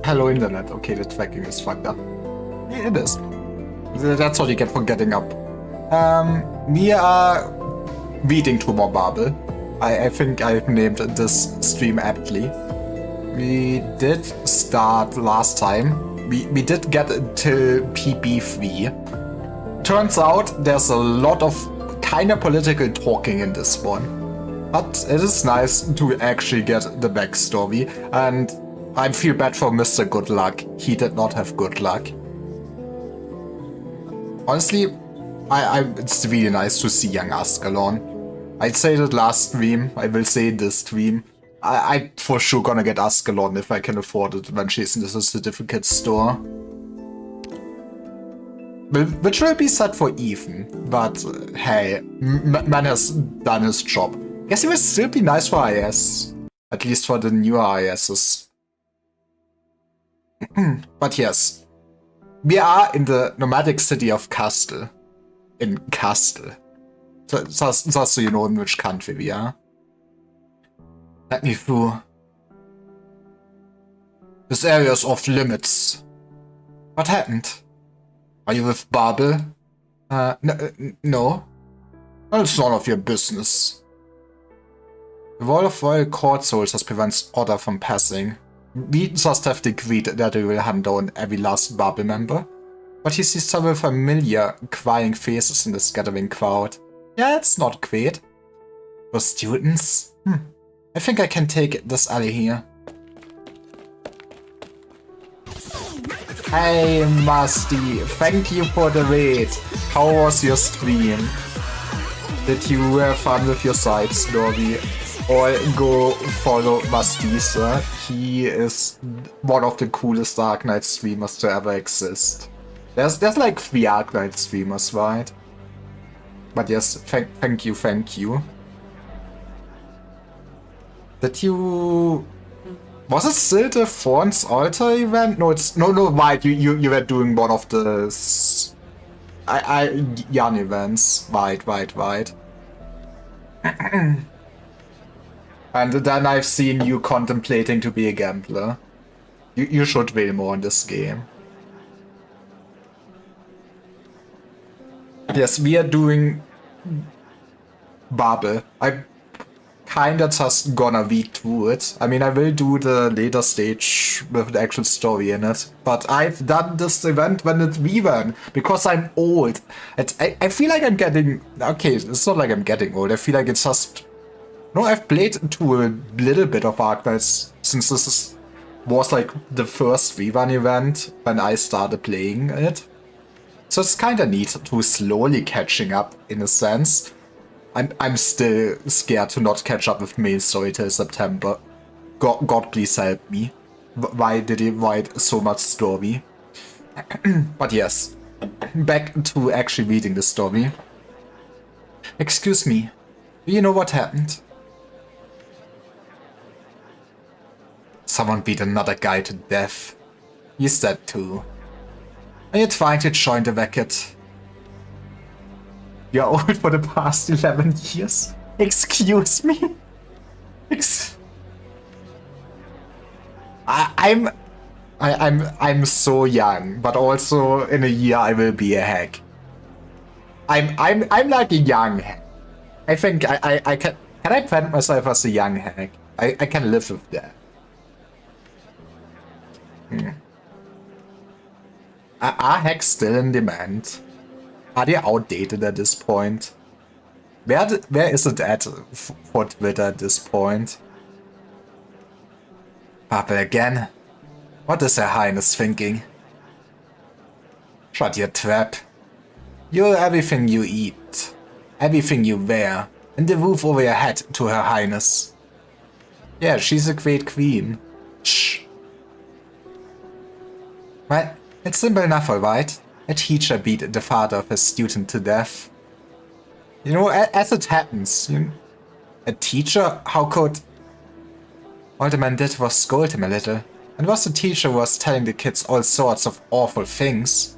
Hello Internet. Okay, the tracking is fucked up. Yeah, it is. That's what you get for getting up. We are reading to more Babel. I think I've named this stream aptly. We did start last time. We did get till PB3. Turns out there's a lot of kinda political talking in this one. But it is nice to actually get the backstory, and I feel bad for Mr. Good Luck. He did not have good luck. Honestly, it's really nice to see young Ascalon. I'd say that last stream, I will say this stream. I for sure gonna get Ascalon if I can afford it when she's in the certificate store. Which will be set for Ethan, but hey, man has done his job. Guess it will still be nice for IS. At least for the newer ISs. But yes. We are in the nomadic city of Castle. In Castle. Just so you know in which country we are. Let me through. This area is off limits. What happened? Are you with Babel? No. Well, it's none of your business. The wall of royal court soldiers prevents order from passing. We just have decreed that we will hunt down every last Babel member. But he sees several familiar, crying faces in the scattering crowd. Yeah, it's not great. Those students? I think I can take this alley here. Hey, Musty, thank you for the raid. How was your stream? Did you have fun with your side story? Or go follow Mastisa. He is one of the coolest Dark Knight streamers to ever exist. There's like 3 Dark Knight streamers, right? But yes, thank you. Did you... Was it still the Thorns Altar event? No, it's... No, right, you were doing one of the... Jan events. Right. And then I've seen you contemplating to be a gambler. You should win more in this game. Yes, we are doing Babel. I'm kinda just gonna read through it. I mean, I will do the later stage with the actual story in it. But I've done this event when it reran, because I'm old. I feel like I'm getting... Okay, it's not like I'm getting old. I feel like it's just... No, I've played to a little bit of Dark Knights since was like the first rerun event when I started playing it. So it's kinda neat to slowly catching up in a sense. I'm still scared to not catch up with main story till September. God please help me. Why did he write so much story? But yes, back to actually reading the story. Excuse me, do you know what happened? Someone beat another guy to death. He's dead too. Are you trying to join the racket? You're old for the past 11 years? Excuse me? I'm so young, but also in a year I will be a hack. I'm like a young hack. I think I can I brand myself as a young hack? I can live with that. Are hacks still in demand? Are they outdated at this point? Where is it at for Twitter at this point? Babel again? What is Her Highness thinking? Shut your trap. You're everything you eat, everything you wear, and the roof over your head to Her Highness. Yeah, she's a great queen. Shh. Well, it's simple enough, alright? A teacher beat the father of his student to death. You know, as it happens, a teacher? How could... All the man did was scold him a little, and was the teacher who was telling the kids all sorts of awful things.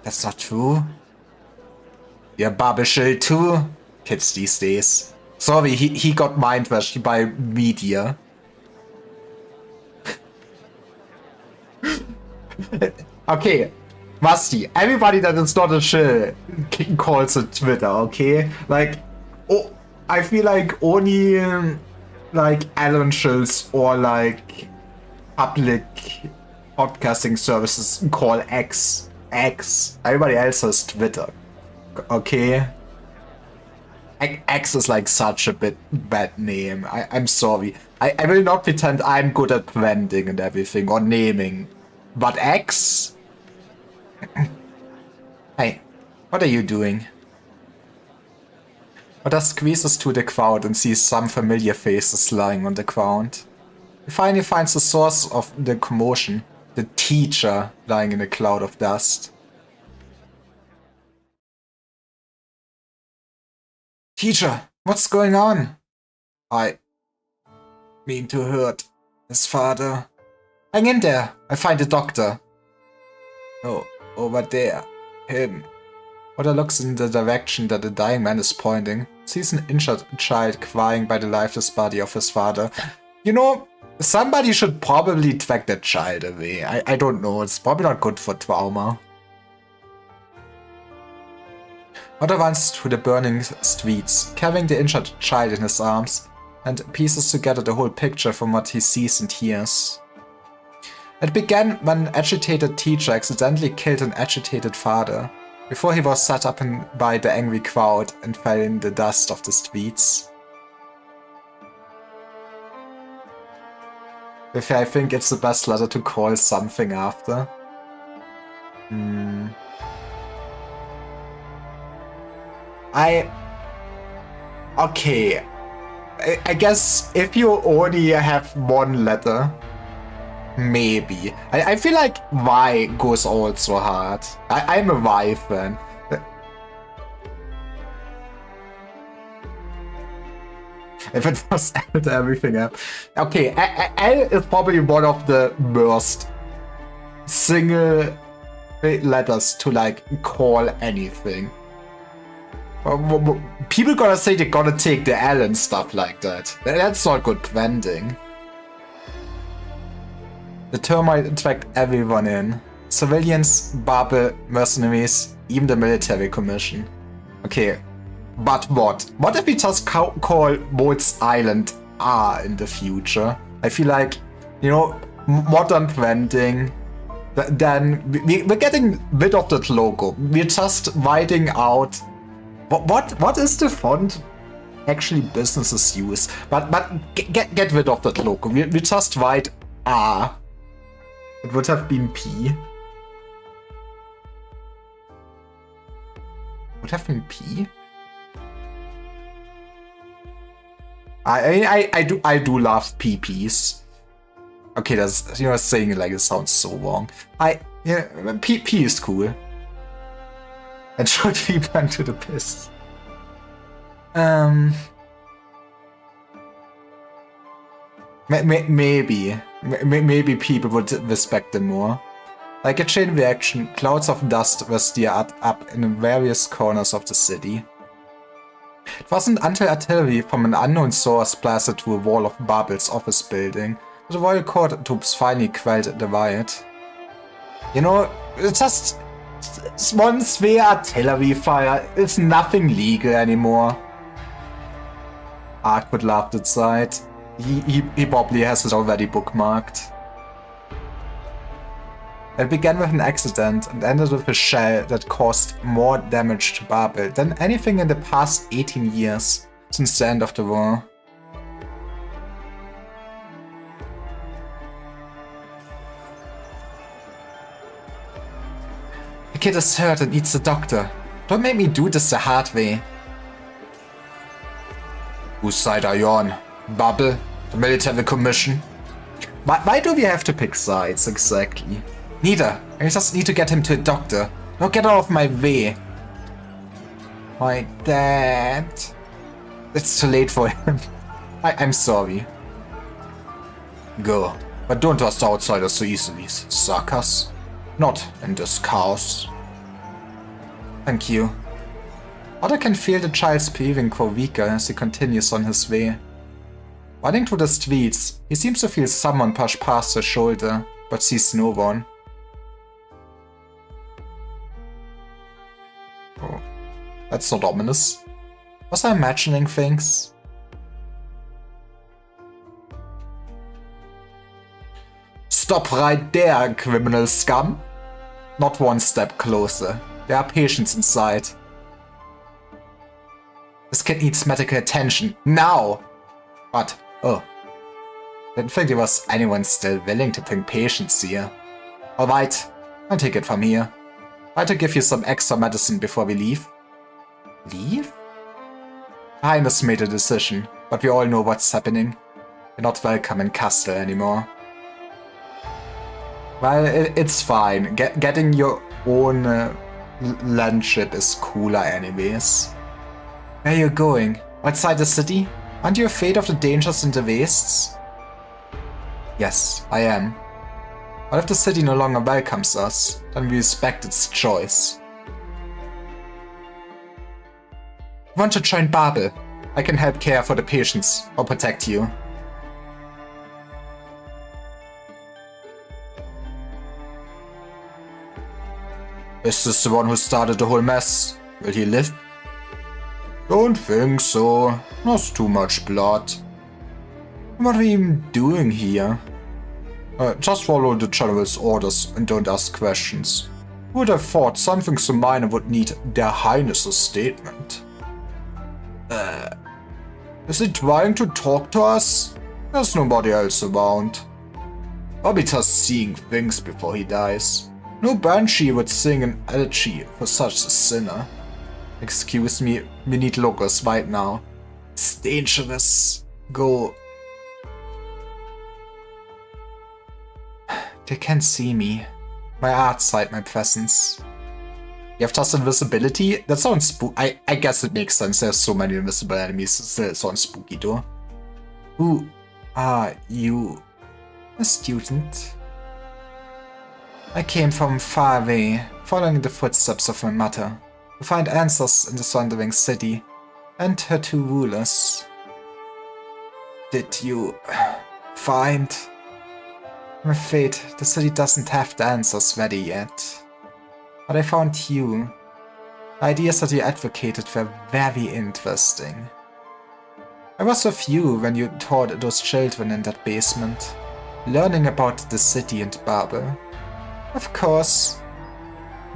That's not true. You're Babel too? Kids these days. Sorry, he got mind-washed by media. Okay, Basti, everybody that is not a shill calls it Twitter, okay? Like, oh, I feel like only like Alan shills or like public podcasting services call X. Everybody else has Twitter, okay? X is like such a bad name. I'm sorry. I will not pretend I'm good at branding and everything or naming. But X? Hey, what are you doing? Oda squeezes to the crowd and sees some familiar faces lying on the ground. He finally finds the source of the commotion, the teacher lying in a cloud of dust. Teacher, what's going on? I mean to hurt his father. Hang in there, I'll find a doctor. Oh, over there. Him. Oda looks in the direction that the dying man is pointing, sees an injured child crying by the lifeless body of his father. You know, somebody should probably track that child away. I don't know, it's probably not good for trauma. Oda runs through the burning streets, carrying the injured child in his arms, and pieces together the whole picture from what he sees and hears. It began when an agitated teacher accidentally killed an agitated father, before he was set up by the angry crowd and fell in the dust of the streets. I think it's the best letter to call something after. Okay. I guess if you only have one letter, maybe. I feel like Y goes also hard. I'm a Y fan. If it was L to everything up. Okay, L is probably one of the worst single letters to like call anything. People gonna say they're gonna take the L and stuff like that. That's not good branding. The turmoil attract everyone in. Civilians, babel, mercenaries, even the military commission. Okay, but what? What if we just call Mold's Island R in the future? I feel like, you know, modern branding. Then we're getting rid of that logo. We're just writing out what is the font actually businesses use? But get rid of that logo. We just write R. It would have been P. Would have been P. I do love PPs. Okay, that's, you know, saying it like it sounds so wrong. P is cool. And should be burned to the piss. Maybe people would respect them more. Like a chain reaction, clouds of dust were stirred up in various corners of the city. It wasn't until artillery from an unknown source blasted through a wall of Babel's office building that the royal court troops finally quelled the riot. You know, it's just one sphere artillery fire. It's nothing legal anymore. Arkwood laughed aside. He probably has it already bookmarked. It began with an accident and ended with a shell that caused more damage to Babel than anything in the past 18 years since the end of the war. The kid is hurt and needs a doctor. Don't make me do this the hard way. Whose side are you on? Babel? The military commission? Why do we have to pick sides exactly? Neither. I just need to get him to a doctor. Now get out of my way. My dad. It's too late for him. I'm sorry. Go. But don't trust outsiders so easily, suckers. Not in this chaos. Thank you. Oda can feel the child's breathing grow weaker as he continues on his way. Running through the streets, he seems to feel someone push past his shoulder, but sees no one. Oh, that's not ominous. Was I imagining things? Stop right there, criminal scum! Not one step closer. There are patients inside. This kid needs medical attention. Now! What? Oh. Didn't think there was anyone still willing to bring patients here. Alright, I'll take it from here. Try to give you some extra medicine before we leave. Leave? Highness made a decision, but we all know what's happening. You're not welcome in Castle anymore. Well, it's fine. Getting your own landship is cooler anyways. Where are you going? Outside the city? Aren't you afraid of the dangers in the wastes? Yes, I am. But if the city no longer welcomes us, then we respect its choice. I want to join Babel. I can help care for the patients or protect you. Is this the one who started the whole mess? Will he live? Don't think so. There's too much blood. What are we even doing here? Just follow the general's orders and don't ask questions. Who would have thought something so minor would need their highness's statement? Is he trying to talk to us? There's nobody else around. Probably just seeing things before he dies. No banshee would sing an elegy for such a sinner. Excuse me, we need locals right now. It's dangerous. Go. They can't see me. My arts hide my presence. You have just invisibility? That sounds spooky. I guess it makes sense. There's so many invisible enemies. It still sounds spooky though. Who are you? A student? I came from far away, following the footsteps of my mother, to find answers in the Thundering City, and her two rulers. Did you find? I'm afraid the city doesn't have the answers ready yet. But I found you. The ideas that you advocated were very interesting. I was with you when you taught those children in that basement, learning about the city and Babel. Of course,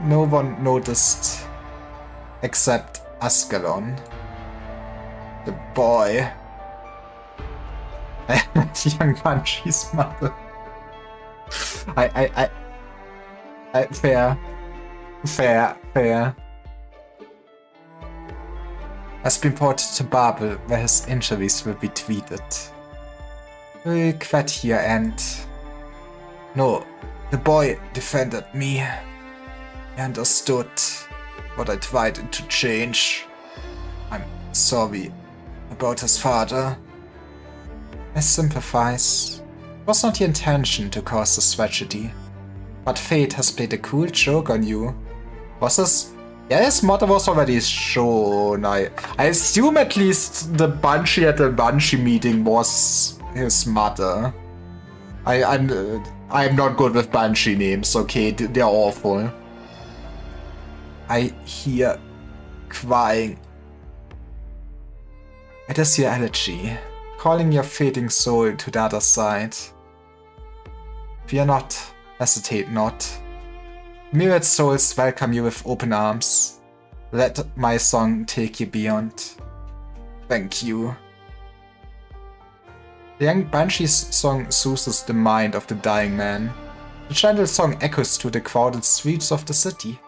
no one noticed except Ascalon. The boy. Young Banshee's mother. Fair. Has been brought to Babel, where his injuries will be treated. We'll quit here and... No, the boy defended me. He understood what I tried to change. I'm sorry about his father. I sympathize. It was not your intention to cause this tragedy. But fate has played a cruel joke on you. Was this? Yeah, his mother was already shown. I assume at least the Banshee at the Banshee meeting was his mother. I'm not good with Banshee names, okay? They're awful. I hear crying. It is your elegy, calling your fading soul to the other side. Fear not, hesitate not. Myriad souls welcome you with open arms. Let my song take you beyond. Thank you. The young Banshee's song soothes the mind of the dying man. The gentle song echoes through the crowded streets of the city.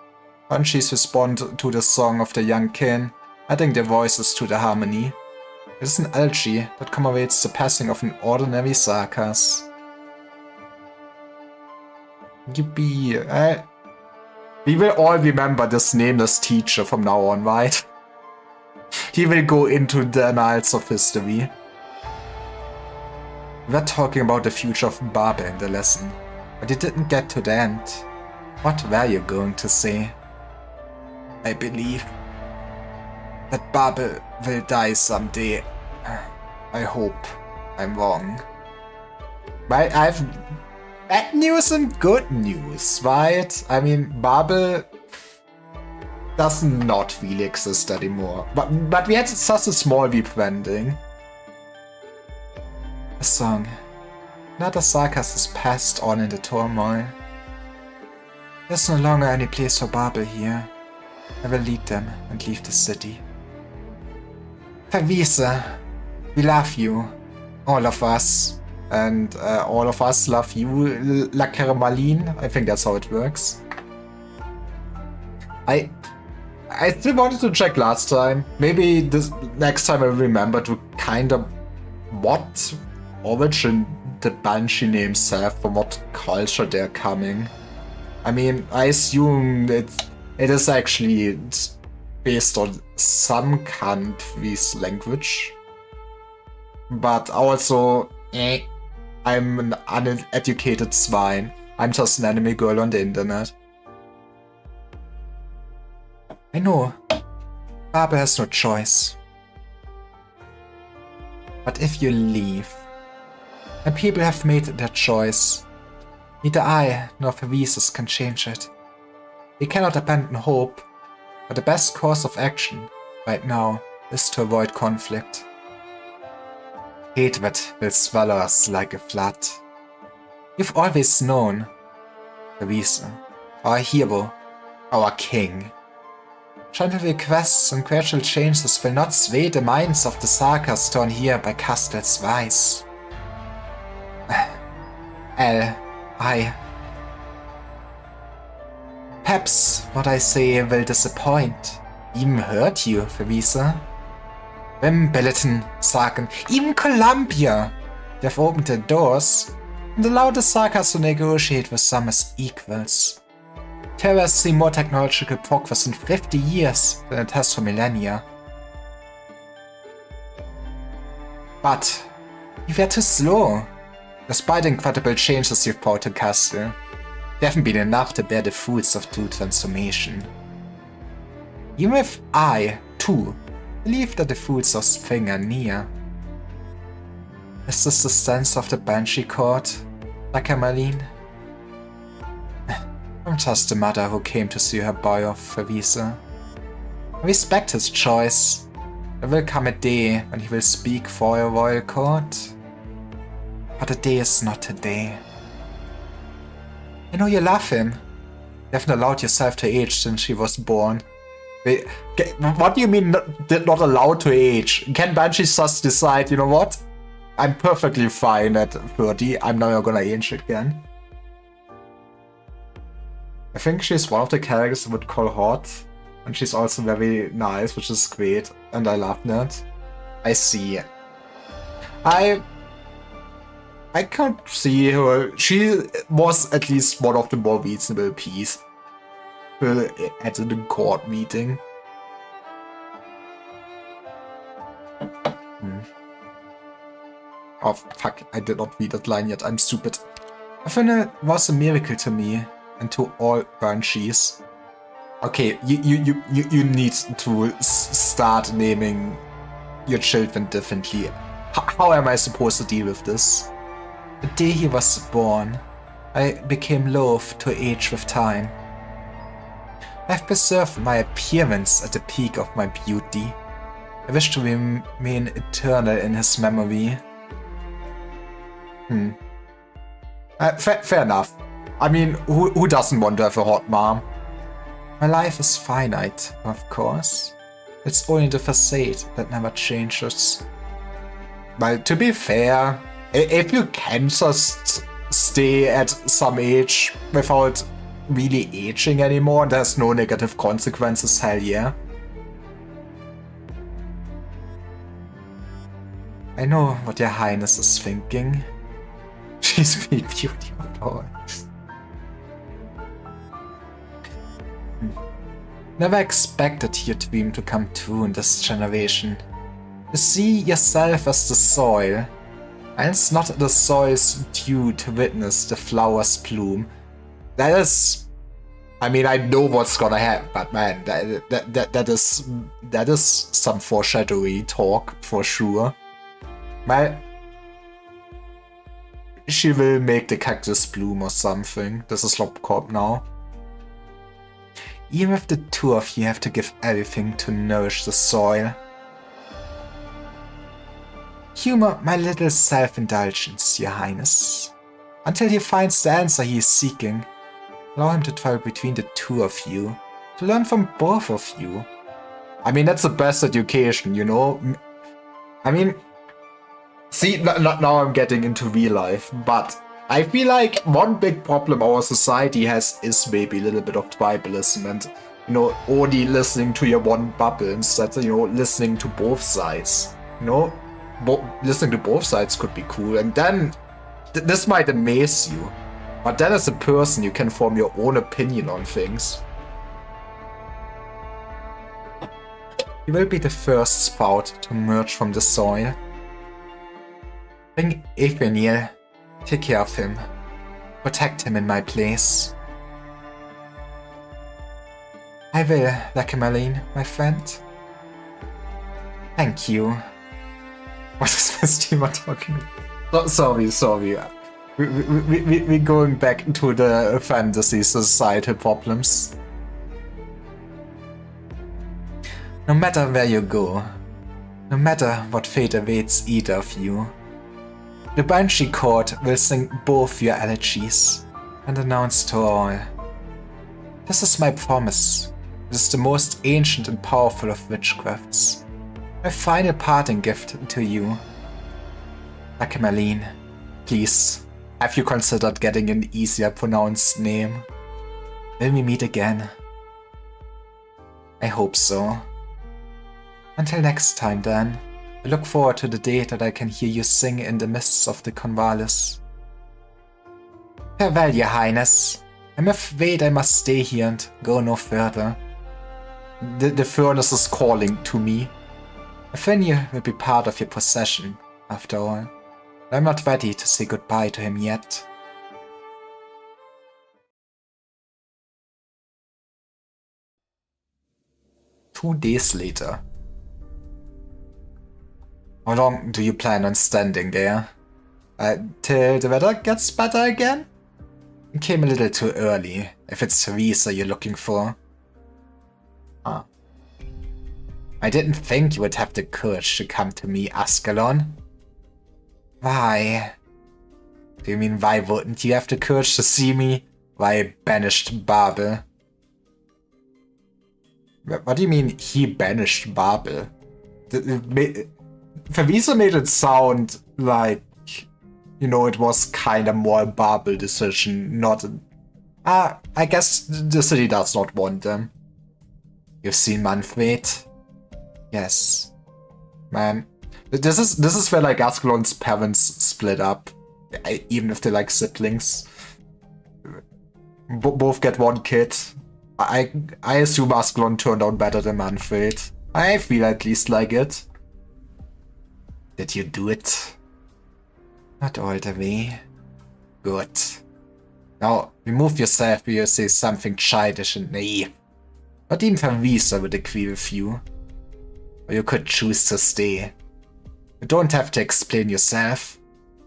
Banshees respond to the song of the young kin, adding their voices to the harmony. It is an elegy that commemorates the passing of an ordinary Sarkas. Yippee. We will all remember this nameless teacher from now on, right? He will go into the annals of history. We were talking about the future of Babel in the lesson, but you didn't get to the end. What were you going to say? I believe that Babel will die someday. I hope I'm wrong. Right, I have bad news and good news, right? I mean, Babel does not really exist anymore. But we had such a small weep ending. A song. Another sarcasm is passed on in the turmoil. There's no longer any place for babel here. I will lead them and leave the city. Verwiese, we love you. All of us. And all of us love you, La Carameline. I think that's how it works. I still wanted to check last time. Maybe this next time I remember to kind of what origin the Banshee names have, from what culture they're coming. I mean, I assume it is actually based on some country's language. But also, I'm an uneducated swine. I'm just an anime girl on the internet. I know. Babel has no choice. But if you leave, and people have made their choice, neither I nor Verwieses can change it. We cannot abandon hope, but the best course of action right now is to avoid conflict. Hatred will swallow us like a flood. You've always known, Verwiese, our hero, our king. Gentle requests and gradual changes will not sway the minds of the Sarkas torn here by Castell's vice. Perhaps what I say will disappoint, even hurt you, Verwiese. Wimbledon, Sarken, even Columbia, they have opened their doors and allowed the Sarkas to negotiate with them as equals. Terra has seen more technological progress in 50 years than it has for millennia. But you were too slow. Despite the incredible changes you've brought to Castle, they haven't been enough to bear the fruits of true transformation. Even if I, too, believe that the fruits of spring are near. Is this the stance of the Banshee Court, like Emmeline? I'm just the mother who came to see her boy off, Verwiese. I respect his choice. There will come a day when he will speak for a royal court. But the day is not today. I know you love him. You haven't allowed yourself to age since she was born. Wait, what do you mean not allowed to age? Can Banshees just decide, you know what? I'm perfectly fine at 30, I'm never gonna age again. I think she's one of the characters I would call hot. And she's also very nice, which is great. And I love that. I see. I can't see her. She was at least one of the more reasonable people at the court meeting. Oh fuck, I did not read that line yet, I'm stupid. I think it was a miracle to me and to all Banshees. Okay, you need to start naming your children differently. How am I supposed to deal with this? The day he was born, I became loath to age with time. I've preserved my appearance at the peak of my beauty. I wish to remain eternal in his memory. Fair enough. I mean, who doesn't want to have a hot mom? My life is finite, of course. It's only the facade that never changes. But to be fair, if you can just stay at some age without really aging anymore and there's no negative consequences, hell yeah. I know what your highness is thinking. She's the beauty of all. Never expected your dream to come true in this generation. To see yourself as the soil, and it's not the soil's due to witness the flowers bloom. That is, I mean, I know what's gonna happen, but man, that is some foreshadowing talk for sure. Well, she will make the cactus bloom or something. This is Lobcorp now. Even if the two of you have to give everything to nourish the soil. Humor my little self-indulgence, Your Highness. Until he finds the answer he is seeking. Allow him to travel between the two of you. To learn from both of you. I mean, that's the best education, you know? I mean... See, now I'm getting into real life, but... I feel like one big problem our society has is maybe a little bit of tribalism and, you know, only listening to your one bubble instead of, you know, listening to both sides. You know, listening to both sides could be cool, and then this might amaze you. But then as a person, you can form your own opinion on things. You will be the first spout to emerge from the soil. Bring Ephaniel. Take care of him. Protect him in my place. I will, Lacamaline, my friend. Thank you. What is this team talking about? Sorry. We're going back into the fantasy societal problems. No matter where you go, no matter what fate awaits either of you, the Banshee Court will sing both your elegies and announce to all. This is my promise. It is the most ancient and powerful of witchcrafts. My final parting gift to you. Lacamaline, please, have you considered getting an easier pronounced name? Will we meet again? I hope so. Until next time then. I look forward to the day that I can hear you sing in the mists of the Convalis. Farewell, Your Highness. I'm afraid I must stay here and go no further. The furnace is calling to me. Ephaniel will be part of your possession, after all. But I'm not ready to say goodbye to him yet. Two days later. How long do you plan on standing there? Till the weather gets better again? You came a little too early, if it's Teresa you're looking for. Ah. I didn't think you would have the courage to come to me, Ascalon. Why? Do you mean why wouldn't you have the courage to see me? Why I banished Babel? What do you mean he banished Babel? Teresa made it sound like, you know, it was kind of more a Babel decision, not an... I guess the city does not want them. You've seen Manfred? Yes. Man. This is where, like, Ascalon's parents split up. Even if they're, like, siblings. Both get one kid. I assume Ascalon turned out better than Manfred. I feel at least like it. Did you do it? Not all the way. Good. Now, remove yourself before you say something childish and naive. Not even Teresa would agree with you. Or you could choose to stay. You don't have to explain yourself.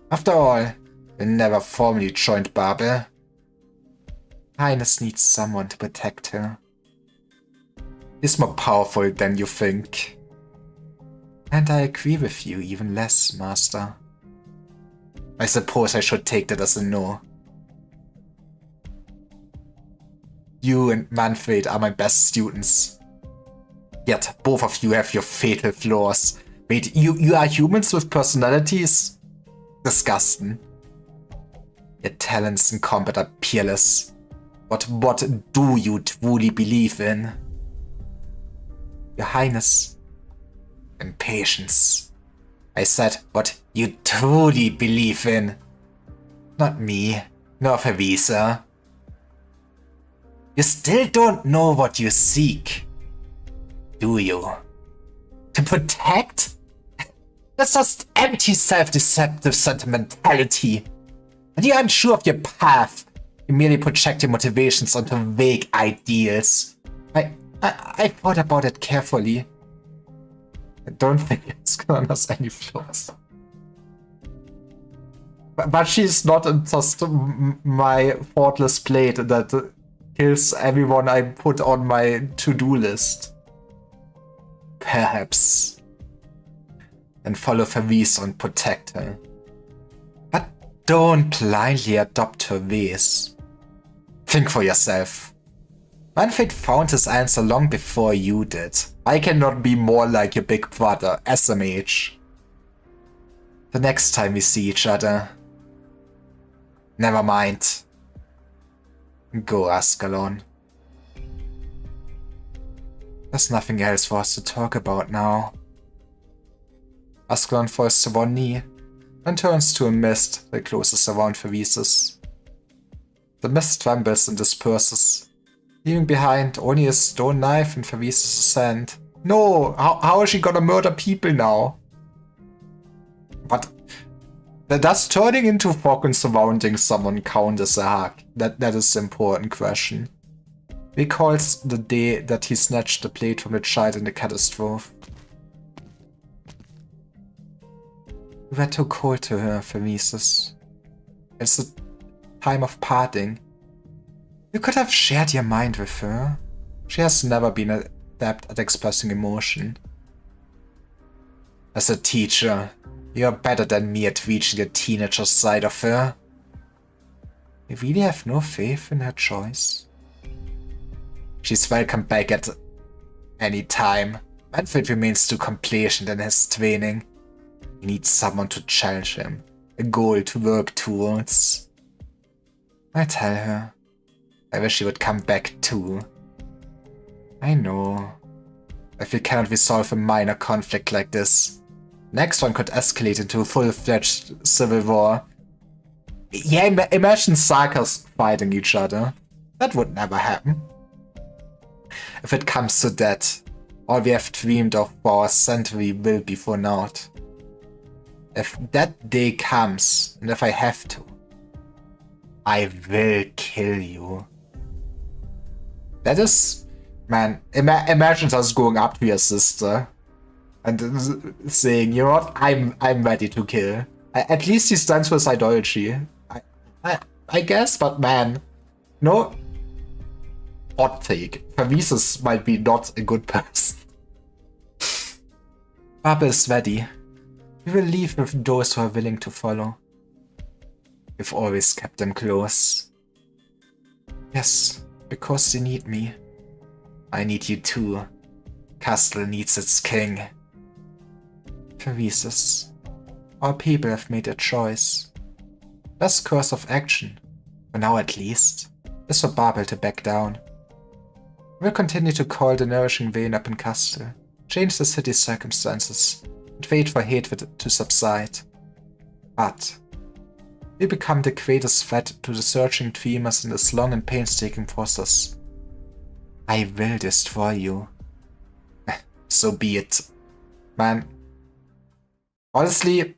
After all, you never formally joined Babel. Highness needs someone to protect her. He's more powerful than you think. And I agree with you even less, Master. I suppose I should take that as a no. You and Manfred are my best students. Yet both of you have your fatal flaws. Wait, you are humans with personalities? Disgusting. Your talents in combat are peerless. But what do you truly believe in? Your Highness. And patience. I said what you truly believe in. Not me, nor Teresa. You still don't know what you seek, do you? To protect? That's just empty self-deceptive sentimentality. And you're unsure of your path. You merely project your motivations onto vague ideals. I thought about it carefully. I don't think Ascalon has any flaws. But she's not just my thoughtless plate that kills everyone I put on my to-do list. Perhaps. And follow Verwees and protect her. But don't blindly adopt her ways. Think for yourself. Manfred found his answer long before you did. I cannot be more like your big brother, SMH. The next time we see each other. Never mind. Go, Ascalon. There's nothing else for us to talk about now. Ascalon falls to one knee and turns to a mist that closes around Verwees. The mist trembles and disperses, leaving behind only a stone knife in Verwees' hand. No! How is she gonna murder people now? But does turning into fog and surrounding someone count as a hack? That is the important question. Recalls the day that he snatched the blade from the child in the catastrophe. You were too cold to her, Verwees. It's the time of parting. You could have shared your mind with her. She has never been adept at expressing emotion. As a teacher, you're better than me at reaching the teenager side of her. You really have no faith in her choice? She's welcome back at any time. Manfred remains too complacent in his training. He needs someone to challenge him, a goal to work towards. I tell her. I wish she would come back too. I know. If we cannot resolve a minor conflict like this, next one could escalate into a full-fledged civil war. Yeah, imagine Sarkas fighting each other. That would never happen. If it comes to that, all we have dreamed of for our century will be for naught. If that day comes, and if I have to, I will kill you. That is... Man, imagine us going up to your sister and saying, you know what, I'm ready to kill. At least he stands for his ideology. I guess, but man, no. Hot take. Verwees might be not a good person. Babel is ready. We will leave with those who are willing to follow. We've always kept them close. Yes, because they need me. I need you too. Castle needs its king. Verwees. Our people have made a choice. Less course of action, for now at least, is for Babel to back down. We'll continue to call the nourishing vein up in Castle, change the city's circumstances, and wait for hatred to subside. But we become the greatest threat to the surging dreamers in this long and painstaking process. I will destroy you. So be it. Man. Honestly,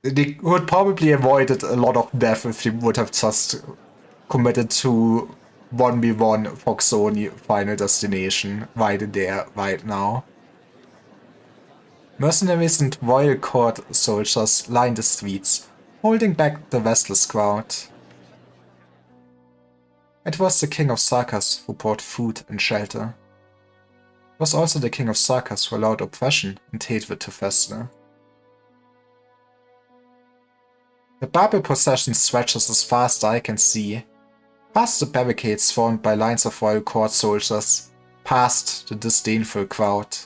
they would probably avoided a lot of death if they would have just committed to 1v1 Foxoni Final Destination right there, right now. Mercenaries and royal court soldiers line the streets, holding back the restless crowd. It was the King of Sarkas who brought food and shelter. It was also the King of Sarkas who allowed oppression and hatred to fester. The Babel procession stretches as far as the eye can see, past the barricades formed by lines of royal court soldiers, past the disdainful crowd.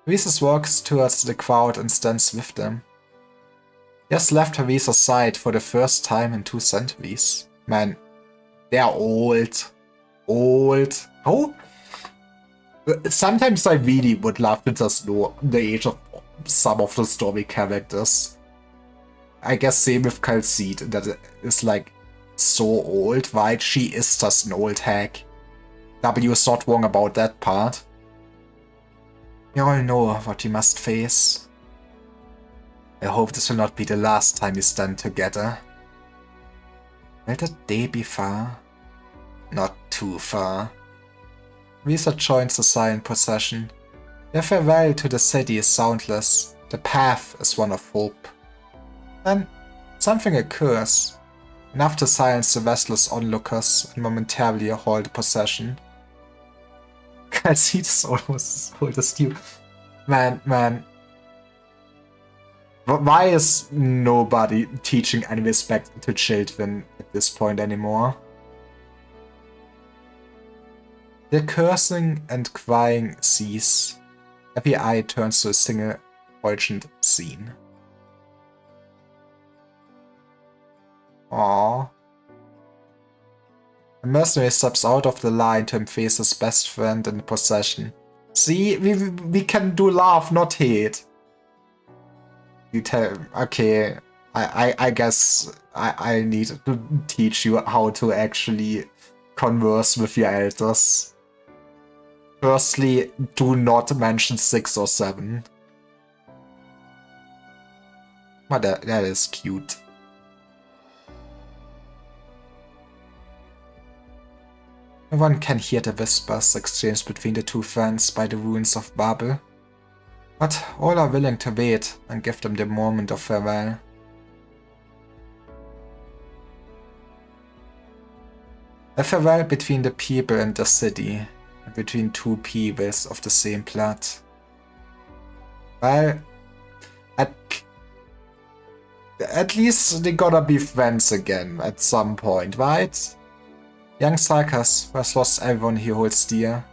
Verwees walks towards the crowd and stands with them. He has left Verwees' side for the first time in 2 centuries. Man, they are old. Old. Oh? Sometimes I really would love to just know the age of some of the story characters. I guess same with Calcid, that is like so old, right? She is just an old hag. W is not wrong about that part. We all know what we must face. I hope this will not be the last time we stand together. Will that day be far? Not too far. Visa joins the silent procession. Their farewell to the city is soundless. The path is one of hope. Then something occurs. enough to silence the restless onlookers and momentarily halt the possession. I see this almost as old as you. Man. Why is nobody teaching any respect to children at this point anymore? The cursing and crying cease. Every eye turns to a single urgent scene. Aww. The mercenary steps out of the line to face his best friend in the procession. See, we can do love, not hate. You tell, okay, I guess I need to teach you how to actually converse with your elders. Firstly, do not mention 6 or 7. But that is cute. No one can hear the whispers exchanged between the two friends by the ruins of Babel. But all are willing to wait and give them the moment of farewell. A farewell between the people and the city, and between two peoples of the same blood. Well, at least they gotta be friends again at some point, right? Young Sarkas, who has lost everyone he holds dear,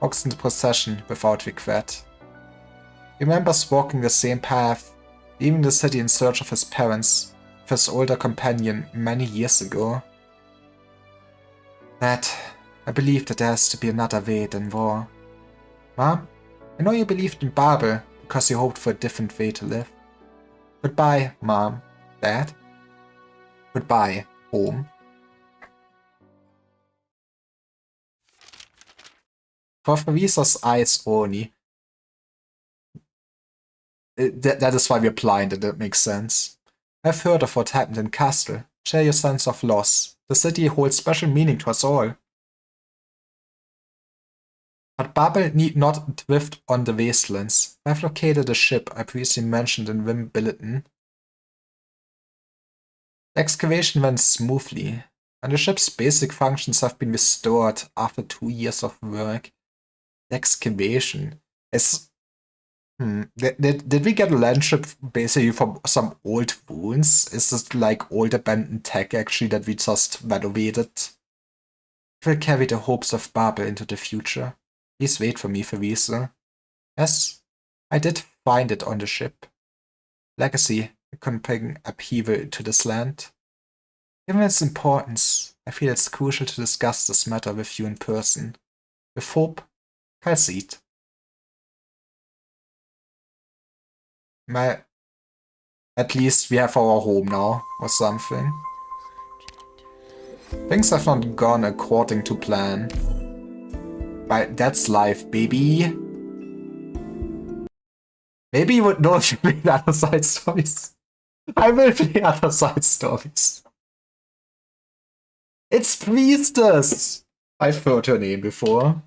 walks in the procession without regret. He remembers walking the same path, leaving the city in search of his parents, with his older companion many years ago. Dad, I believe that there has to be another way than war. Mom, I know you believed in Babel because you hoped for a different way to live. Goodbye, Mom, Dad. Goodbye, home. For Farisa's eyes only. That is why we're blinded, it makes sense. I've heard of what happened in Castle. Share your sense of loss. The city holds special meaning to us all. But Babel need not drift on the wastelands. I've located a ship I previously mentioned in Wim Billiton. The excavation went smoothly, and the ship's basic functions have been restored after 2 years of work. The excavation is... Did we get a land ship basically from some old ruins? Is this like old abandoned tech actually that we just renovated? It will carry the hopes of Babel into the future. Please wait for me, Farisa. Yes, I did find it on the ship. Legacy can bring upheaval to this land. Given its importance, I feel it's crucial to discuss this matter with you in person. With hope, Kalsit. Well, at least we have our home now, or something. Things have not gone according to plan. But that's life, baby. Maybe you would know if you play other side stories. I will play other side stories. It's Priestess! I've heard her name before.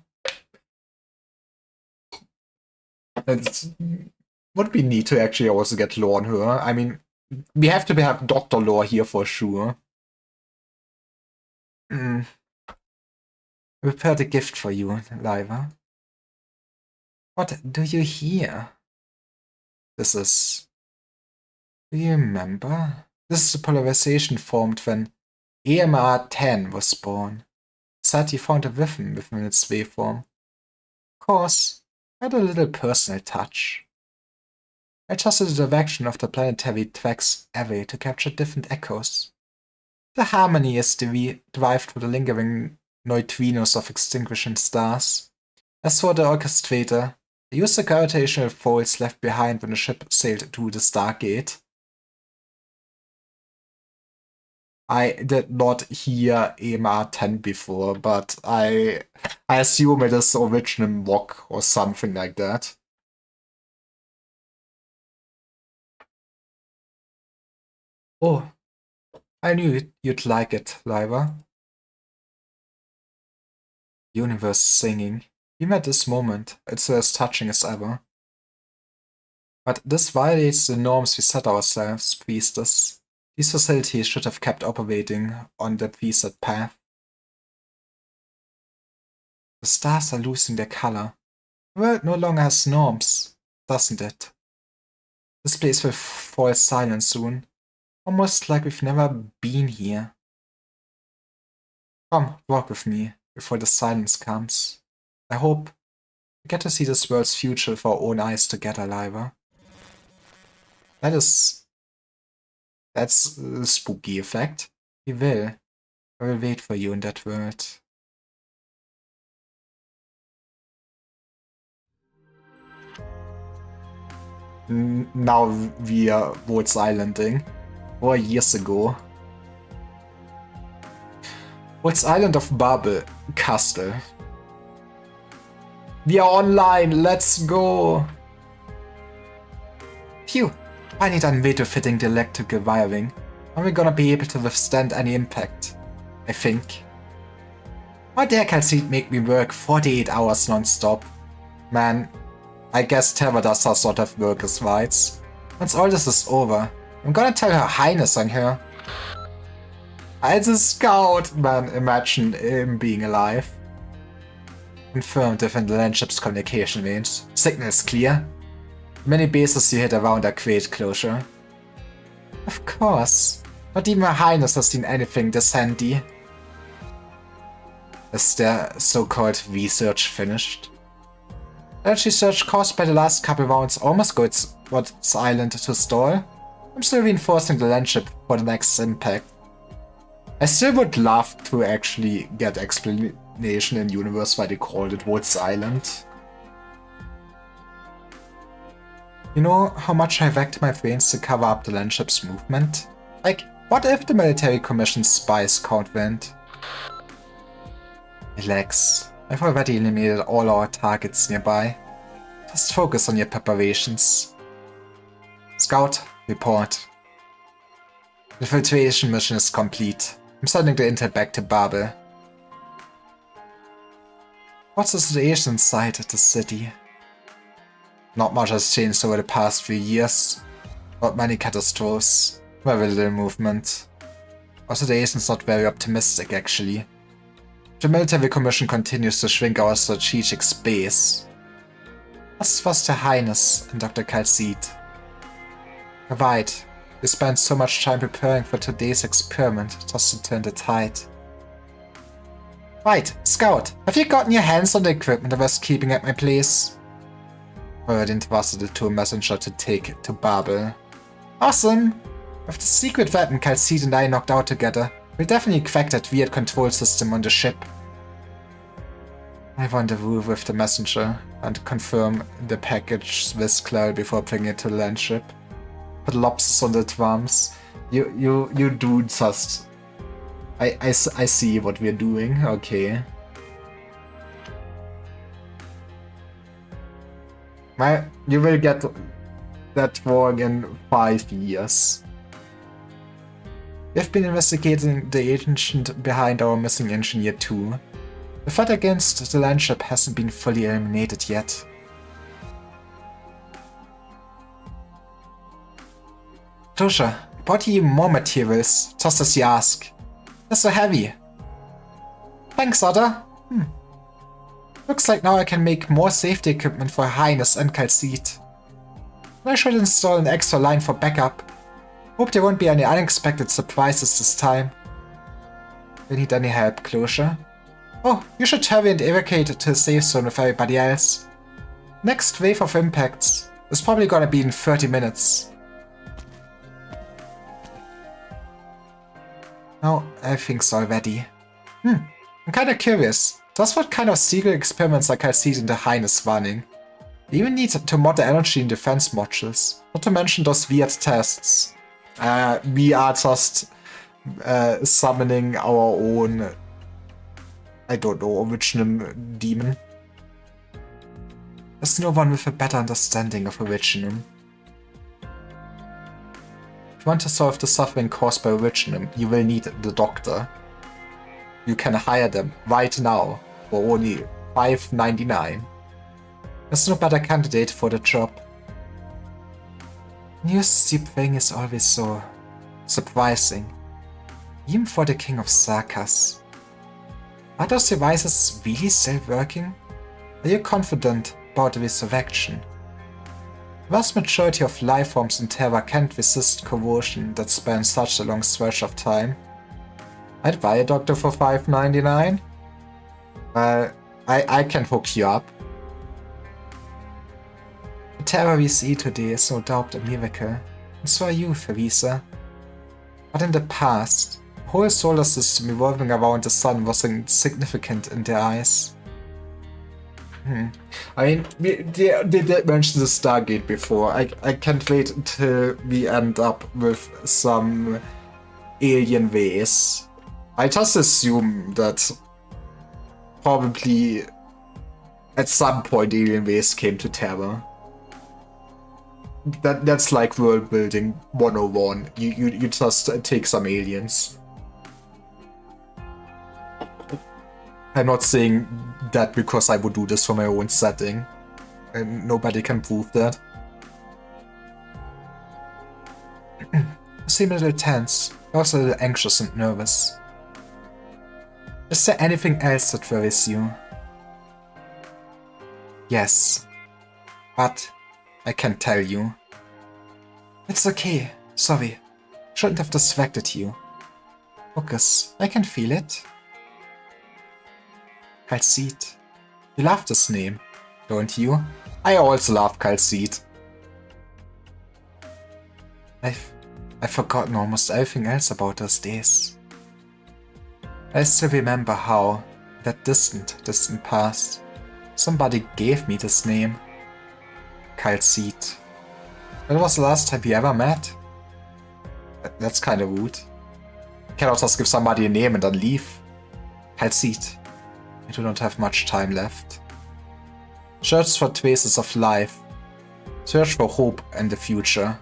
It would be neat to actually also get lore on her. I mean, we have to have Dr. Lore here for sure. I prepared a gift for you, Liva. What do you hear? This is... Do you remember? This is the polarization formed when EMR-10 was born. Said you found a rhythm within its waveform. Of course, I had a little personal touch. I adjusted the direction of the planetary tracks array to capture different echoes. The harmony is derived from the lingering neutrinos of extinguishing stars. As for the orchestrator, I used the gravitational folds left behind when the ship sailed through the Stargate. I did not hear EMR-10 before, but I assume it is original mock or something like that. Oh, I knew you'd like it, Liva. Universe singing. Even at this moment, it's as touching as ever. But this violates the norms we set ourselves, priestess. These facilities should have kept operating on the preset path. The stars are losing their color. The world no longer has norms, doesn't it? This place will fall silent soon, almost like we've never been here. Come, walk with me, before the silence comes. I hope we get to see this world's future with our own eyes together, Lyra. That's a spooky effect. We will. I will wait for you in that world. Now we are Woods Islanding. 4 years ago. Woods Island of Babel Castle. We are online, let's go! Phew, finally done retrofitting the electrical wiring. Are we gonna be able to withstand any impact? I think. Why dare Calcite make me work 48 hours non-stop? Man, I guess Terra does her sort of workers' rights. Once all this is over, I'm gonna tell Her Highness on her. As a scout, man, imagine him being alive. Confirmed within the landship's communication range. Signal is clear. Many bases you hit around are crate closure. Of course. Not even Her Highness has seen anything this handy. Is their so-called research finished? Energy surge caused by the last couple rounds almost got Woods Island to stall. I'm still reinforcing the landship for the next impact. I still would love to actually get explanation in universe why they called it Woods Island. You know how much I wrecked my brains to cover up the landship's movement? Like, what if the military commission's spies can't win? Relax. I've already eliminated all our targets nearby. Just focus on your preparations. Scout, report. The filtration mission is complete. I'm sending the intel back to Babel. What's the situation inside the city? Not much has changed over the past few years. Not many catastrophes. Very little movement. Our situation's not very optimistic, actually. The military commission continues to shrink our strategic space. As was Her Highness and Dr. Calcite. Right. We spent so much time preparing for today's experiment just to turn the tide. Right, Scout, have you gotten your hands on the equipment I was keeping at my place? Already entrusted the two messenger to take it to Babel. Awesome! With the secret weapon Calcite and I knocked out together, we'll definitely crack that weird control system on the ship. I rendezvous with the messenger and confirm the package with Clary before bringing it to the land ship. Put lobsters on the drums. You do just... I see what we're doing, okay. Well, you will get that wrong in 5 years. We've been investigating the agent behind our missing engineer too. The fight against the landship hasn't been fully eliminated yet. Closure, brought you more materials, just as you ask. They're so heavy. Thanks, Otter. Looks like now I can make more safety equipment for Her Highness and Calcite. I should install an extra line for backup. Hope there won't be any unexpected surprises this time. Do you need any help, Closure? Oh, you should hurry and evacuate to a safe zone with everybody else. Next wave of impacts is probably gonna be in 30 minutes. Now everything's all ready. I'm kinda curious. Just what kind of secret experiments are Calcite and Her Highness running? We even need to mod the energy and defense modules. Not to mention those weird tests. We are just summoning our own, I don't know, original demon. There's no one with a better understanding of Originum. If you want to solve the suffering caused by Originum, you will need the doctor. You can hire them right now for only $5.99. There's no better candidate for the job. New steep thing is always so Surprising. Even for the King of Sarkas. Are those devices really still working? Are you confident about the resurrection? The vast majority of life forms in Terra can't resist coercion that spans such a long stretch of time. I'd buy a doctor for $5.99. I can hook you up. The Terra we see today is no doubt a miracle, and so are you, Theresa. But in the past, the whole solar system revolving around the sun was insignificant in their eyes. I mean, they did mention the Stargate before. I can't wait until we end up with some alien race. I just assume that probably at some point alien race came to Terra. That's like world building 101. You just take some aliens. I'm not saying that because I would do this for my own setting. And nobody can prove that. You seem a little tense, also a little anxious and nervous. Is there anything else that worries you? Yes, but I can't tell you. It's okay, sorry. Shouldn't have distracted you. Focus, I can feel it. Calcite. You love this name, don't you? I also love Calcite. I've forgotten almost everything else about those days. I still remember how, that distant past, somebody gave me this name. Calcite. When was the last time we ever met? That's kind of rude. You cannot just give somebody a name and then leave. Calcite. I do not have much time left. Search for traces of life. Search for hope and the future.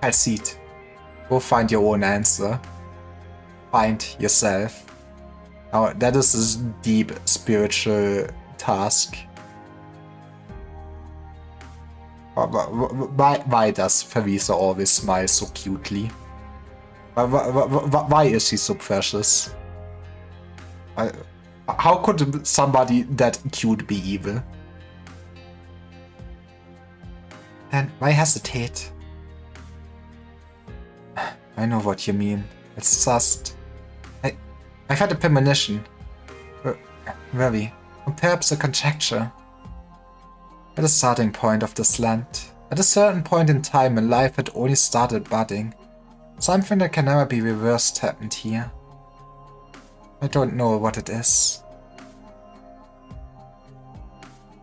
Calcite. Go find your own answer. Find yourself. Now, that is a deep spiritual task. Why does Theresa always smile so cutely? Why is she so precious? How could somebody that cute be evil? Then why hesitate? I know what you mean. It's just... I've had a premonition. Very. Or perhaps a conjecture. At the starting point of this land, at a certain point in time when life had only started budding, something that can never be reversed happened here. I don't know what it is.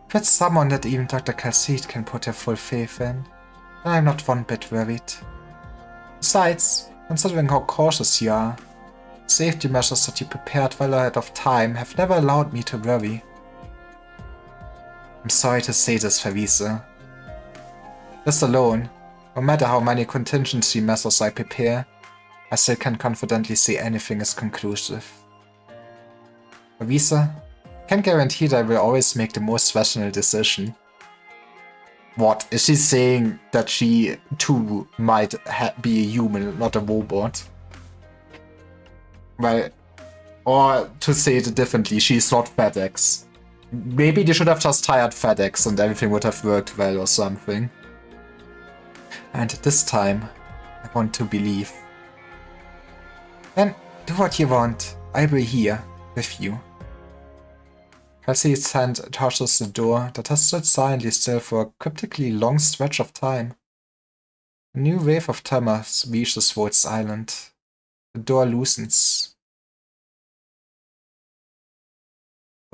If it's someone that even Dr. Calcite can put her full faith in, then I'm not one bit worried. Besides, considering how cautious you are, safety measures that you prepared well ahead of time have never allowed me to worry. I'm sorry to say this, Theresa. This alone, no matter how many contingency measures I prepare, I still can't confidently say anything is conclusive. Theresa, I can't guarantee that I will always make the most rational decision. What? Is she saying that she too might be a human, not a robot? Well, or to say it differently, she's not FedEx. Maybe they should have just hired FedEx and everything would have worked well or something. And this time, I want to believe. Then, do what you want. I'll be here, with you. Calcite's hand touches the door that has stood silently still for a cryptically long stretch of time. A new wave of tremors reaches Rhodes Island. The door loosens.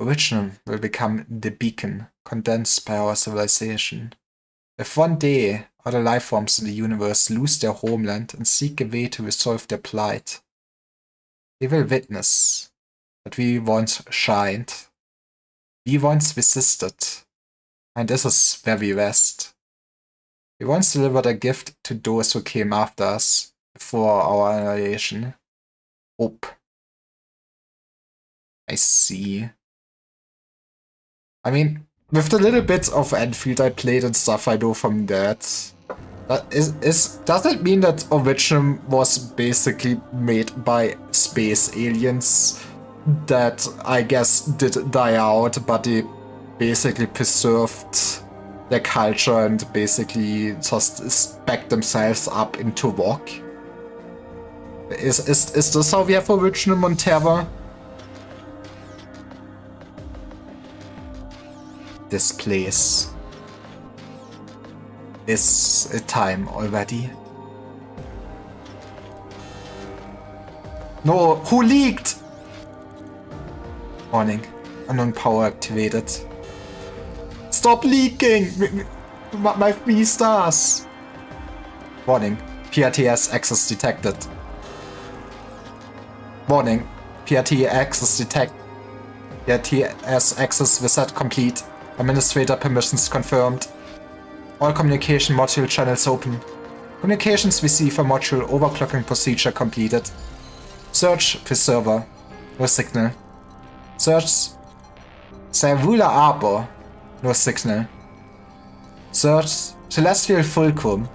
Original will become the beacon, condensed by our civilization. If one day other life forms in the universe lose their homeland and seek a way to resolve their plight, they will witness that we once shined, we once resisted, and this is where we rest. We once delivered a gift to those who came after us, before our annihilation. Hope. I see. I mean, with the little bit of Enfield I played and stuff I know from that, Does it mean that Originum was basically made by space aliens that I guess did die out, but they basically preserved their culture and basically just backed themselves up into rock? Is this how we have Originum on Terra? This place. Is it time already? No, who leaked? Warning, unknown power activated. Stop leaking! My 3 stars! Warning, PRTS access detected. Warning, PRTS access reset complete. Administrator permissions confirmed. All communication module channels open. Communications receiver module overclocking procedure completed. Search for server. No signal. Search Servula Arbor. No signal. Search Celestial Fulcrum.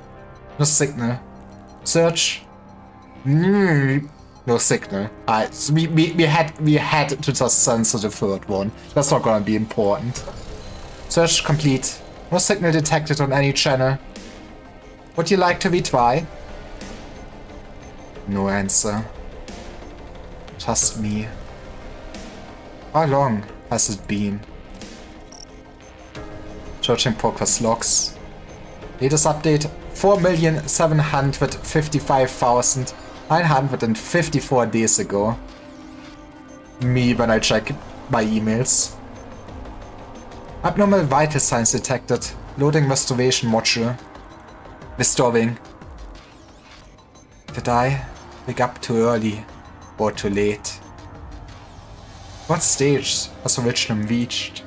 No signal. Search no signal. Alright, we had to just censor the third one. That's not gonna be important. Search complete. No signal detected on any channel. Would you like to retry? No answer. Just me. How long has it been? Searching progress logs. Latest update 4,755,954 days ago. Me when I check my emails. Abnormal vital signs detected. Loading restoration module. Restoring. Did I wake up too early or too late? What stage has Originum reached?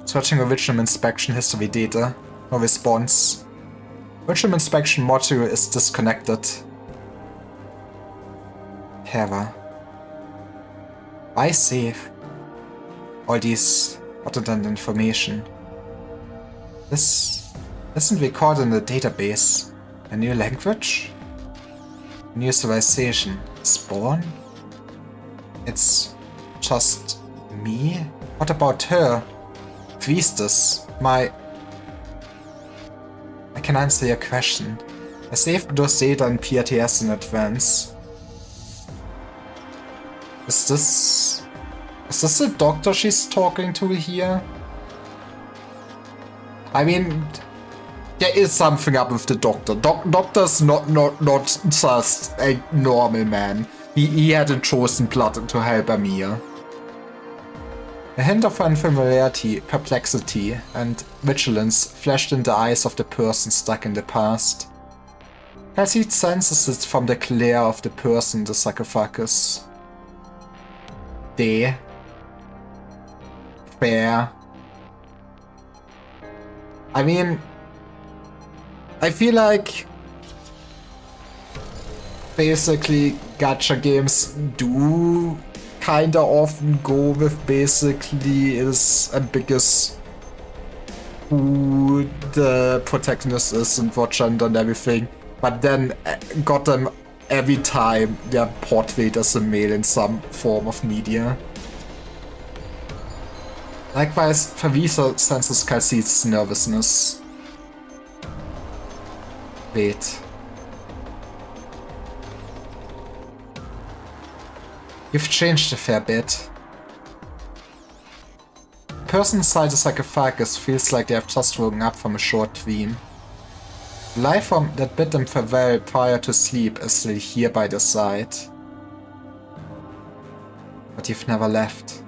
Searching Originum inspection history data. No response. Originum inspection module is disconnected. Terra. Why save all these redundant information? This isn't recorded in the database. A new language? New civilization. Spawn? It's just me? What about her? Priestess. I can answer your question. I saved those data in PRTS in advance. Is this the doctor she's talking to here? I mean, there is something up with the doctor. Doctor's not just a normal man. He had a chosen blood to help Amir. A hint of unfamiliarity, perplexity, and vigilance flashed in the eyes of the person stuck in the past. Kelsey senses it from the glare of the person in the sarcophagus. Fair. I mean, I feel like basically gacha games do kinda often go with basically is ambiguous who the protagonist is and what gender and everything, but then got them every time they're portrayed as a male in some form of media. Likewise, Favisa senses Khalsid's nervousness. Wait. You've changed a fair bit. The person inside the sarcophagus feels like they have just woken up from a short dream. The life form that bid them farewell prior to sleep is still here by their side. But you've never left.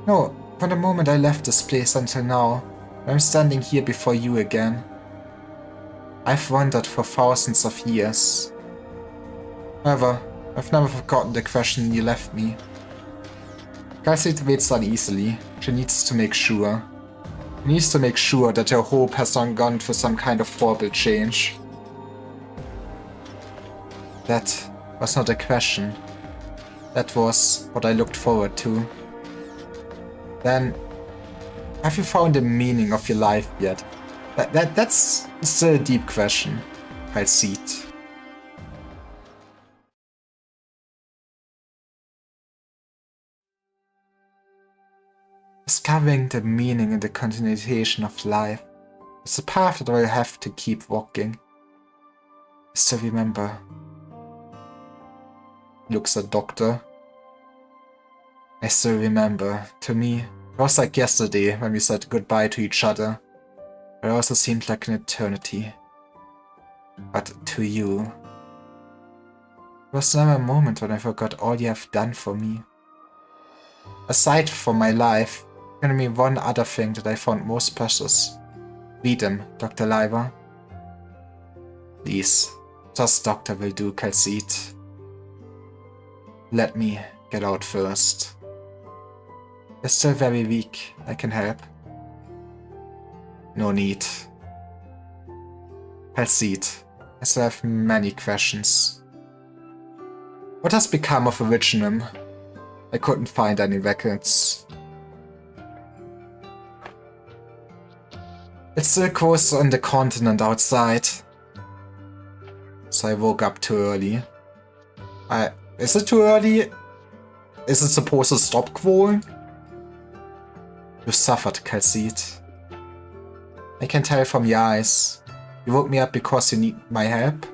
No, from the moment I left this place until now, I'm standing here before you again. I've wandered for thousands of years. However, I've never forgotten the question you left me. Khalsid waits uneasily. She needs to make sure. She needs to make sure that her hope has not gone through some kind of horrible change. That was not a question. That was what I looked forward to. Then, have you found the meaning of your life yet? That's still a deep question. I'll see it. Discovering the meaning in the continuation of life is a path that I will have to keep walking. I still remember. Looks at Doctor. I still remember. To me, it was like yesterday when we said goodbye to each other. It also seemed like an eternity. But to you, there was never a moment when I forgot all you have done for me. Aside from my life, give me one other thing that I found most precious. Read them, Dr. Liver. Please, just Doctor will do, Calcite. Let me get out first. You're still very weak, I can help. No need. Calcite, I still have many questions. What has become of Originum? I couldn't find any records. It still goes on the continent outside. So I woke up too early. Is it too early? Is it supposed to stop growing? You suffered, Calcite. I can tell from your eyes. You woke me up because you need my help?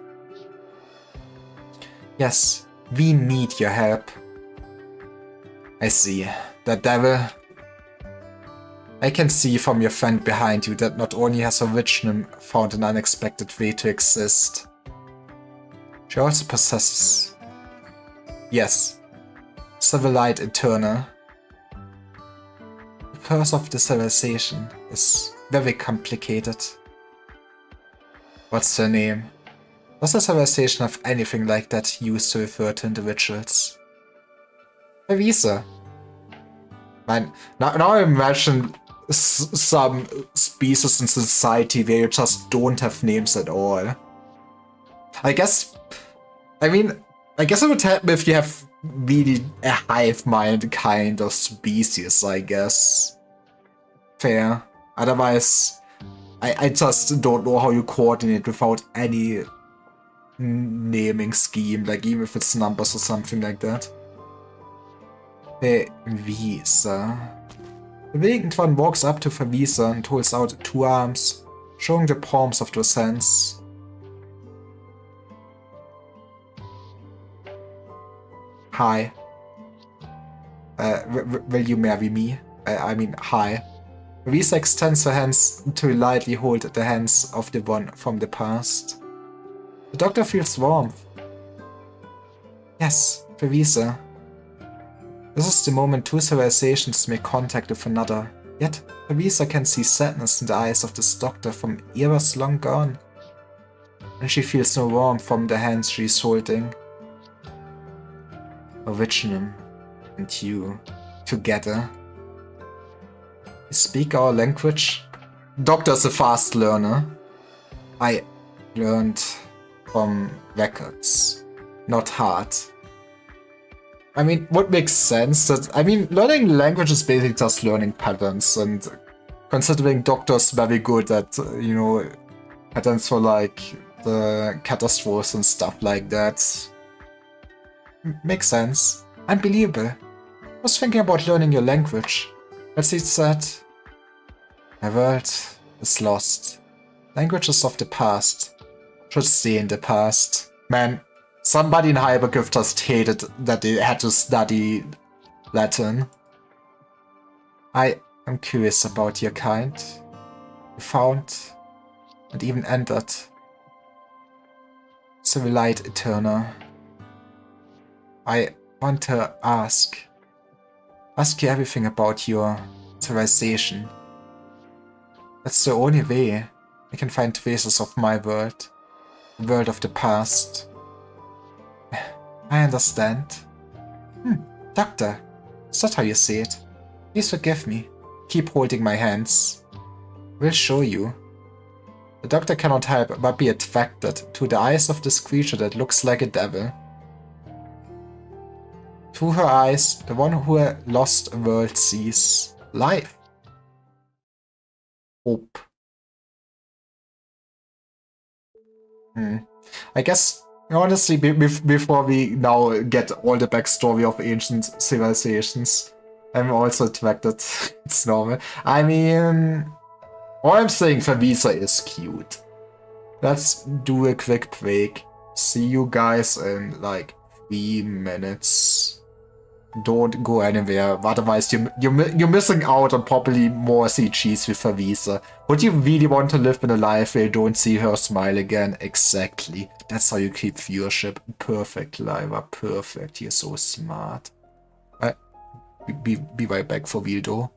Yes, we need your help. I see. The devil. I can see from your friend behind you that not only has Originum found an unexpected way to exist, she also possesses. Yes, Civilite Eternal. The curse of the civilization is very complicated. What's her name? Does a civilization have anything like that used to refer to individuals? Visa. Man, now I imagine some species in society where you just don't have names at all. I guess it would help if you have really a hive mind kind of species, I guess. Fair. Otherwise, I just don't know how you coordinate without any naming scheme, like even if it's numbers or something like that. Vervisa. Bewegend one walks up to Vervisa and holds out 2 arms, showing the palms of those hands. Hi. Will you marry me? I mean, hi. Vervisa extends her hands to lightly hold the hands of the one from the past. The doctor feels warmth. Yes, Vervisa. This is the moment 2 civilizations make contact with another. Yet, Vervisa can see sadness in the eyes of this doctor from eras long gone. And she feels no warmth from the hands she's holding. Originum and you, together. You speak our language? Doctor's a fast learner. I learned from records, not hard. I mean, what makes sense? Learning language is basically just learning patterns, and considering Doctor's very good at, patterns for like the catastrophes and stuff like that. Makes sense. Unbelievable. I was thinking about learning your language. As he said, my world is lost. Languages of the past should stay in the past. Man, somebody in Hypergift just hated that they had to study Latin. I am curious about your kind. You found and even entered Civilite Eternal. I want to ask you everything about your civilization. That's the only way I can find traces of my world, the world of the past. I understand. Doctor, is that how you say it? Please forgive me. Keep holding my hands. We'll show you. The doctor cannot help but be attracted to the eyes of this creature that looks like a devil. Through her eyes, the one who a lost world sees life. Hope. I guess, honestly, before we now get all the backstory of ancient civilizations, I'm also attracted. It's normal. I mean, all I'm saying, Favisa is cute. Let's do a quick break. See you guys in like 3 minutes. Don't go anywhere, otherwise you're missing out on probably more CGs with Favisa. Would you really want to live in a life where you don't see her smile again? Exactly. That's how you keep viewership. Perfect, Lyra. Perfect. You're so smart. Be right back for real though.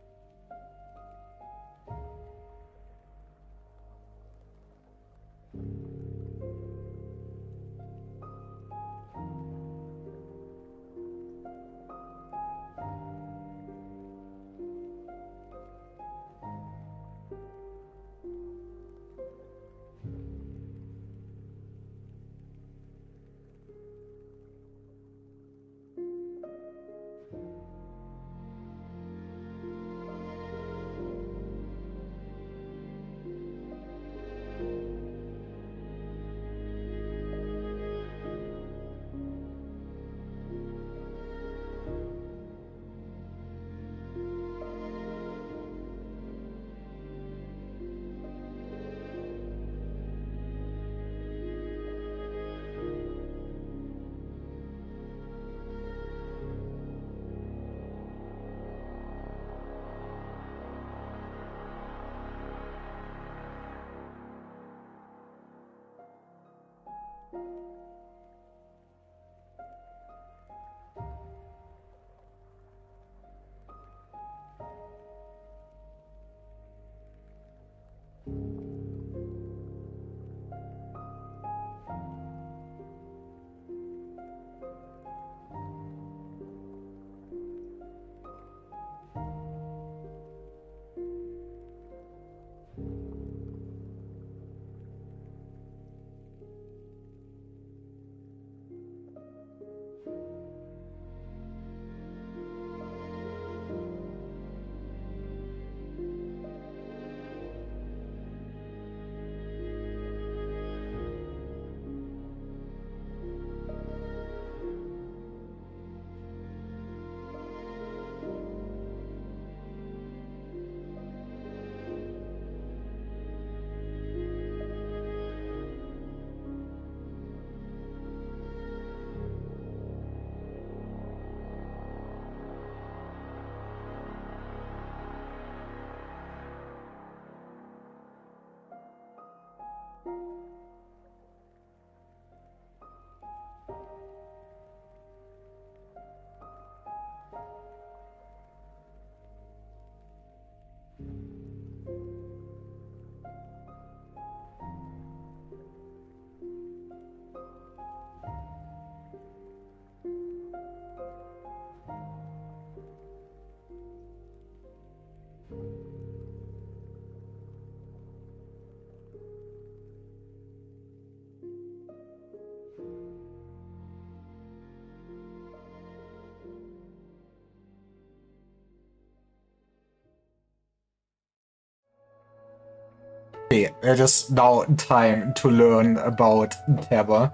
Okay, it is now time to learn about terror.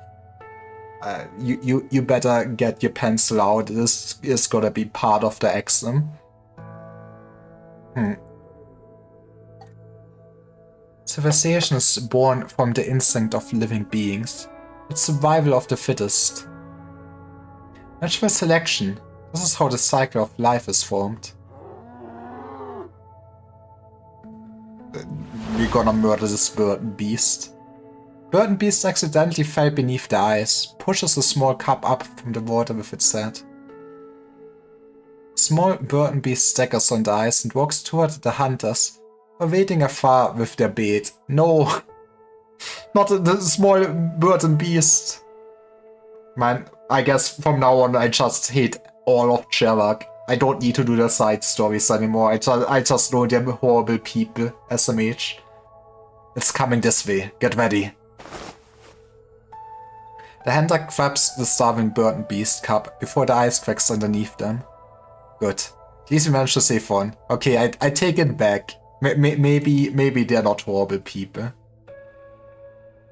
You better get your pencil out. This is gonna be part of the exam. Civilization is born from the instinct of living beings. It's survival of the fittest. Natural selection. This is how the cycle of life is formed. We're gonna murder this bird beast. Bird beast accidentally fell beneath the ice, pushes a small cup up from the water with its head. Small bird beast staggers on the ice and walks toward the hunters, waiting afar with their bait. No! Not the small bird and beast. Man, I guess from now on I just hate all of Sherlock. I don't need to do the side stories anymore. I just know they're horrible people, SMH. It's coming this way. Get ready. The hunter grabs the starving bird and beast cup before the ice cracks underneath them. Good. At least we managed to save one. Okay, I take it back. Maybe they're not horrible people.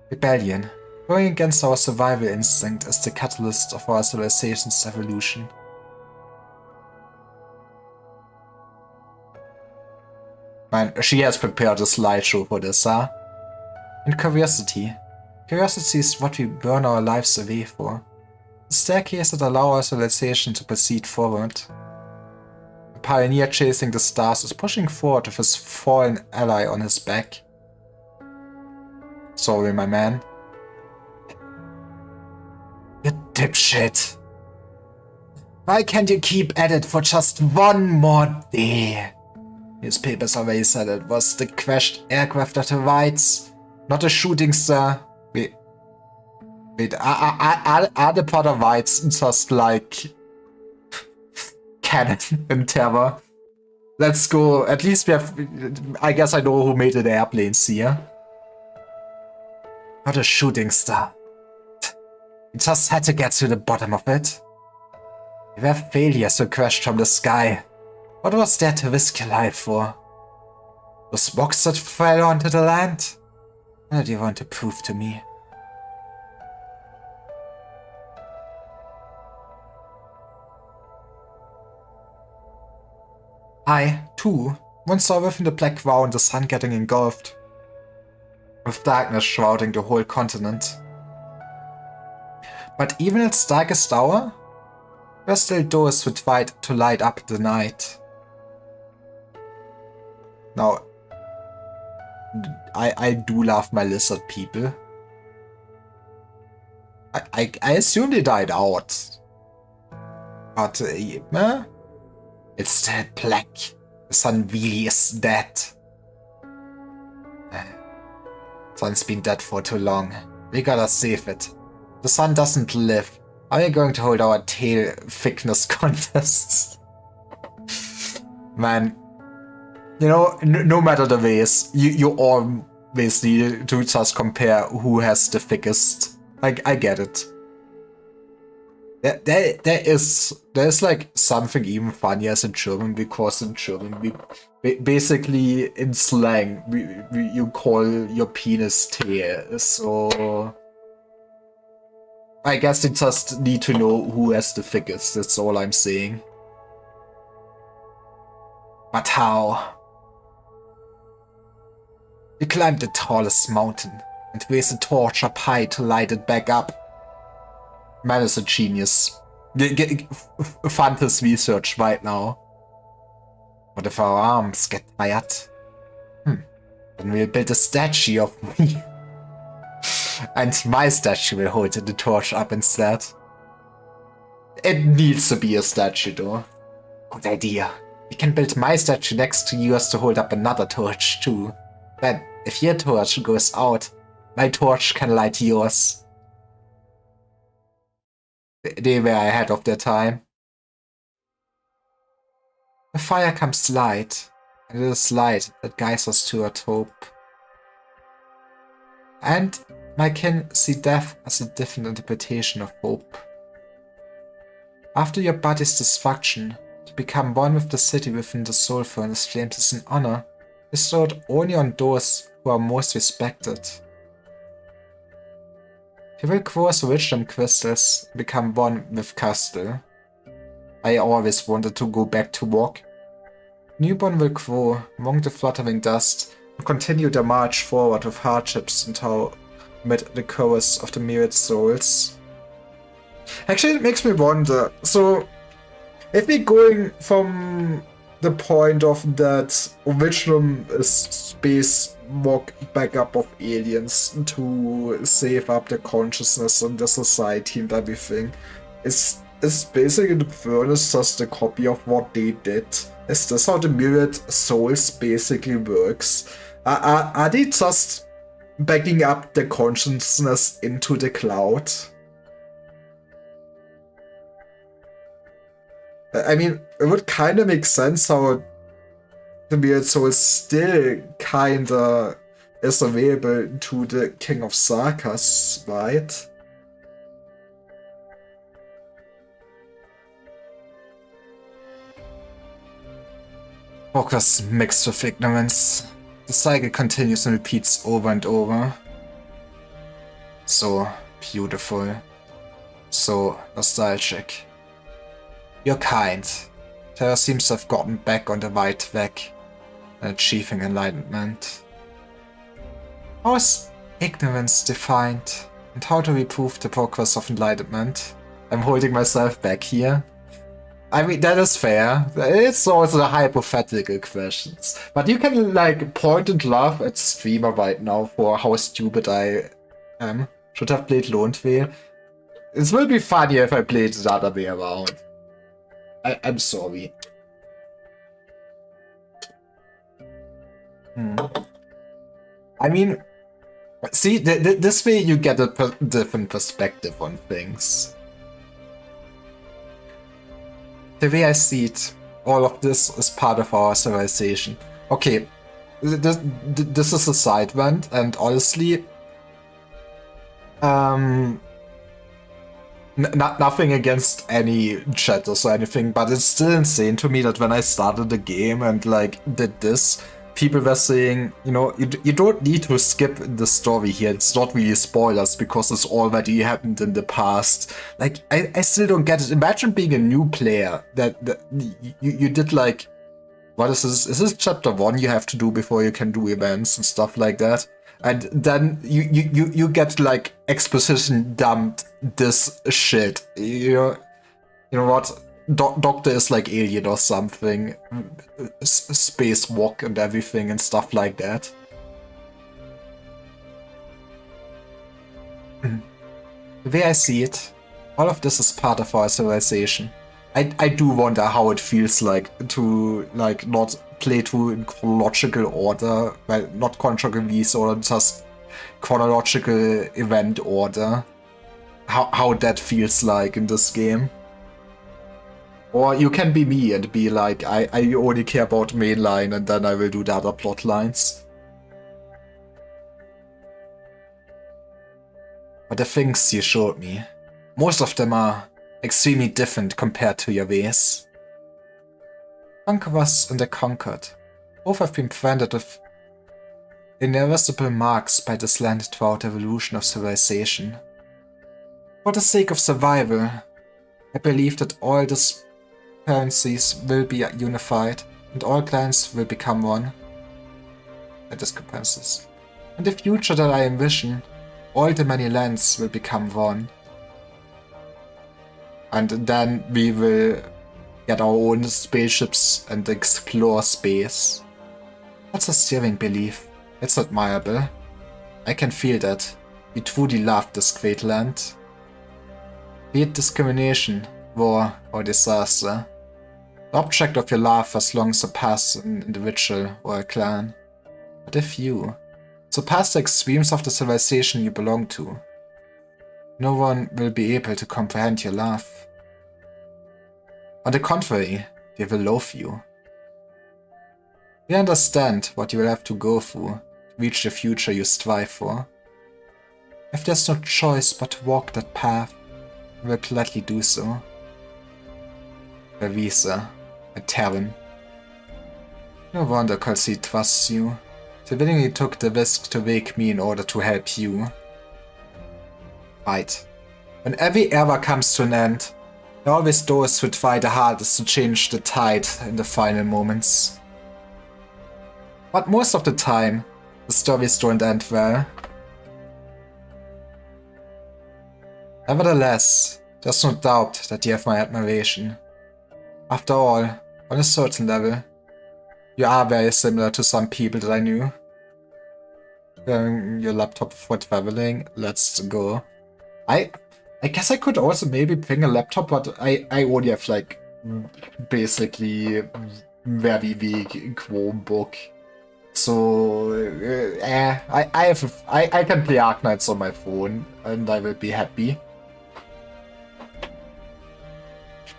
Rebellion. Going against our survival instinct is the catalyst of our civilization's evolution. Man, she has prepared a slideshow for this, huh? And curiosity. Curiosity is what we burn our lives away for. The staircase that allows our civilization to proceed forward. The pioneer chasing the stars is pushing forward with his fallen ally on his back. Sorry, my man. You dipshit. Why can't you keep at it for just one more day? Newspapers already said it was the crashed aircraft of the Whites, not a shooting star. Wait, are the part of Whites just like cannon in terror? Let's go. At least we have. I guess I know who made the airplanes here. Not a shooting star. We just had to get to the bottom of it. We were failures who crashed from the sky. What was there to risk your life for? Those rocks that fell onto the land? What do you want to prove to me? I, too, once saw within the black ground the sun getting engulfed, with darkness shrouding the whole continent. But even its darkest hour, there were still those who tried to light up the night. Now, I do love my lizard people. I assume they died out. But, it's still black. The sun really is dead. Sun's been dead for too long. We gotta save it. The sun doesn't live. Are we going to hold our tail thickness contests? Man. You know, no matter the ways, you always need to just compare who has the thickest. I get it. There is like something even funnier as in German, because in German we basically in slang you call your penis tail. So I guess you just need to know who has the thickest. That's all I'm saying. But how? We climbed the tallest mountain and raised a torch up high to light it back up. Man is a genius. Fund his research right now. What if our arms get tired? Then we'll build a statue of me. And my statue will hold the torch up instead. It needs to be a statue though. Good idea. We can build my statue next to yours to hold up another torch too. Then, if your torch goes out, my torch can light yours. They were ahead of their time. The fire comes light, and it is light that guides us toward hope. And my kin see death as a different interpretation of hope. After your body's destruction, to become one with the city within the soul furnace flames is an honor bestowed only on those who are most respected. He will grow as wisdom crystals and become one with Castle. I always wanted to go back to walk. Newborn will grow among the fluttering dust and continue their march forward with hardships until amid the chorus of the myriad souls. Actually, it makes me wonder, so if we're going from the point of that original space walk backup of aliens to save up the consciousness and the society and everything, is basically the furnace just a copy of what they did? Is this how the myriad souls basically works? Are they just backing up the consciousness into the cloud? I mean, it would kind of make sense how the myriad soul still kinda is available to the King of Sarkas, right? Focus mixed with ignorance. The cycle continues and repeats over and over. So beautiful. So nostalgic. You're kind. Terra seems to have gotten back on the right track and achieving enlightenment. How is ignorance defined? And how do we prove the progress of enlightenment? I'm holding myself back here. I mean, that is fair. It's also a hypothetical questions. But you can, like, point and laugh at streamer right now for how stupid I am. Should have played Lontweh. It will be funnier if I played the other way around. I'm sorry. I mean, see, this way you get a different perspective on things. The way I see it, all of this is part of our civilization. Okay, this is a side rant, and honestly, nothing against any chatters or anything, but it's still insane to me that when I started the game and like did this, people were saying, you know, you don't need to skip the story here. It's not really spoilers because it's already happened in the past. Like, I still don't get it. Imagine being a new player that you did like, what is this? Is this chapter 1 you have to do before you can do events and stuff like that? And then you get like exposition dumped this shit. You know what? Doctor is like alien or something, spacewalk and everything and stuff like that. The way I see it, all of this is part of our civilization. I do wonder how it feels like to like not play through in chronological order, well, not chronological order, just chronological event order. How that feels like in this game. Or you can be me and be like, I only care about mainline and then I will do the other plot lines. But the things you showed me, most of them are extremely different compared to your ways. Conquerors and the conquered, both have been branded with irreversible marks by this land throughout the evolution of civilization. For the sake of survival, I believe that all these currencies will be unified, and all clans will become one. Discrepancies. In the future that I envision, all the many lands will become one. And then we will get our own spaceships and explore space. That's a stirring belief. It's admirable. I can feel that. You truly love this great land. Be it discrimination, war, or disaster. The object of your love as long surpass an individual or a clan. But if you surpass the extremes of the civilization you belong to, no one will be able to comprehend your love. On the contrary, they will loathe you. We understand what you will have to go through to reach the future you strive for. If there's no choice but to walk that path, we will gladly do so. Vervisa, a Terran. No wonder Kelsey trusts you. They willingly took the risk to wake me in order to help you. Right. When every era comes to an end, there are always those who try the hardest to change the tide in the final moments. But most of the time, the stories don't end well. Nevertheless, there's no doubt that you have my admiration. After all, on a certain level, you are very similar to some people that I knew. Your laptop for traveling, let's go. I guess I could also maybe bring a laptop, but I only have like basically very weak Chromebook. So I can play Arknights on my phone and I will be happy.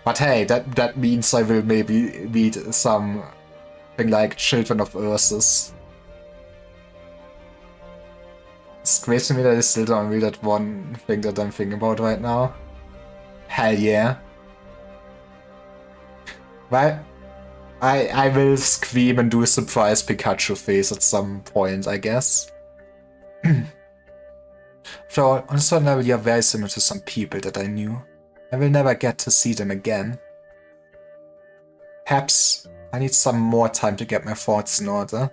But hey, that means I will maybe read something like Children of Ursus. It's crazy to me that I still don't read that one thing that I'm thinking about right now. Hell yeah. Well, I will scream and do a surprise Pikachu face at some point, I guess. After all, on a certain level you are very similar to some people that I knew. I will never get to see them again. Perhaps I need some more time to get my thoughts in order.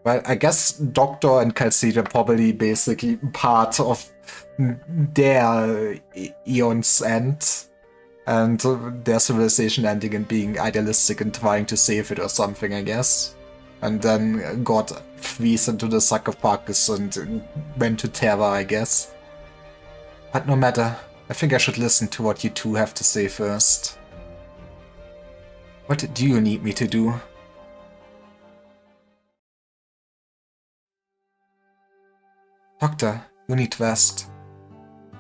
Well, I guess Doctor and Calcid are probably basically part of their Eon's end. And their civilization ending and being idealistic and trying to save it or something, I guess. And then got freeze into the sarcophagus and went to Terra, I guess. But no matter, I think I should listen to what you two have to say first. What do you need me to do? Doctor, you need rest.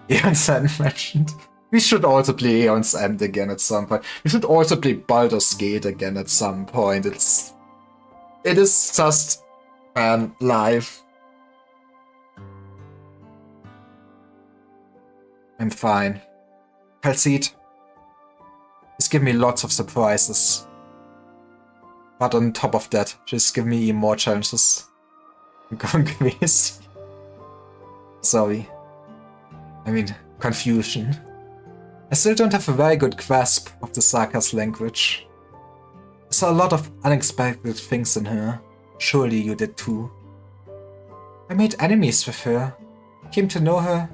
Aeon's End mentioned. We should also play Aeon's End again at some point. We should also play Baldur's Gate again at some point. It is just, man, life. I'm fine. Calcid, she's given me lots of surprises. But on top of that, she's given me even more challenges. I'm going crazy. Sorry. I mean, confusion. I still don't have a very good grasp of the Sarkas language. I saw a lot of unexpected things in her. Surely you did too. I made enemies with her, came to know her,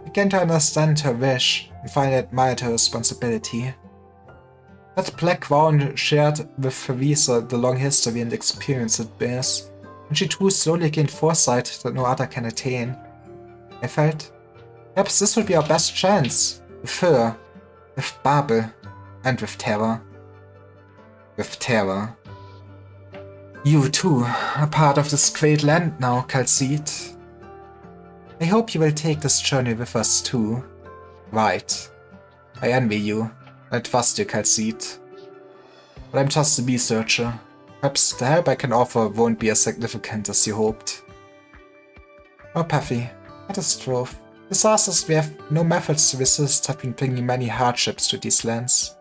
began to understand her wish, and finally admired her responsibility. That black crown shared with Theresa the long history and experience it bears, and she too slowly gained foresight that no other can attain. I felt, perhaps this would be our best chance, with her, with Babel, and with Terra. With Terra. You too are part of this great land now, Calcid. I hope you will take this journey with us too. Right. I envy you. I trust you, Calcid. But I'm just a researcher. Perhaps the help I can offer won't be as significant as you hoped. Oh, Puffy, catastrophe. Disasters we have no methods to resist have been bringing many hardships to these lands.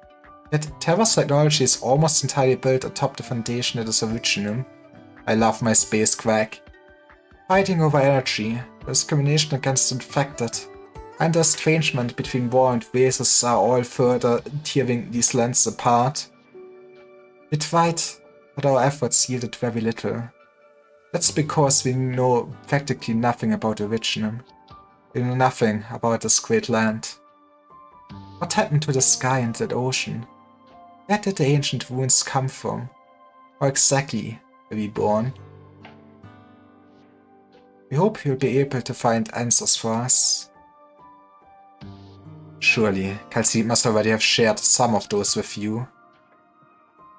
Yet Terra's technology is almost entirely built atop the foundation that is originum. I love my space crack. Fighting over energy, discrimination against infected, and the estrangement between war and races are all further tearing these lands apart. We tried, but our efforts yielded very little. That's because we know practically nothing about Originum. We know nothing about this great land. What happened to the sky and the ocean? Where did the ancient ruins come from? How exactly were we born? We hope you'll be able to find answers for us. Surely, Calcid must already have shared some of those with you.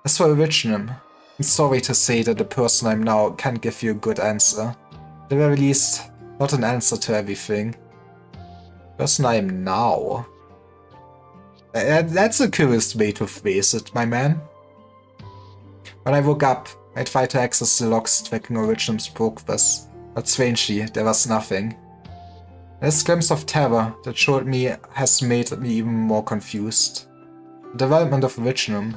As for Originum, I'm sorry to say that the person I'm now can't give you a good answer. At the very least, not an answer to everything. The person I am now. That's a curious way to phrase it, my man. When I woke up, I tried to access the logs tracking Originum's progress, but strangely, there was nothing. This glimpse of terror that showed me has made me even more confused. The development of Originum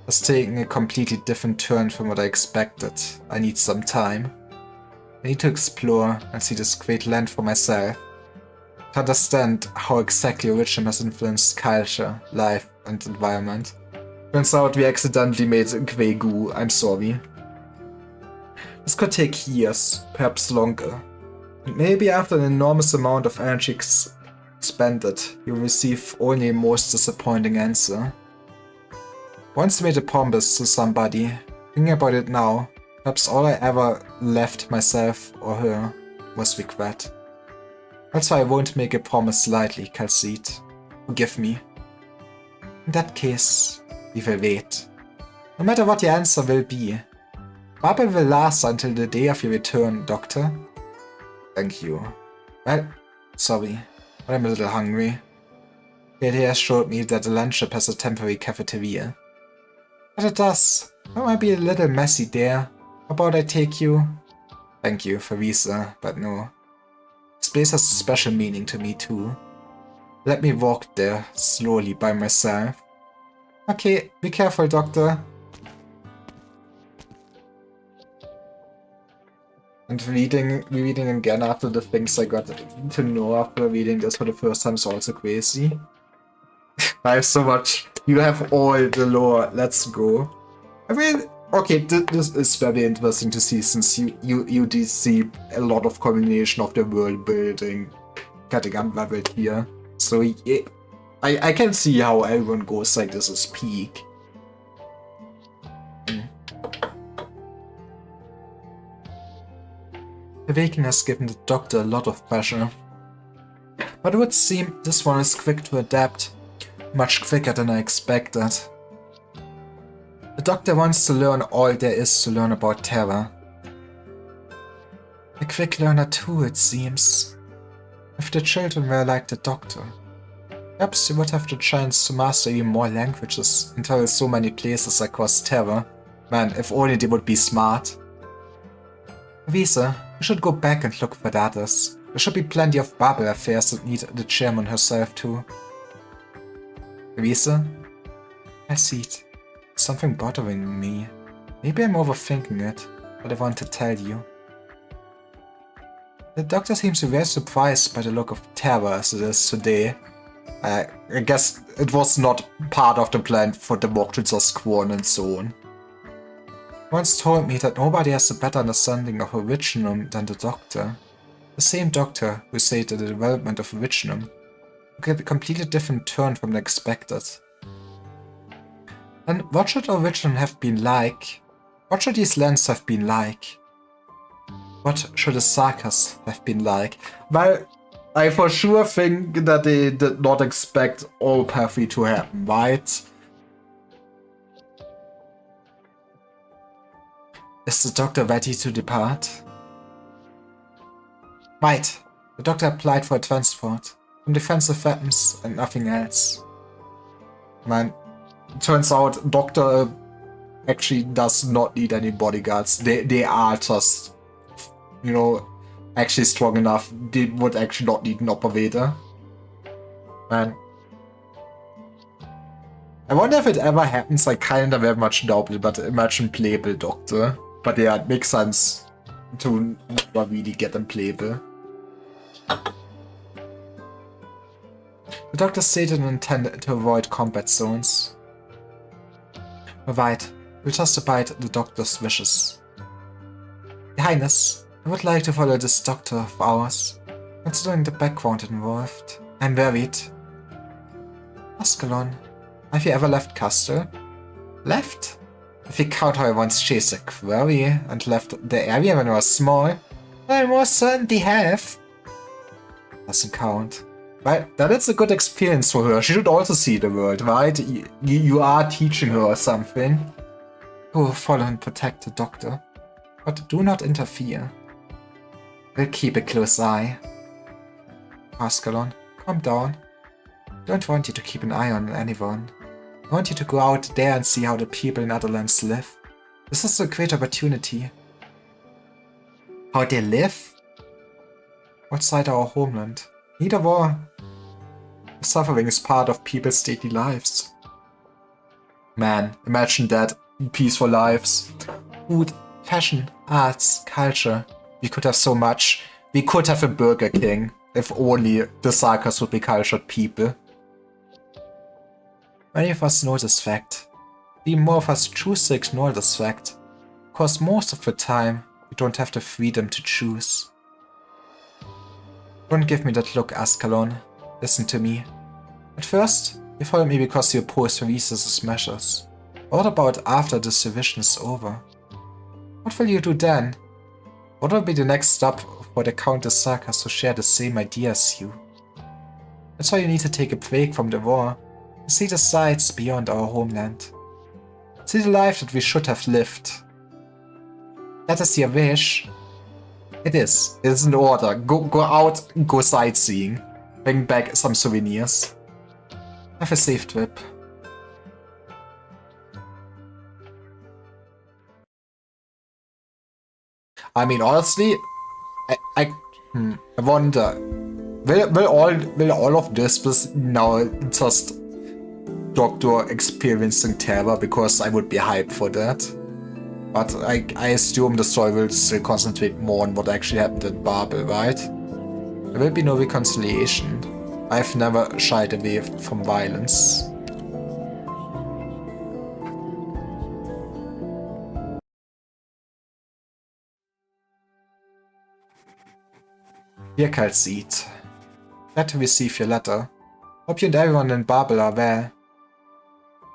has taken a completely different turn from what I expected. I need some time. I need to explore and see this great land for myself. To understand how exactly Originum has influenced culture, life, and environment. Turns out we accidentally made Grey Goo, I'm sorry. This could take years, perhaps longer. And maybe after an enormous amount of energy expended, you'll receive only a most disappointing answer. Once I made a promise to somebody, thinking about it now, perhaps all I ever left myself or her was regret. That's why I won't make a promise lightly, Calcid. Forgive me. In that case, we will wait. No matter what your answer will be. Babel will last until the day of your return, Doctor. Thank you. Well, sorry, but I'm a little hungry. It has showed me that the landship has a temporary cafeteria. But it does. It might be a little messy there. How about I take you? Thank you, Theresa, but no. This place has a special meaning to me too. Let me walk there, slowly by myself. Okay, be careful, Doctor. And reading again after the things I got to know after reading this for the first time is also crazy. I have so much. You have all the lore. Let's go. I mean, okay, this is very interesting to see since you do see a lot of combination of the world building getting unraveled here. So yeah, I can see how everyone goes like this is peak. The awakening has given the Doctor a lot of pressure. But it would seem this one is quick to adapt, much quicker than I expected. The Doctor wants to learn all there is to learn about Terra. A quick learner too, it seems. If the children were like the Doctor, perhaps they would have the chance to master even more languages and travel so many places across Terra. Man, if only they would be smart. Visa, we should go back and look for the others. There should be plenty of babel affairs that need the chairman herself too. Visa? I see it. Something bothering me. Maybe I'm overthinking it, but I want to tell you. The Doctor seems to be very surprised by the look of terror as it is today. I guess it was not part of the plan for the walk to just Squan and so on. Once told me that nobody has a better understanding of Originum than the Doctor. The same Doctor who said that the development of Originum took a completely different turn from the expected. And what should Originum have been like? What should these lands have been like? What should the Sagas have been like? Well, I for sure think that they did not expect all Pathy to happen, right? Is the Doctor ready to depart? Right. The Doctor applied for a transport. Some defensive weapons and nothing else. Man, turns out Doctor actually does not need any bodyguards. They are just, you know, actually strong enough. They would actually not need an operator. Man. I wonder if it ever happens. I kinda very much doubt it, but imagine playable Doctor. But yeah, it makes sense to never really get them playable. The Doctor stated an intent to avoid combat zones. Right, we'll just abide the Doctor's wishes. Your Highness, I would like to follow this Doctor of ours, considering the background involved. I'm worried. Ascalon, have you ever left Castle? Left? If you count how I once chased a quarry and left the area when I was small, I most certainly have. Doesn't count. Well, that is a good experience for her. She should also see the world, right? You are teaching her something. Oh, follow and protect the Doctor. But do not interfere. We'll keep a close eye. Ascalon, calm down. I don't want you to keep an eye on anyone. I want you to go out there and see how the people in other lands live. This is a great opportunity. How they live? Outside our homeland. Neither war. The suffering is part of people's daily lives. Man, imagine that. Peaceful lives. Food, fashion, arts, culture. We could have so much. We could have a Burger King. If only the Sagas would be cultured people. Many of us know this fact. Even more of us choose to ignore this fact. Because most of the time, we don't have the freedom to choose. Don't give me that look, Ascalon. Listen to me. At first, you followed me because you opposed Reese's measures. What about after this division is over? What will you do then? What will be the next step for the Countess Sagas who share the same idea as you? That's why you need to take a break from the war. See the sights beyond our homeland. See the life that we should have lived. That is your wish. It is. It is in order. Go out, go sightseeing. Bring back some souvenirs. Have a safe trip. I mean, honestly, I wonder, will all of this be now just Doctor experiencing terror, because I would be hyped for that. But I assume the story will still concentrate more on what actually happened in Babel, right? There will be no reconciliation. I've never shied away from violence. Dear Kaltseed, glad to receive your letter. Hope you and everyone in Babel are well.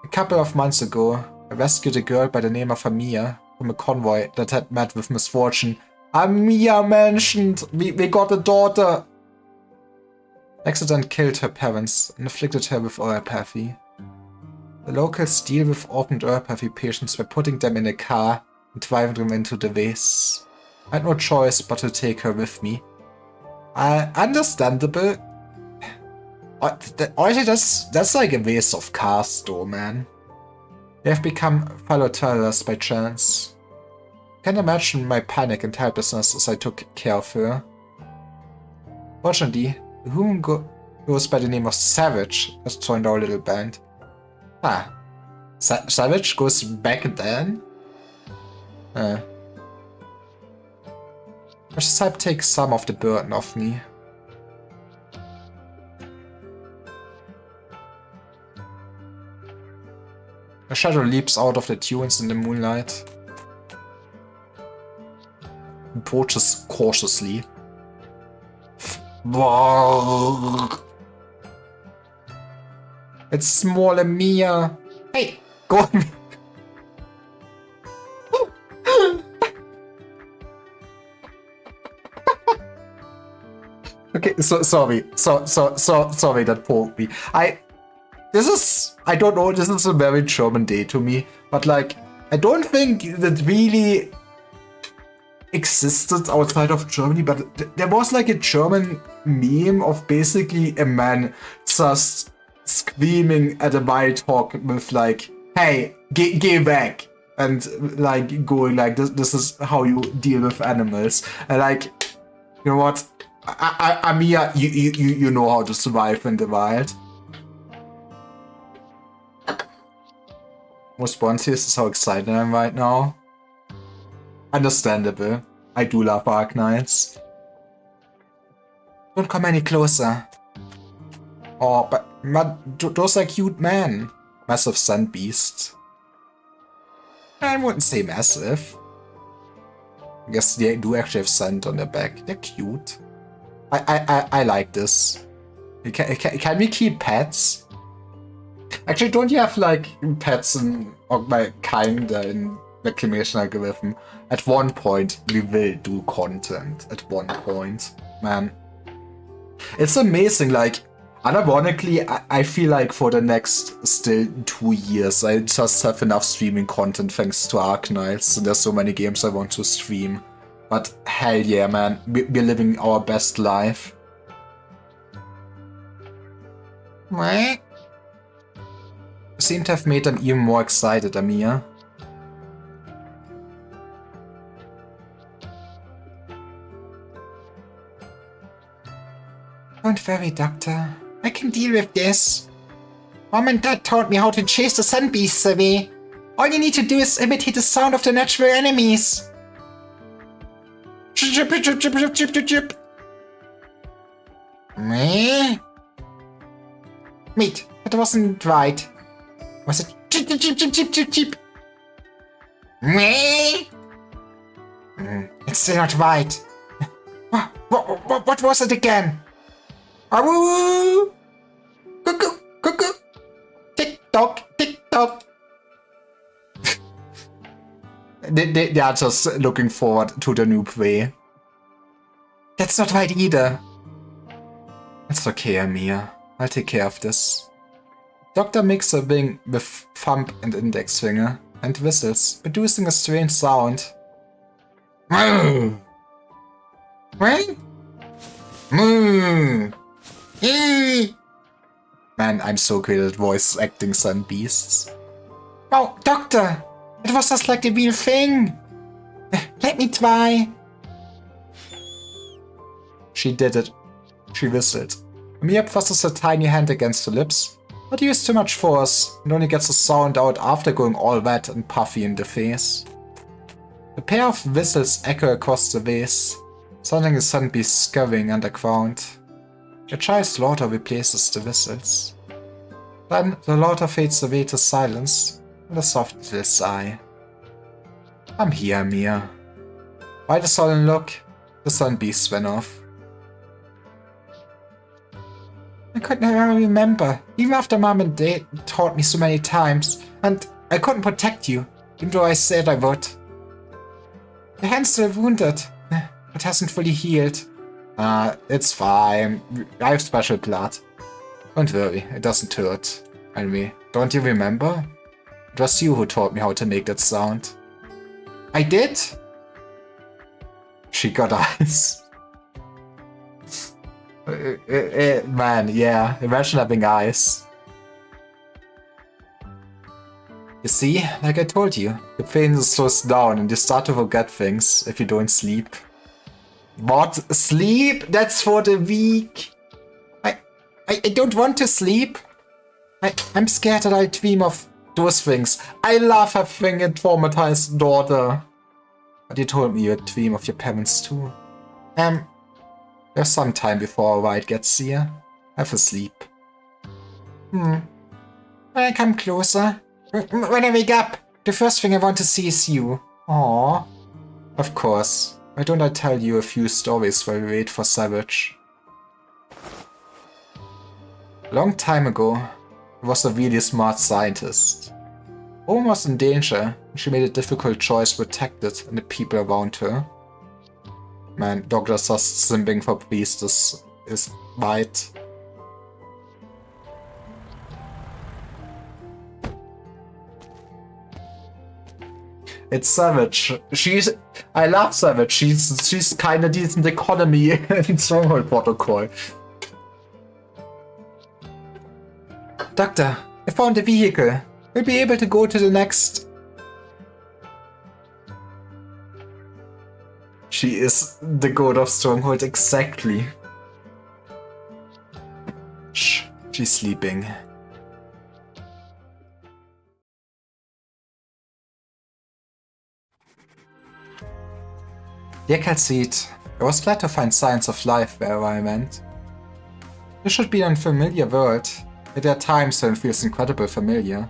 A couple of months ago, I rescued a girl by the name of Amia from a convoy that had met with misfortune. Amia mentioned! We got a daughter! Accident killed her parents and afflicted her with oropathy. The locals deal with orphaned oropathy patients by putting them in a car and driving them into the vase. I had no choice but to take her with me. Understandable. Honestly, that's like a waste of cars though, man. They have become fellow travelers by chance. Can't imagine my panic and helplessness as I took care of her. Fortunately, the woman goes by the name of Savage has joined our little band. Ah, Savage goes back then? I just help take some of the burden off me. A shadow leaps out of the dunes in the moonlight. Approaches cautiously. It's small Mia. Hey, go on. Okay, so sorry. Sorry that poked me. I don't know, this is a very German day to me, but like, I don't think that really existed outside of Germany, but there was like a German meme of basically a man just screaming at a wild hog with like, hey, get back, and like going like, this is how you deal with animals, and like, you know what, Amia, you know how to survive in the wild. Response here is how excited I am right now. Understandable. I do love Arknights. Don't come any closer. Oh, but those are cute men. Massive sand beasts. I wouldn't say massive. I guess they do actually have sand on their back. They're cute. I like this. Can we keep pets? Actually, don't you have like pets in my kind in Reclamation Algorithm? At one point, we will do content. At one point, man. It's amazing, like, unironically, I feel like for the next still 2 years, I just have enough streaming content thanks to Arknights, and there's so many games I want to stream. But hell yeah, man, we're living our best life. What? You seem to have made them even more excited, Amia. Don't worry, Doctor. I can deal with this. Mom and Dad taught me how to chase the sun beasts away. All you need to do is imitate the sound of the natural enemies. Chip, chip, chip, chip, chip, chip, chip. Meh? Wait, that wasn't right. Was it chip, chip, chip, chip, chip, chip, chip? Meh? It's still not right. What was it again? Awoo! Cuckoo! Cuckoo! Tick-tock! Tick-tock! they are just looking forward to the new play. That's not right either. It's okay, Amia. I'll take care of this. Doctor makes a wing with thumb and index finger and whistles, producing a strange sound. Moo! What? Moo! Man, I'm so good at voice acting sun beasts. Oh, Doctor! It was just like the real thing! Let me try! She did it. She whistled. Mia presses her tiny hand against her lips, but used too much force and only gets the sound out after going all wet and puffy in the face. A pair of whistles echo across the waves. Something is suddenly scurrying underground. A child's laughter replaces the whistles. Then the laughter fades away to silence and a soft little sigh. I'm here, Mia. By the sullen look, the sun beast went off. I could never remember, even after Mom and Dad taught me so many times, and I couldn't protect you, even though I said I would. Your hand's still wounded, but hasn't fully healed. It's fine. I have special blood. Don't worry, it doesn't hurt. Anyway, don't you remember? It was you who taught me how to make that sound. I did? She got eyes. Man, yeah, imagine having eyes. You see, like I told you, the pain slows down and you start to forget things if you don't sleep. What? Sleep? That's for the weak. I don't want to sleep. I'm scared that I'll dream of those things. I love having a traumatized daughter. But you told me you'd dream of your parents too. There's some time before our ride gets here. Have a sleep. When I come closer, when I wake up, the first thing I want to see is you. Aww. Of course. Why don't I tell you a few stories while we wait for Savage? A long time ago, there was a really smart scientist. Home was in danger, and she made a difficult choice to protect it and the people around her. Man, Doctor just simping for priestess is right. It's Savage. I love Savage. She's kinda decent economy in Stronghold Protocol. Doctor, I found a vehicle. We'll be able to go to the next... She is the god of Stronghold, exactly. Shh, she's sleeping. Dear Calcite, I was glad to find signs of life wherever I went. This should be an unfamiliar world, yet there are times when it feels incredibly familiar.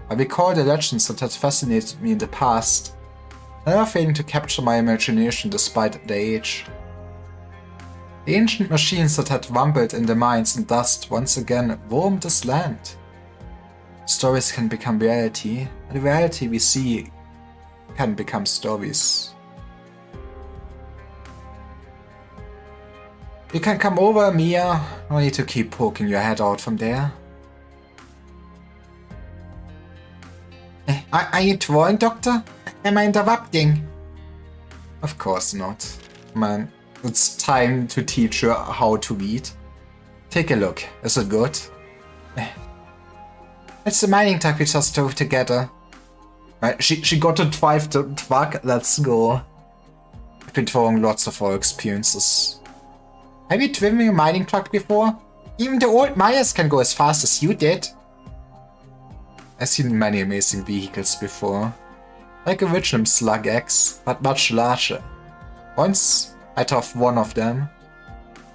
I recall the legends that had fascinated me in the past, never failing to capture my imagination despite their age. The ancient machines that had rumbled in the mines and dust once again roamed this land. Stories can become reality, and the reality we see can become stories. You can come over, Mia. No need to keep poking your head out from there. Are you drawing, Doctor? Am I interrupting? Of course not. Man, it's time to teach you how to read. Take a look. Is it good? It's the mining truck we just drove together. She got to drive the truck. Let's go. I've been drawing lots of our experiences. Have you driven a mining truck before? Even the old miners can go as fast as you did. I've seen many amazing vehicles before. Like a Richnum Slug X, but much larger. Once, I drove one of them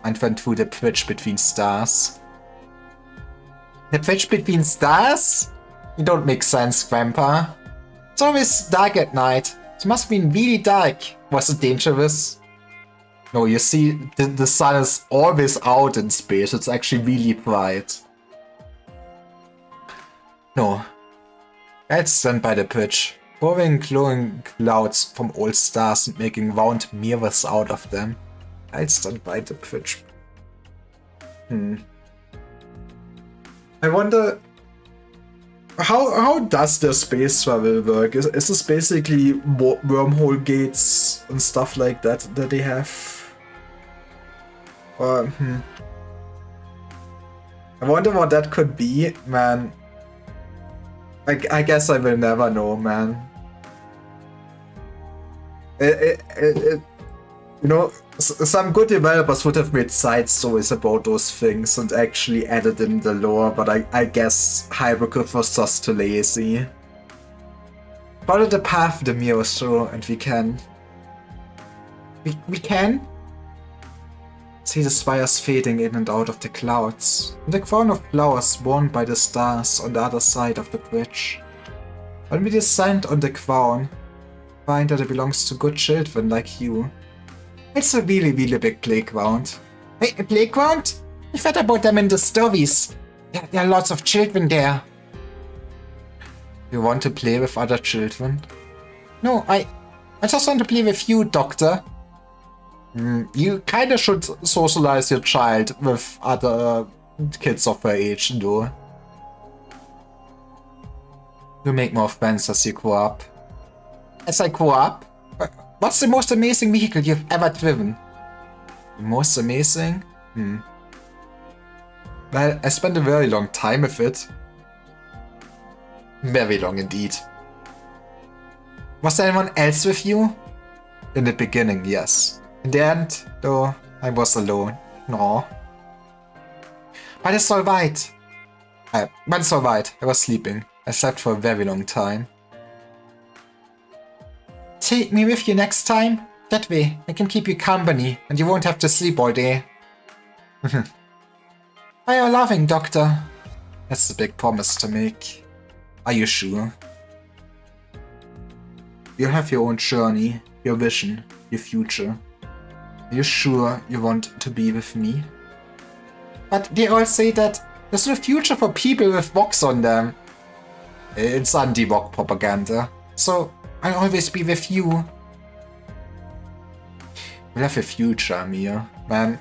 and went through the bridge between stars. The bridge between stars? You don't make sense, Grandpa. It's always dark at night. It must have been really dark. Was it dangerous? No, you see, the sun is always out in space. It's actually really bright. No. I'd stand by the bridge, pouring glowing clouds from old stars and making round mirrors out of them. I'd stand by the bridge. I wonder... How does the space travel work? Is this basically wormhole gates and stuff like that they have? I wonder what that could be, man. I guess I will never know, man. You know, some good developers would have made side stories about those things and actually added in the lore, but I guess Hypercrypt was just too lazy. Follow the path the mirror show, and we can... We can? See the spires fading in and out of the clouds, and the crown of flowers worn by the stars on the other side of the bridge. When we descend on the crown, find that it belongs to good children like you. It's a really, really big playground. Hey, a playground? I've read about them in the stories. There are lots of children there. You want to play with other children? No, I just want to play with you, Doctor. You kinda should socialize your child with other kids of her age, though. You make more friends as you grow up. As I grow up? What's the most amazing vehicle you've ever driven? The most amazing? Well, I spent a very long time with it. Very long indeed. Was there anyone else with you? In the beginning, yes. In the end, though, I was alone. No. But it's alright. I was sleeping. I slept for a very long time. Take me with you next time. That way, I can keep you company, and you won't have to sleep all day. Are you loving, Doctor? That's a big promise to make. Are you sure? You have your own journey, your vision, your future. Are you sure you want to be with me? But they all say that there's no future for people with Vox on them. It's anti-Vox propaganda. So, I'll always be with you. We'll have a future, Amir. Man.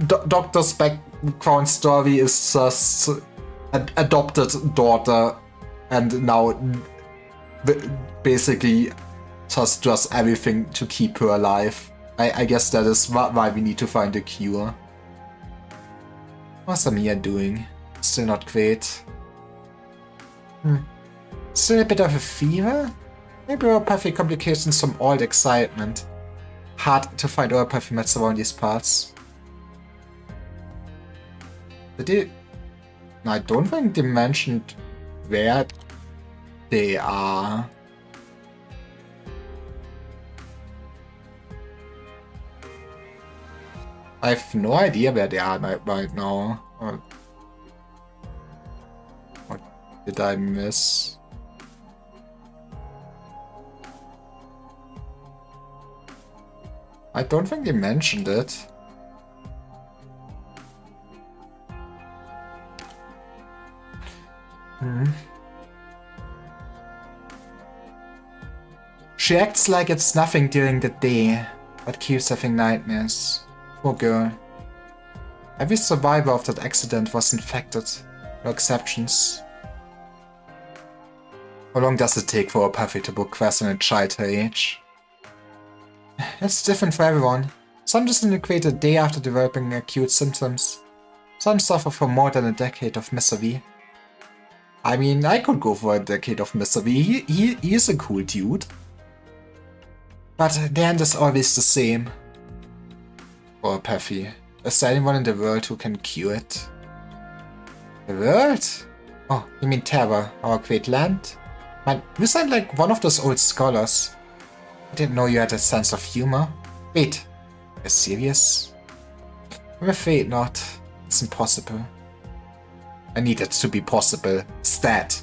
Doctor's background story is just an adopted daughter and now basically just does everything to keep her alive. I guess that is why we need to find a cure. What's Amir doing? Still not great. Still a bit of a fever? Maybe oropathy complications from all the excitement. Hard to find oropathy meds around these parts. No, I don't think they mentioned where they are. I have no idea where they are right now. What did I miss? I don't think they mentioned it. She acts like it's nothing during the day, but keeps having nightmares. Poor girl. Every survivor of that accident was infected. No exceptions. How long does it take for oropathy to progress in a child her age? It's different for everyone. Some disintegrate a day after developing acute symptoms. Some suffer for more than a decade of misery. I mean, I could go for a decade of misery. He is a cool dude. But the end is always the same. Oropathy. Is there anyone in the world who can cure it? The world? Oh, you mean Terra, our great land? Man, you sound like one of those old scholars. I didn't know you had a sense of humor. Wait, you're serious? I'm afraid not. It's impossible. I need it to be possible. Stat.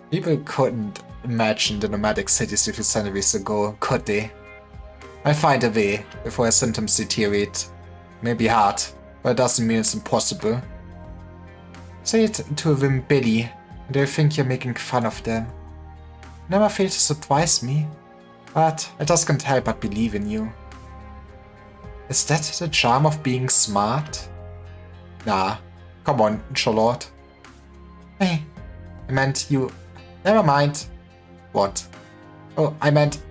People couldn't imagine the nomadic cities a few centuries ago, could they? I'll find a way before her symptoms deteriorate. Maybe hard, but it doesn't mean it's impossible. Say it to a Wimbili, and they'll think you're making fun of them. Never fail to surprise me, but I just can't help but believe in you. Is that the charm of being smart? Nah, come on, Charlotte. Hey, I meant you... Never mind. What? Oh, I meant...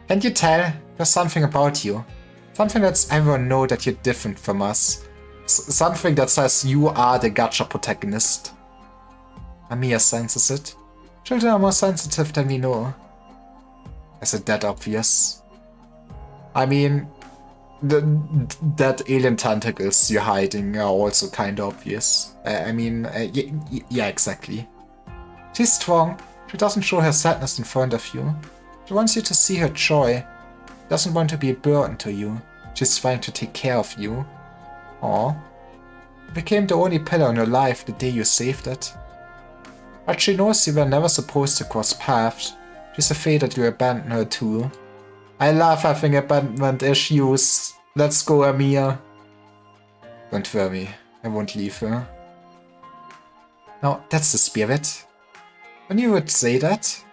Can't you tell? There's something about you. Something lets everyone know that you're different from us. Something that says you are the gacha protagonist. Amir senses it. Children are more sensitive than we know. Is it that obvious? I mean, that alien tentacles you're hiding are also kind of obvious. Yeah, exactly. She's strong. She doesn't show her sadness in front of you. She wants you to see her joy. She doesn't want to be a burden to you. She's trying to take care of you. Aw. You became the only pillar in her life the day you saved it. But she knows you were never supposed to cross paths. She's afraid that you abandon her too. I love having abandonment issues. Let's go, Amir. Don't worry, I won't leave her. No, that's the spirit. When you would say that?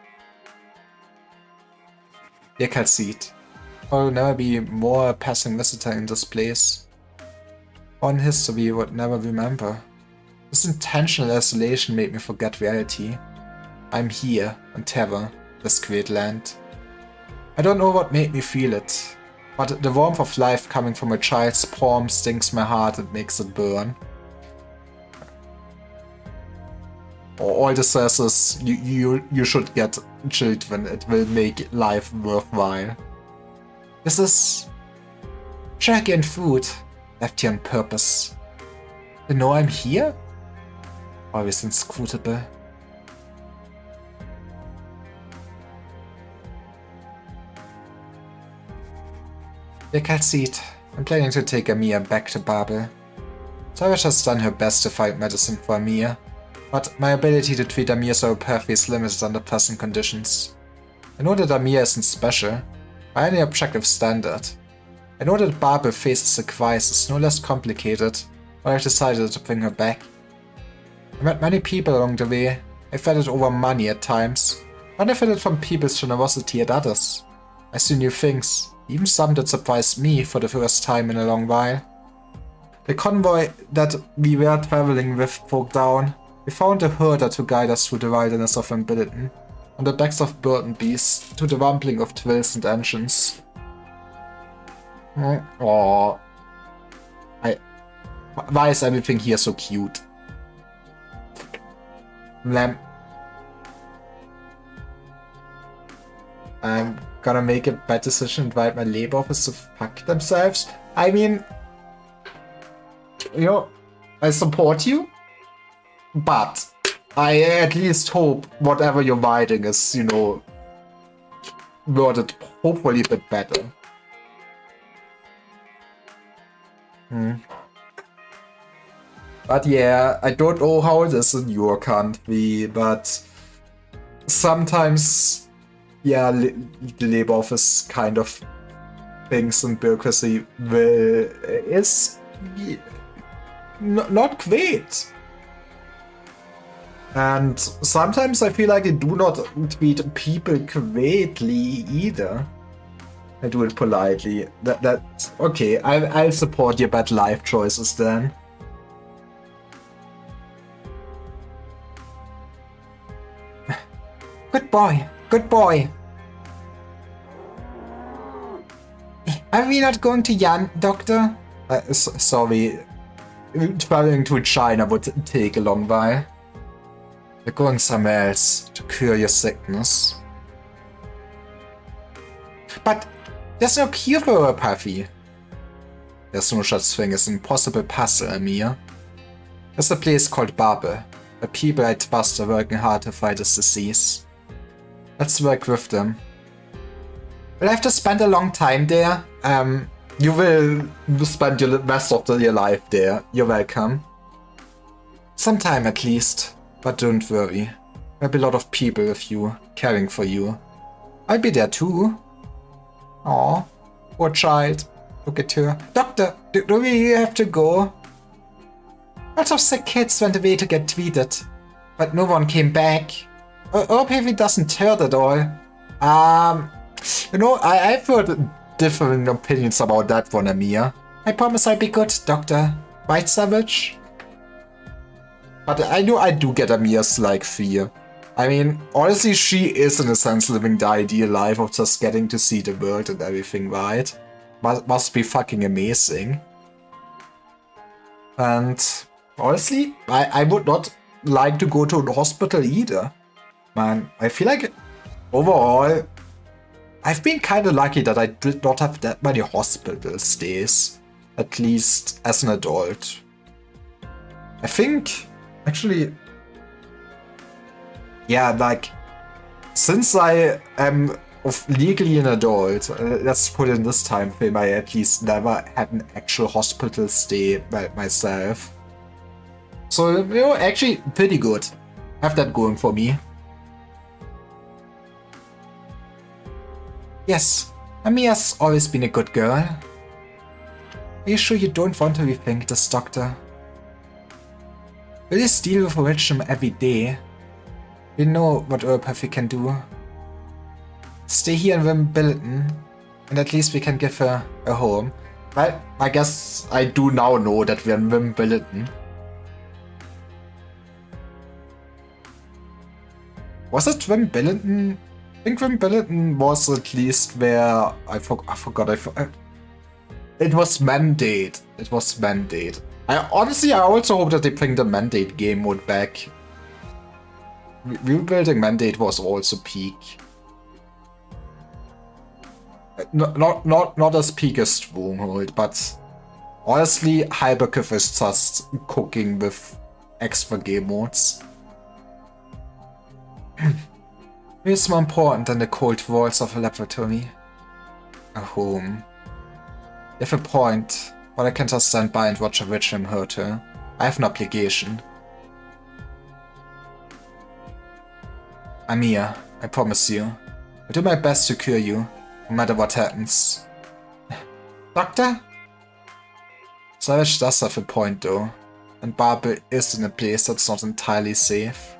You can see it. I'll never be more a passing visitor in this place. One history you would never remember. This intentional isolation made me forget reality. I'm here, on Terra, this great land. I don't know what made me feel it, but the warmth of life coming from a child's palm stings my heart and makes it burn. All this says is you should get children, it will make life worthwhile. This is jerky and food, left here on purpose. You know I'm here? Always inscrutable. You can see it. I'm planning to take Amir back to Babel. Sarah has done her best to find medicine for Amir, but my ability to treat Amir so perfectly is limited under present conditions. I know that Amir isn't special, by any objective standard. I know that Babel faces a crisis no less complicated, but I've decided to bring her back. I met many people along the way. I fed over money at times, benefited from people's generosity at others. I see new things, even some that surprised me for the first time in a long while. The convoy that we were traveling with broke down. We found a herder to guide us through the wilderness of Ambiditon, on the backs of burden beasts, to the rumbling of twills and engines. Aww. Why is everything here so cute? Lamb. I'm gonna make a bad decision and invite my labor office to fuck themselves. I mean, you know, I support you, but I at least hope whatever you're writing is, you know, worded hopefully a bit better. But yeah, I don't know how it is in your country, but sometimes, yeah, the labor office kind of things and bureaucracy is not great. And sometimes I feel like they do not treat people greatly either. I do it politely. That's okay. I'll support your bad life choices then. Good boy. Good boy. Are we not going to Yan, Doctor? Sorry. Traveling to China would take a long while. We're going somewhere else to cure your sickness. But there's no cure for homeopathy. There's no such thing as impossible puzzle, Amir. There's a place called Babel. The people I trust are working hard to fight this disease. Let's work with them. We'll have to spend a long time there. You will spend the rest of your life there. You're welcome. Some time at least. But don't worry. There'll be a lot of people with you, caring for you. I'll be there too. Aw, poor child. Look at her. Doctor, do we really have to go? Lots of sick kids went away to get treated, but no one came back. I hope he doesn't hurt at all. You know, I've heard different opinions about that one, Amir. I promise I'll be good, Doctor. Right, Savage? But I know I do get Amir's, like, fear. I mean, honestly, she is in a sense living the ideal life of just getting to see the world and everything, right? Must be fucking amazing. And honestly, I would not like to go to a hospital either. Man, I feel like overall, I've been kind of lucky that I did not have that many hospital stays, at least as an adult. I think, actually, yeah, like, since I am legally an adult, let's put in this time frame, I at least never had an actual hospital stay by myself. So, you know, actually pretty good. Have that going for me. Yes, Amia's always been a good girl. Are you sure you don't want to rethink this, Doctor? Will you deal with Richard every day? We know what Earth can do. Stay here in Wimbledon, and at least we can give her a home. Well, I guess I do now know that we're in Wimbledon. Was it Wimbledon? I think Wimbledon was at least where I forgot. It was Mandate. It was Mandate. I also hope that they bring the Mandate game mode back. Rebuilding Mandate was also peak. Not as peak as Stronghold, but honestly, Hypercave is just cooking with extra game modes. It's more important than the cold walls of a laboratory. A home. You have a point, but I can't just stand by and watch a witch him hurt her. I have an obligation. Amia, I promise you. I'll do my best to cure you, no matter what happens. Doctor? Savage does have a point though, and Babel is in a place that's not entirely safe.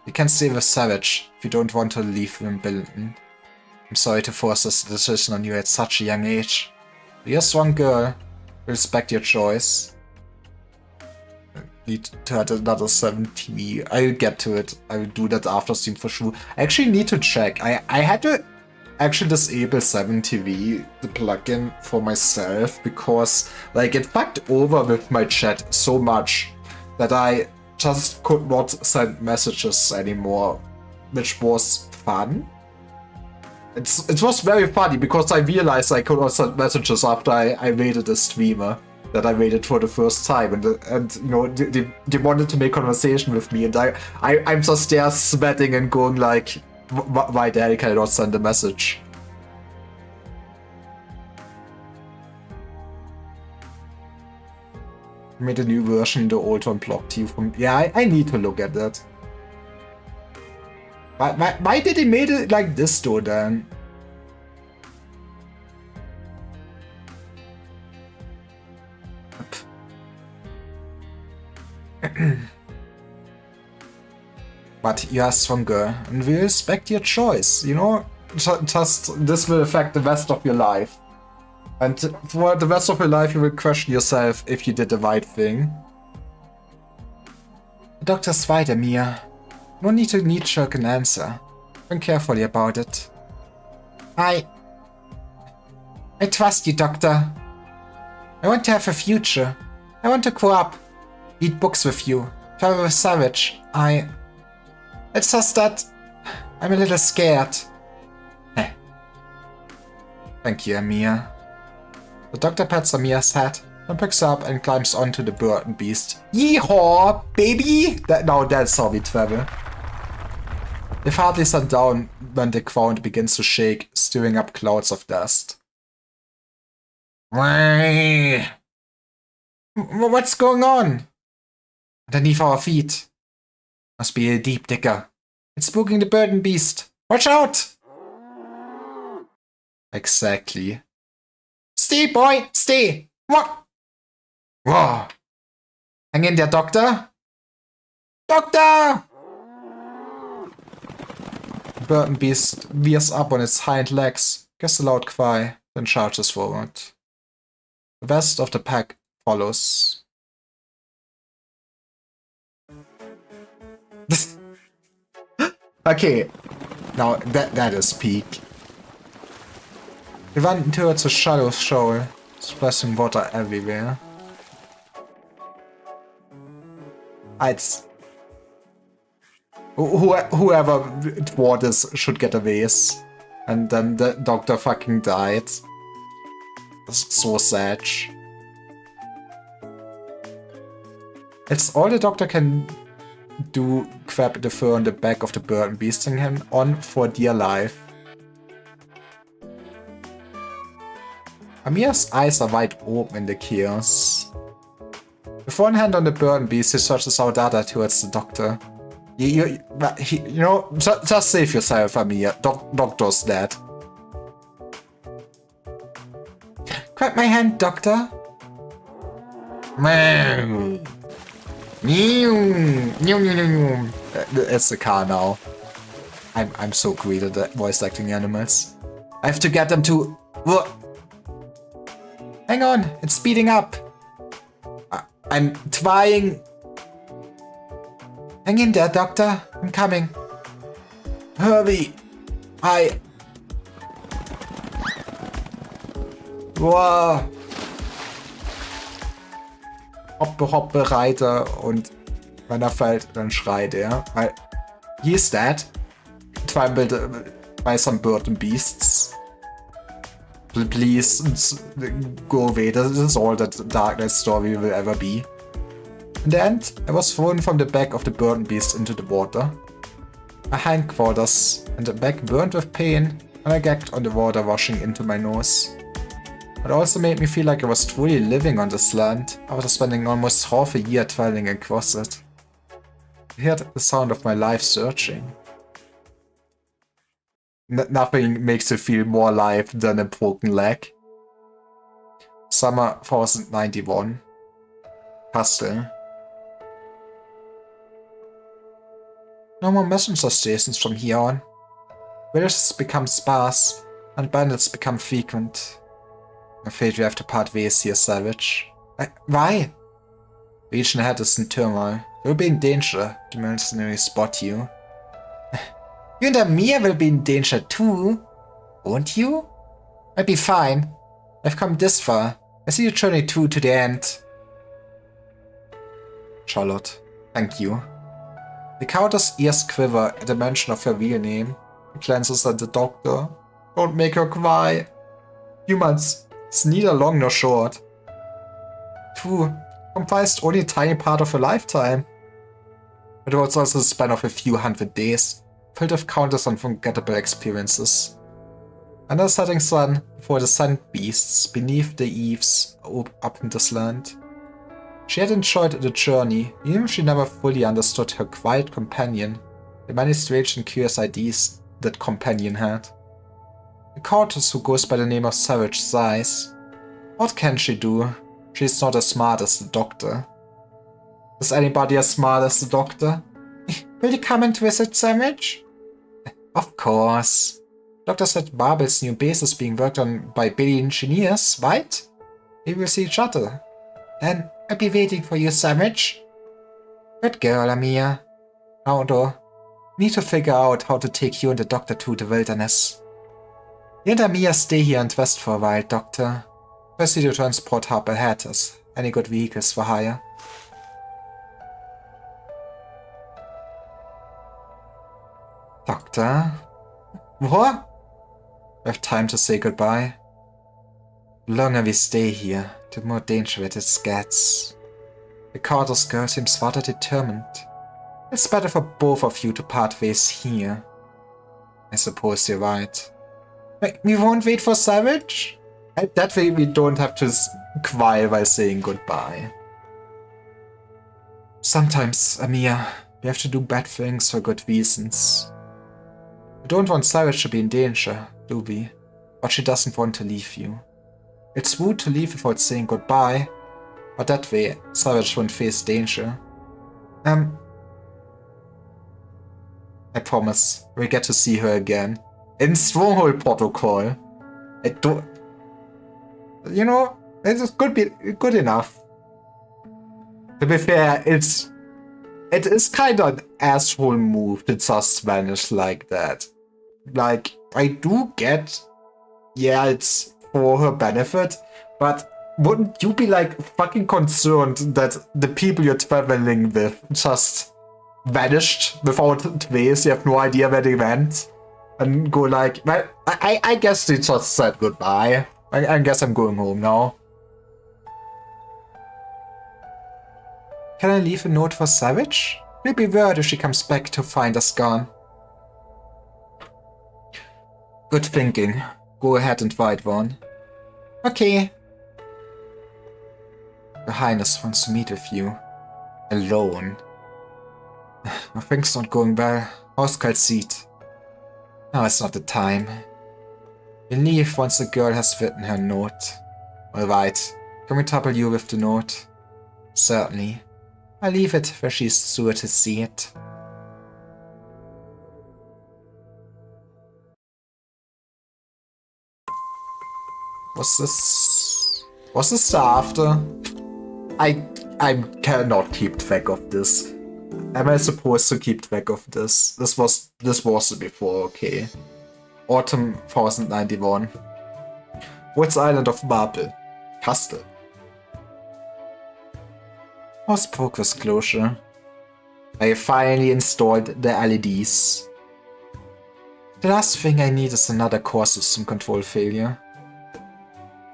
You can stay with Savage if you don't want to leave Wimbledon. I'm sorry to force this decision on you at such a young age. But you're a strong girl. We respect your choice. I need to add another 7 TV. I'll get to it. I will do that after stream for sure. I actually need to check. I had to actually disable 7 TV, the plugin, for myself because like it fucked over with my chat so much that I just could not send messages anymore, which was fun. It was very funny because I realized I could not send messages after I raided a streamer that I raided for the first time, and you know they wanted to make conversation with me, and I'm just there sweating and going like, why the hell can I not send a message? Made a new version, the old one blocked you from... Yeah, I need to look at that. Why did they made it like this though then? But you are stronger, and we respect your choice, you know? Just this will affect the rest of your life. And for the rest of your life, you will question yourself if you did the right thing. The doctor's right, Amia. No need to knee-jerk an answer. Think carefully about it. I trust you, Doctor. I want to have a future. I want to grow up. Read books with you. Travel with Savage. It's just that I'm a little scared. Thank you, Amia. The doctor pats Amia's head, then picks her up and climbs onto the burden beast. Yeehaw, baby! Now that's how we travel. They hardly sat down when the ground begins to shake, stirring up clouds of dust. What's going on? Underneath our feet. Must be a deep digger. It's spooking the burden beast. Watch out! Exactly. Stay, boy, stay! What? Whoa! Hang in there, Doctor! Doctor! The burden beast veers up on its hind legs, gives a loud cry, then charges forward. The rest of the pack follows. Okay, now that is peak. We run towards a shadow shoal, splashing water everywhere. It's... Whoever it was should get a vase. And then the doctor fucking died. That's so sad. It's all the doctor can do, grab the fur on the back of the bird and beast and him on for dear life. Amir's eyes are wide open in the chaos. With one hand on the bird and beast, he searches out data towards the doctor. You know, just save yourself, Amir. Doctor's dead. Grab my hand, doctor. It's the car now. I'm so great at voice acting animals. I have to get them to... Hang on, it's speeding up. I'm trying. Hang in there, doctor. I'm coming. Hurry. Wow. Hoppe, hoppe, Reiter. Und wenn er fällt, dann schreit er. Weil he's dead. Trampled by some bird and beasts. Please go away. This is all that Darkness story will ever be. In the end, I was thrown from the back of the bird and beast into the water. My hindquarters and the back burned with pain, and I gagged on the water washing into my nose. It also made me feel like I was truly living on this land, after spending almost half a year traveling across it. I heard the sound of my life surging. Nothing makes you feel more alive than a broken leg. Summer 1091. Pastel. No more messenger stations from here on. Villages become sparse, and bandits become frequent. I'm afraid we have to part ways here, Savage. Why? Region ahead is in turmoil. You'll be in danger. The mercenaries spot you. You and Amir will be in danger too, won't you? I'll be fine. I've come this far. I see you journey through to the end. Charlotte, thank you. The countess' ears quiver at the mention of her real name. He glances at the doctor. Don't make her cry. Humans, it's neither long nor short. True, comprised only a tiny part of her lifetime. But it was also the span of a few hundred days, filled with countless unforgettable experiences. Under the setting sun, before the sand beasts, beneath the eaves, up in this land. She had enjoyed the journey, even if she never fully understood her quiet companion, the many strange and curious ideas that companion had. The countess who goes by the name of Savage sighs. What can she do? She is not as smart as the doctor. Is anybody as smart as the doctor? Will you come and visit, Savage? Of course. Doctor said Babel's new base is being worked on by Billy engineers, right? We will see each other. Then I'll be waiting for you, Savage. Good girl, Amir. Now though, need to figure out how to take you and the doctor to the wilderness. You and Amir stay here and rest for a while, Doctor. First see the transport hub ahead as any good vehicles for hire. Doctor? What? We have time to say goodbye. The longer we stay here, the more dangerous it gets. The Carter's girl seems rather determined. It's better for both of you to part ways here. I suppose you're right. We won't wait for Savage? That way we don't have to cry while saying goodbye. Sometimes, Amir, we have to do bad things for good reasons. We don't want Savage to be in danger, do we? But she doesn't want to leave you. It's rude to leave without saying goodbye, but that way Savage won't face danger. I promise, we'll get to see her again. In Stronghold Protocol. I don't... You know, it could be good enough. To be fair, it is kind of an asshole move to just vanish like that. Like, I do get... Yeah, it's for her benefit, but wouldn't you be like fucking concerned that the people you're traveling with just vanished without trace? You have no idea where they went? and go like, well, I guess they just said goodbye. I guess I'm going home now. Can I leave a note for Savage? We'll be worried if she comes back to find us gone. Good thinking. Go ahead and write one. Okay. Your Highness wants to meet with you. Alone. Things not going well. How's Kalsit? Now it's not the time. We'll leave once the girl has written her note. Alright. Can we trouble you with the note? Certainly. I'll leave it where she's sure to see it. What's this? What's this after? I cannot keep track of this. Am I supposed to keep track of this? This was before, okay. Autumn 1091. What's Island of Babel? Castle. How's progress closure? I finally installed the LEDs. The last thing I need is another core system control failure.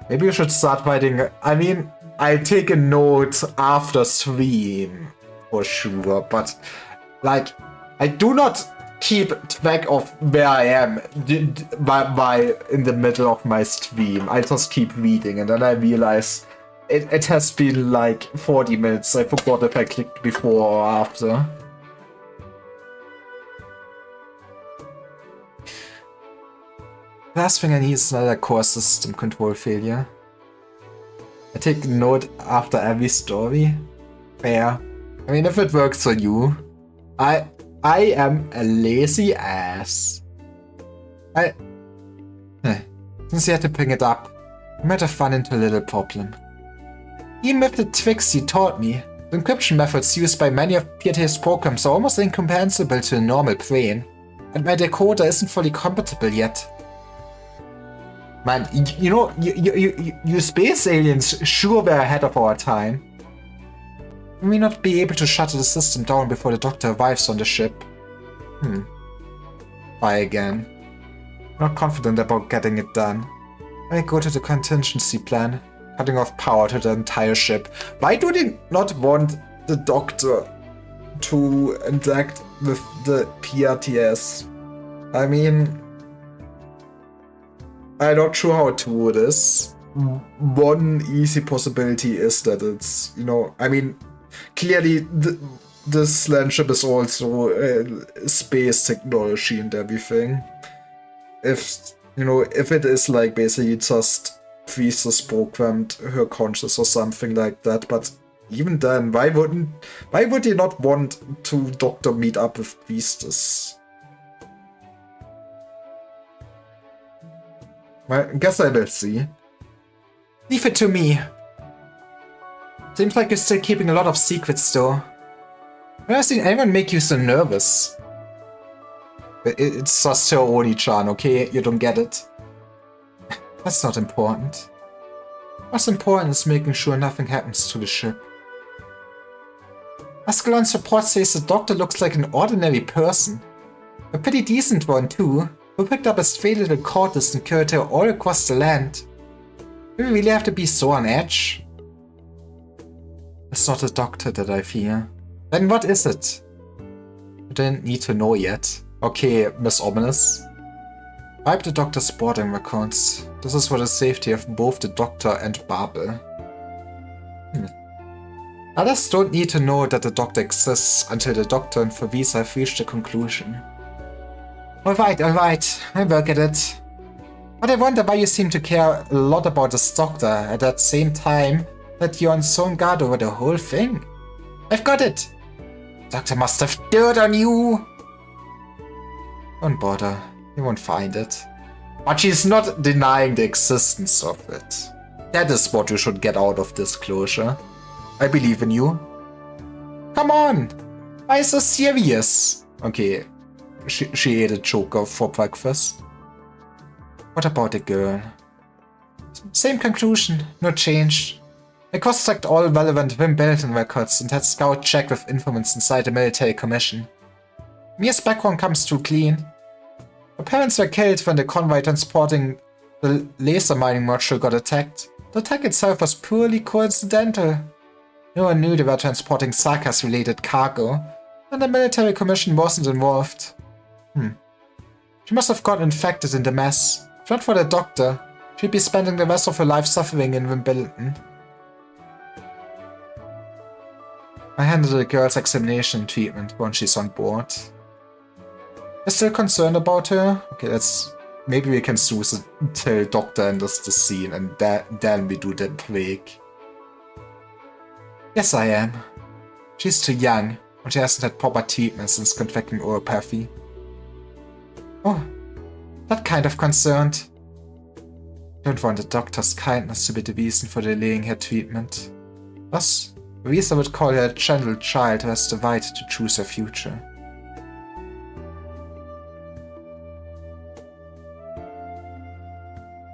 Maybe you should start writing. I mean, I'll take a note after stream for sure, but like, I do not keep track of where I am in the middle of my stream. I just keep reading and then I realize it has been like 40 minutes. I forgot if I clicked before or after. Last thing I need is another core system control failure. I take a note after every story. Fair. I mean, if it works for you. I am a lazy ass. Since you had to bring it up, I might have run into a little problem. Even with the tricks you taught me, the encryption methods used by many of PTA's programs are almost incomprehensible to a normal brain, and my decoder isn't fully compatible yet. Man, you know, you space aliens sure were ahead of our time. We may not be able to shut the system down before the doctor arrives on the ship. Try again. Not confident about getting it done. I go to the contingency plan, cutting off power to the entire ship. Why do they not want the doctor to interact with the PRTS? I mean, I'm not sure how to do this. One easy possibility is that it's, you know, I mean, clearly this land ship is also space technology and everything. If, you know, if it is like basically just Priestess programmed her conscious or something like that, but even then, why would you not want to Doctor meet up with Priestess? Well, I guess I will see. Leave it to me. Seems like you're still keeping a lot of secrets though. I've never seen anyone make you so nervous. It's just her Oni-chan, okay? You don't get it. That's not important. What's important is making sure nothing happens to the ship. Ascalon's report says the doctor looks like an ordinary person. A pretty decent one too, who picked up a stray little cortis and carried her all across the land. Do we really have to be so on edge? It's not a doctor that I fear. Then what is it? You didn't need to know yet. Okay, Miss Ominous. Wipe the doctor's boarding records. This is for the safety of both the doctor and Babel. Others don't need to know that the doctor exists until the doctor and Favisa have reached a conclusion. Alright, I work at it. But I wonder why you seem to care a lot about this doctor at that same time that you're on so guard over the whole thing. I've got it! Doctor must have dirt on you! Don't bother, you won't find it. But she's not denying the existence of it. That is what you should get out of this closure. I believe in you. Come on! Why so serious? Okay, she ate a choker for breakfast. What about the girl? Same conclusion, no change. I cross-checked all relevant Wim Belton records and had Scout check with informants inside the military commission. Mia's background comes too clean. Her parents were killed when the convoy transporting the laser mining module got attacked. The attack itself was purely coincidental. No one knew they were transporting Sarkas-related cargo, and the military commission wasn't involved. She must have gotten infected in the mess. If not for the doctor, she'd be spending the rest of her life suffering in Wimbledon. I handle the girl's examination and treatment once she's on board. You're still concerned about her? Okay, maybe we can snooze until Doctor enters the scene and then we do the break. Yes, I am. She's too young, and she hasn't had proper treatment since contracting oropathy. Oh, that kind of concerned. Don't want the doctor's kindness to be the reason for delaying her treatment. Thus, Louisa would call her a gentle child who has the right to choose her future.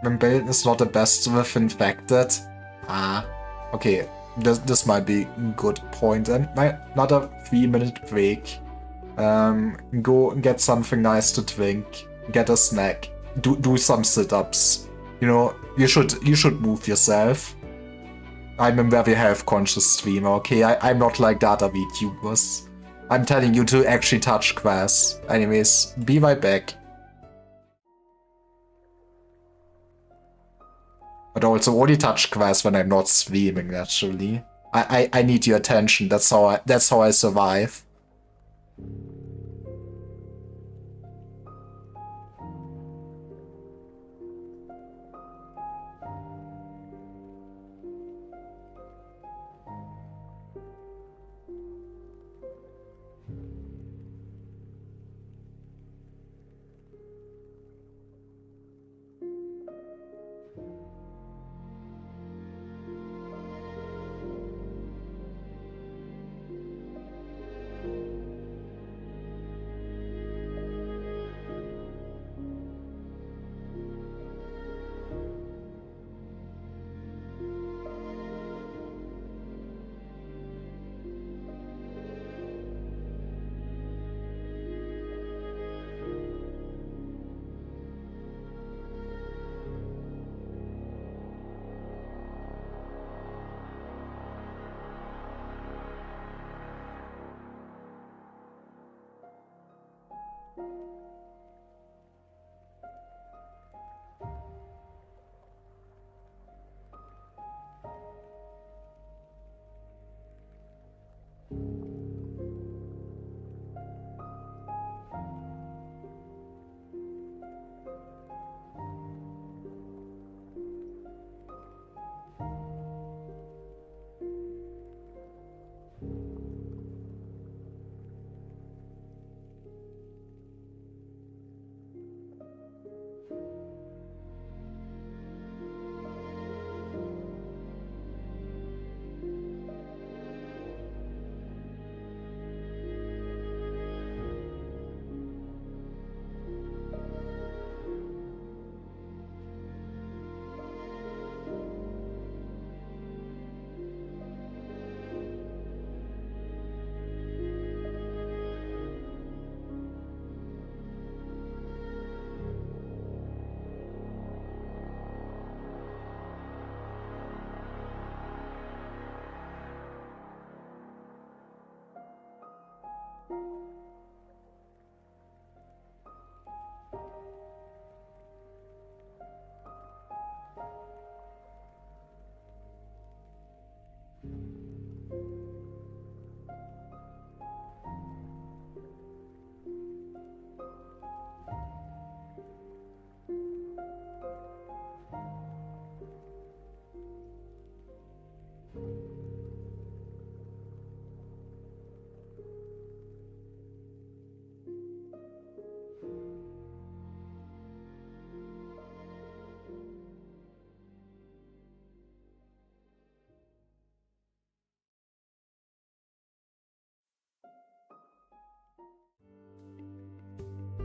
Wimbledon is not the best with infected. Okay, this might be a good point. And another 3-minute break. Go get something nice to drink. Get a snack. Do some sit-ups. You know, you should move yourself. I'm a very health-conscious streamer, okay? I'm not like the other VTubers. I'm telling you to actually touch grass. Anyways, be right back. But also only touch grass when I'm not streaming, naturally. I need your attention, that's how I survive.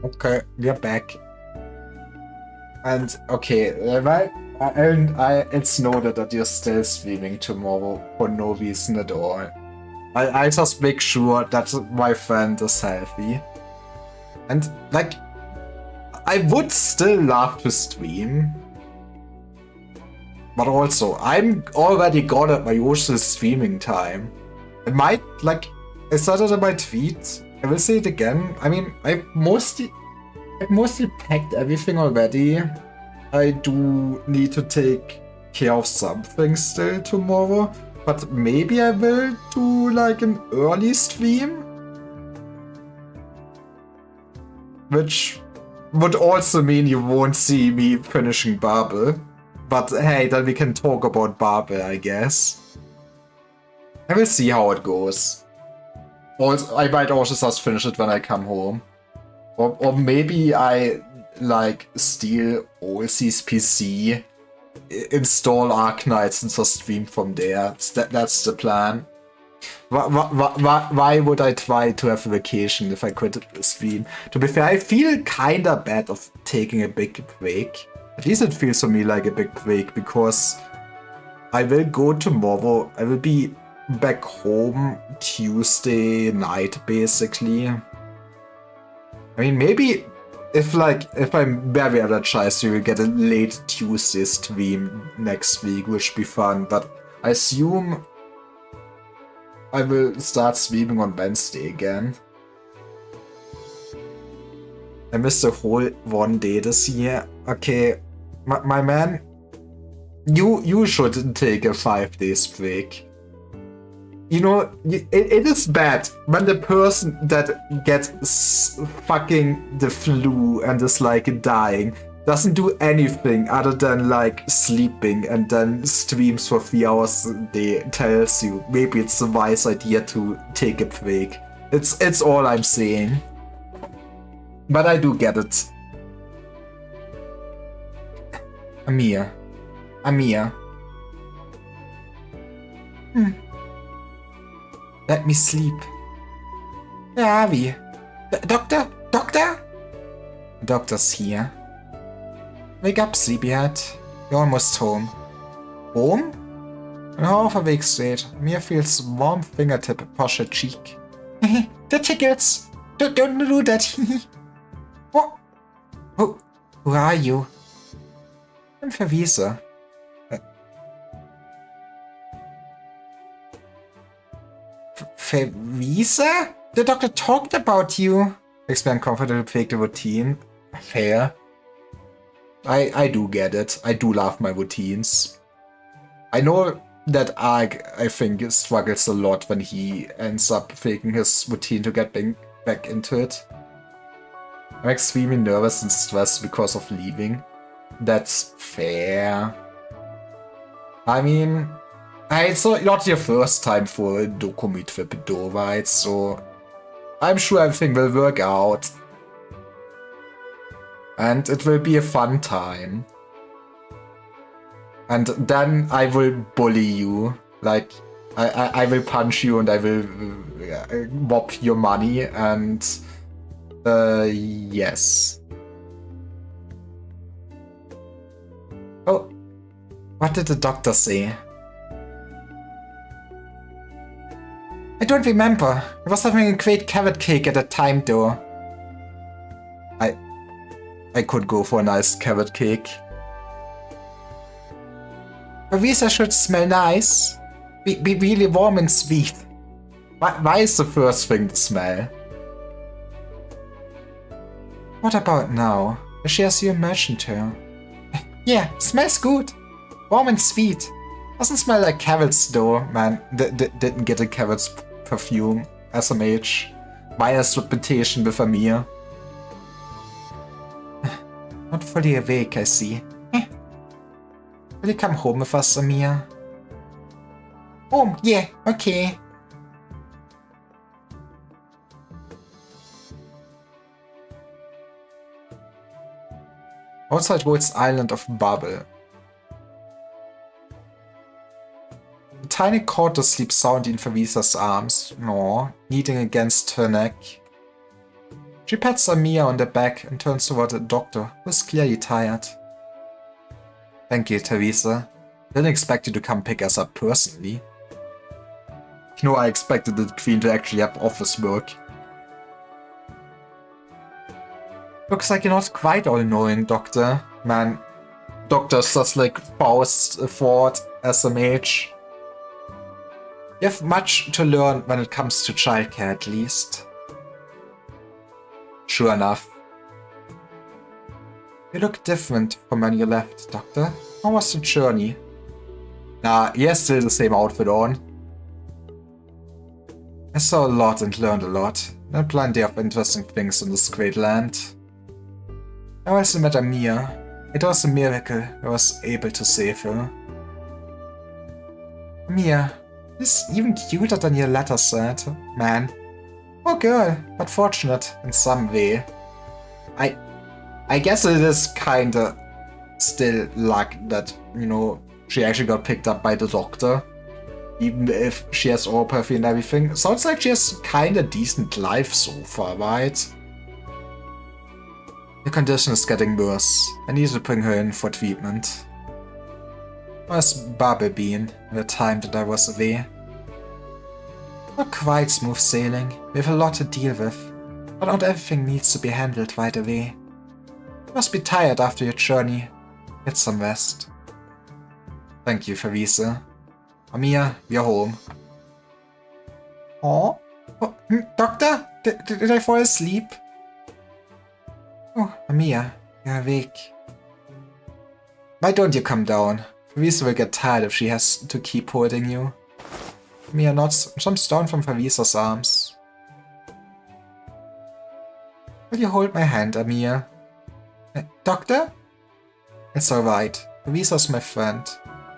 Okay, we're back. And okay, it's noted that you're still streaming tomorrow for no reason at all. I just make sure that my friend is healthy. And like, I would still love to stream. But also, I'm already gone at my usual streaming time. It might, like, I said it in my tweet. I will say it again. I mean, I've mostly packed everything already. I do need to take care of something still tomorrow. But maybe I will do, like, an early stream? Which would also mean you won't see me finishing Babel. But hey, then we can talk about Babel, I guess. I will see how it goes. Also, I might also just finish it when I come home. Or maybe I, like, steal OLC's PC, install Arknights and just stream from there. That's the plan. Why would I try to have a vacation if I could stream? To be fair, I feel kinda bad of taking a big break. At least it feels to me like a big break, because I will go tomorrow. I will be back home Tuesday night, basically. I mean, maybe if I'm very energized, we will get a late Tuesday stream next week, which will be fun. But I assume I will start streaming on Wednesday again. I missed a whole one day this year. Okay, my man, you shouldn't take a 5 days break. You know, it is bad when the person that gets fucking the flu and is like dying doesn't do anything other than like sleeping and then streams for 3 hours a day, tells you maybe it's a wise idea to take a break. It's all I'm saying. But I do get it. Amir. Let me sleep. Where are we? Doctor? Doctor? The doctor's here. Wake up, sleepyhead. You're almost home. Home? When half awake state, Amir feels warm fingertip push her cheek. That tickles! Don't do that! What? Who are you? I'm Favisa. Favisa? The doctor talked about you. Expand comfortably fake the routine. Fair. I do get it. I do love my routines. I know that Arg, I think, struggles a lot when he ends up faking his routine to get back into it. I'm extremely nervous and stressed because of leaving. That's fair. I mean, it's not your first time for a docu trip though, right? So I'm sure everything will work out. And it will be a fun time. And then I will bully you. Like, I will punch you and I will mob your money and... yes. Oh, what did the doctor say? I don't remember. I was having a great carrot cake at the time though. I could go for a nice carrot cake. Favisa should smell nice. Be really warm and sweet. Why is the first thing to smell? What about now? She has you a merchant her. Yeah, smells good. Warm and sweet. Doesn't smell like carrots though, man. Didn't get a carrot's perfume. SMH. Minus reputation with Amir. Not fully awake, I see. Will you come home with us, Amir? Home? Yeah, okay. Outside Wood's island of Babel. The tiny quarter sleeps soundly in Favisa's arms, kneading against her neck. She pats Amir on the back and turns toward the doctor, who is clearly tired. Thank you, Teresa. Didn't expect you to come pick us up personally. You know, I expected the Queen to actually have office work. Looks like you're not quite all-knowing, Doctor. Man, Doctor's just like Faust fought as a mage. You have much to learn when it comes to childcare, at least. Sure enough. You look different from when you left, Doctor. How was the journey? Nah, he has still the same outfit on. I saw a lot and learned a lot. There are plenty of interesting things in this great land. I also met Amir. It was a miracle I was able to save her. Amir, is even cuter than your letter said, man. Poor girl, but fortunate in some way. I guess it is kinda still luck that, you know, she actually got picked up by the doctor. Even if she has oropathy and everything. Sounds like she has kinda decent life so far, right? Her condition is getting worse. I need to bring her in for treatment. Where's Babel been in the time that I was away? Not quite smooth sailing. We have a lot to deal with. But not everything needs to be handled right away. You must be tired after your journey. Get some rest. Thank you, Farisa. Amir, you're home. Oh? Doctor? Did I fall asleep? Oh, Amir, you're awake. Why don't you come down? Farisa will get tired if she has to keep holding you. Amir nods, jumps down from Farisa's arms. Will you hold my hand, Amir? Doctor? It's alright. Farisa's my friend.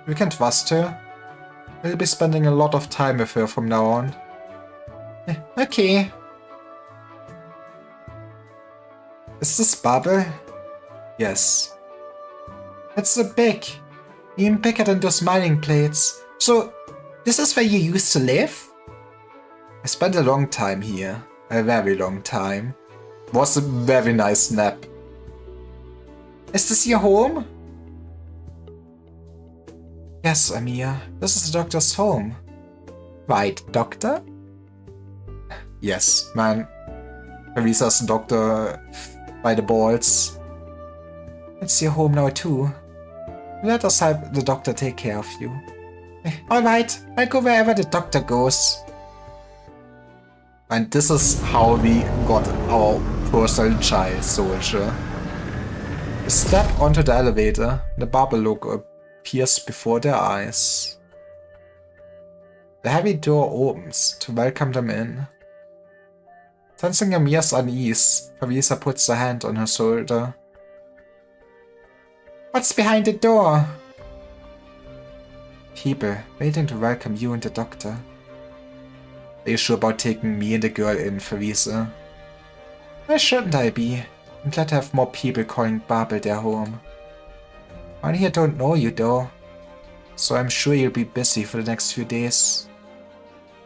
We can trust her. We'll be spending a lot of time with her from now on. Okay. Is this Babel? Yes. It's so big. Even bigger than those mining plates. So, this is where you used to live? I spent a long time here. A very long time. Was a very nice nap. Is this your home? Yes, Amir. This is the doctor's home. Right, doctor? Yes, man. Farisa's the doctor by the balls. It's your home now too. Let us help the doctor take care of you. Alright, I'll go wherever the doctor goes. And this is how we got our personal child soldier. We step onto the elevator. The Babel logo appears before their eyes. The heavy door opens to welcome them in. Sensing Amir's unease, Farisa puts a hand on her shoulder. What's behind the door? People waiting to welcome you and the doctor. Are you sure about taking me and the girl in, Farisa? Why shouldn't I be? I'm glad to have more people calling Babel their home. I here don't know you though, so I'm sure you'll be busy for the next few days.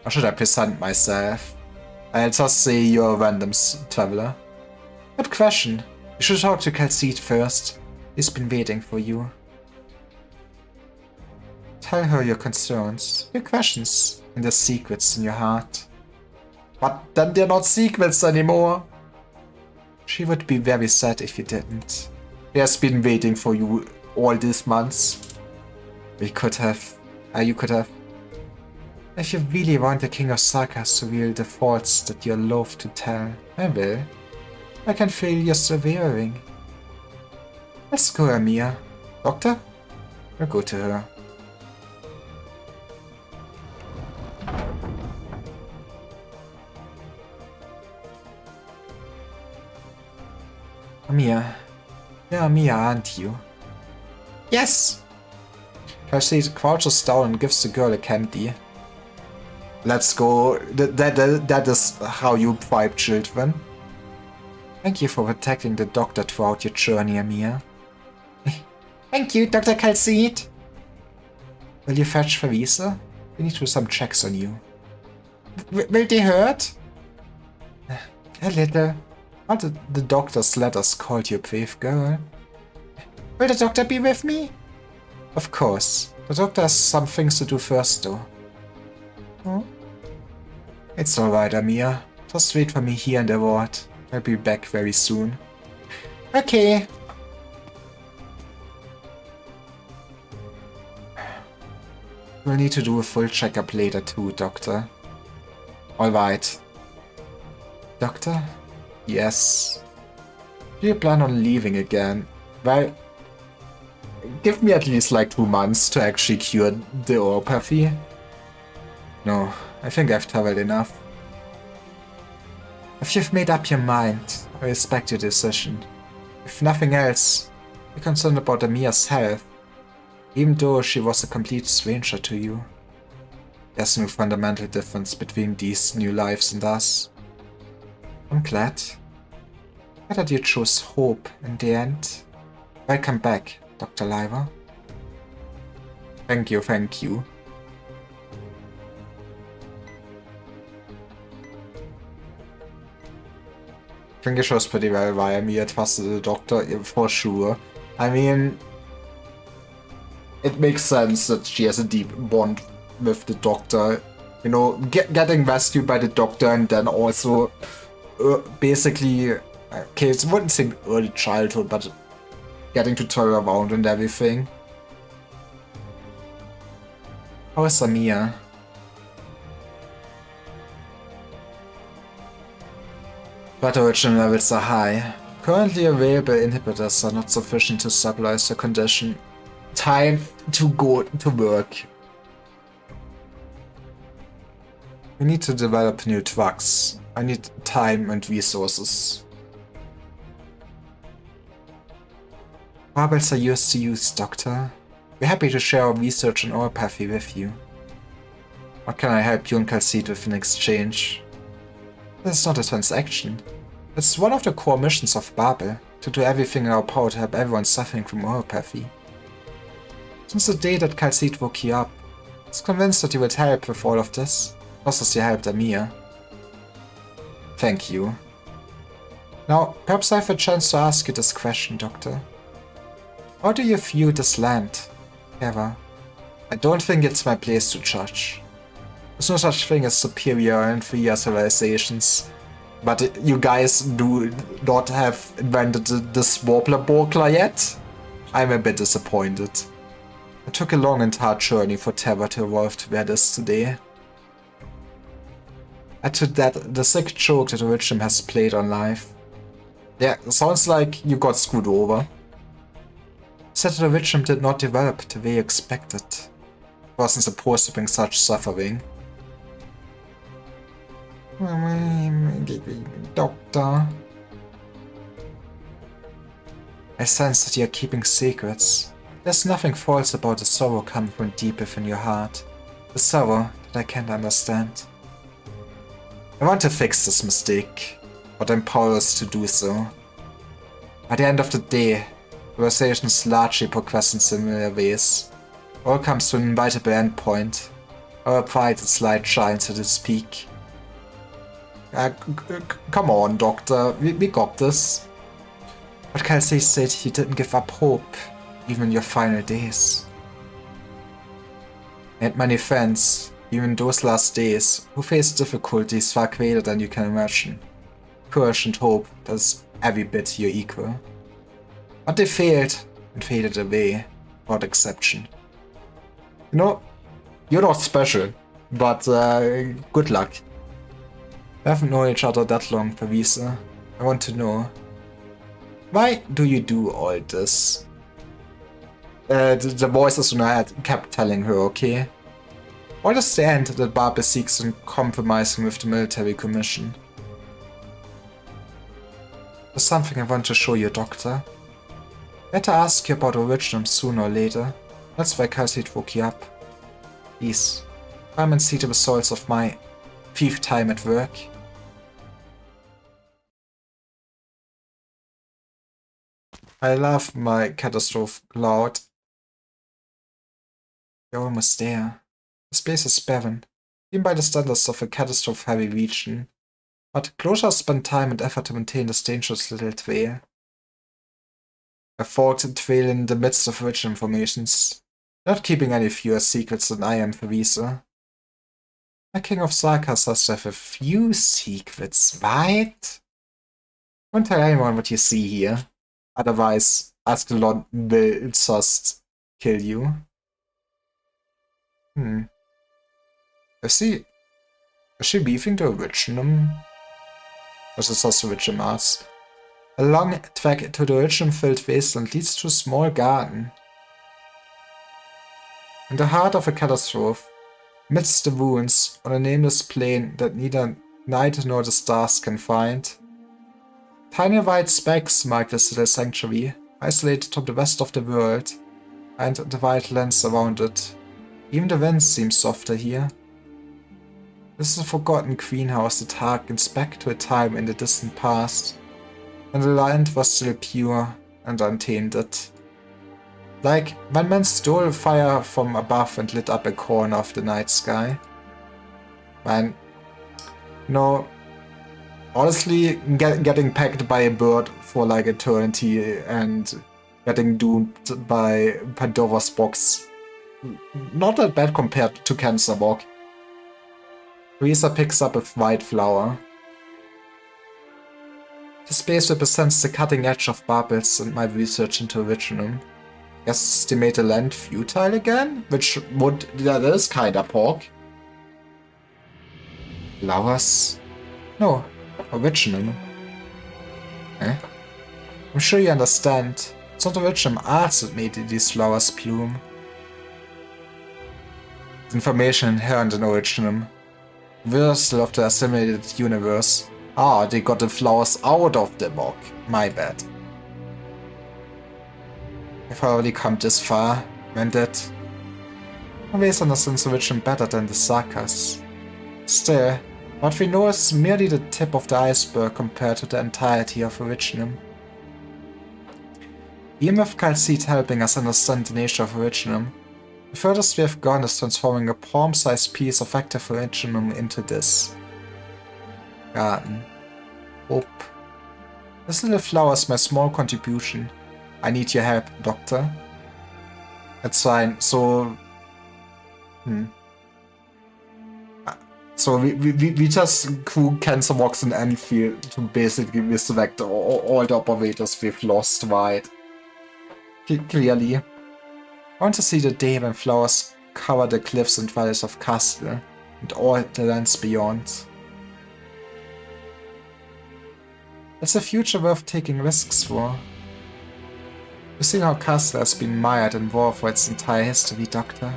Or should I present myself? I'll just say you're a random traveler. Good question. You should talk to Calcite first. He's been waiting for you. Tell her your concerns, your questions, and the secrets in your heart. But then they're not secrets anymore. She would be very sad if you didn't. She has been waiting for you all these months. You could have. If you really want the King of Sarkas to reveal the faults that you're loath to tell, I will. I can feel you're still wearing. Let's go, Amir. Doctor? We'll go to her. Amir. You're Amir, aren't you? Yes! Calcite crouches down and gives the girl a candy. Let's go. That is how you bribe children. Thank you for protecting the doctor throughout your journey, Amir. Thank you, Dr. Calcite. Will you fetch Farisa? We need to do some checks on you. Will they hurt? A little. All the doctor's letters called you a brave girl. Will the doctor be with me? Of course. The doctor has some things to do first, though. Oh? It's alright, Amir. Just wait for me here in the ward. I'll be back very soon. Okay. We'll need to do a full checkup later too, Doctor. Alright. Doctor? Yes. Do you plan on leaving again? Well, give me at least like 2 months to actually cure the oropathy. No, I think I've traveled enough. If you've made up your mind, I respect your decision. If nothing else, you're concerned about Amia's health, even though she was a complete stranger to you. There's no fundamental difference between these new lives and us. I'm glad. Glad that you chose hope in the end. Welcome back, Dr. Lyra. Thank you, thank you. I think it shows pretty well why Amia trusted the doctor, for sure. I mean, it makes sense that she has a deep bond with the doctor. You know, getting rescued by the doctor and then also basically, okay, I wouldn't say early childhood, but getting to tour around and everything. How is Amia? But original levels are high. Currently available inhibitors are not sufficient to stabilize the condition. Time to go to work. We need to develop new drugs. I need time and resources. Marbles are yours to use, Doctor. We're happy to share our research on oropathy with you. What can I help you and Calcid with in exchange? This is not a transaction. It's one of the core missions of Babel, to do everything in our power to help everyone suffering from oropathy. Since the day that Calcid woke you up, I was convinced that you would help with all of this, just as you helped Amia. Thank you. Now, perhaps I have a chance to ask you this question, Doctor. How do you view this land, Hera? I don't think it's my place to judge. There's no such thing as superior and inferior civilizations. But you guys do not have invented the Sworbler yet? I'm a bit disappointed. It took a long and hard journey for Terra to evolve to where it is today. Add to that the sick joke that Originum has played on life. Yeah, sounds like you got screwed over. Said that Originum did not develop the way you expected. It wasn't supposed to bring such suffering. Doctor. I sense that you are keeping secrets. There's nothing false about the sorrow coming from deep within your heart. The sorrow that I can't understand. I want to fix this mistake, but I'm powerless to do so. At the end of the day, conversations largely progress in similar ways. All comes to an inevitable endpoint. Our pride and slight shine, so to speak. Come on, Doctor, we got this. But Kelsey said you didn't give up hope, even in your final days. And many friends, even those last days, who faced difficulties far greater than you can imagine. Courage and hope, that's every bit your equal. But they failed and faded away, without exception. You know, you're not special, but good luck. We haven't known each other that long, Parisa. I want to know. Why do you do all this? The voices in her head kept telling her, okay? What is the end that Babel seeks in compromising with the military commission? There's something I want to show you, Doctor. Better ask you about Originum sooner or later. That's why Calcid woke you up. Please, come and see the results of my 5th time at work. I love my catastrophe cloud. You're almost there. The space is barren, even by the standards of a catastrophe-heavy region. But Closure spent time and effort to maintain this dangerous little trail. A forked trail in the midst of rich informations, not keeping any fewer secrets than I am, Theresa. The King of Sarkas has to have a few secrets, right? Don't tell anyone what you see here. Otherwise, Ascalon will just kill you. Is she beefing the originum? This is just originum Mars. A long track to the originum-filled wasteland leads to a small garden. In the heart of a catastrophe, amidst the wounds on a nameless plain that neither night nor the stars can find, tiny white specks mark this little sanctuary, isolated from the rest of the world, and the white lands around it. Even the winds seem softer here. This is a forgotten greenhouse that harkens back to a time in the distant past, when the land was still pure and untainted. Like when men stole fire from above and lit up a corner of the night sky. Man, no, honestly, getting pecked by a bird for like eternity and getting doomed by Pandora's box, not that bad compared to Cancer Walk. Teresa picks up a white flower. The space represents the cutting edge of babels and my research into originum. Guess they made the land futile again? Which would... that is kinda pork. Flowers? No, originum. Eh? I'm sure you understand. It's not originum arts that made these flowers bloom. The information inherent in originum. Reversal of the assimilated universe. Ah, they got the flowers out of the book. My bad. If I already come this far, meant that always understands originum better than the Sakas. Still, what we know is merely the tip of the iceberg compared to the entirety of originum. Even with Calcite helping us understand the nature of originum, the furthest we have gone is transforming a palm-sized piece of active originum into this. Garden. Hope. This little flower is my small contribution. I need your help, Doctor. That's fine, so... So we just crew Cancer Walks in Enfield to basically resurrect all the operators we've lost, right? Clearly. I want to see the day when flowers cover the cliffs and valleys of Castle, and all the lands beyond. It's a future worth taking risks for. You've seen how Castle has been mired in war for its entire history, Doctor.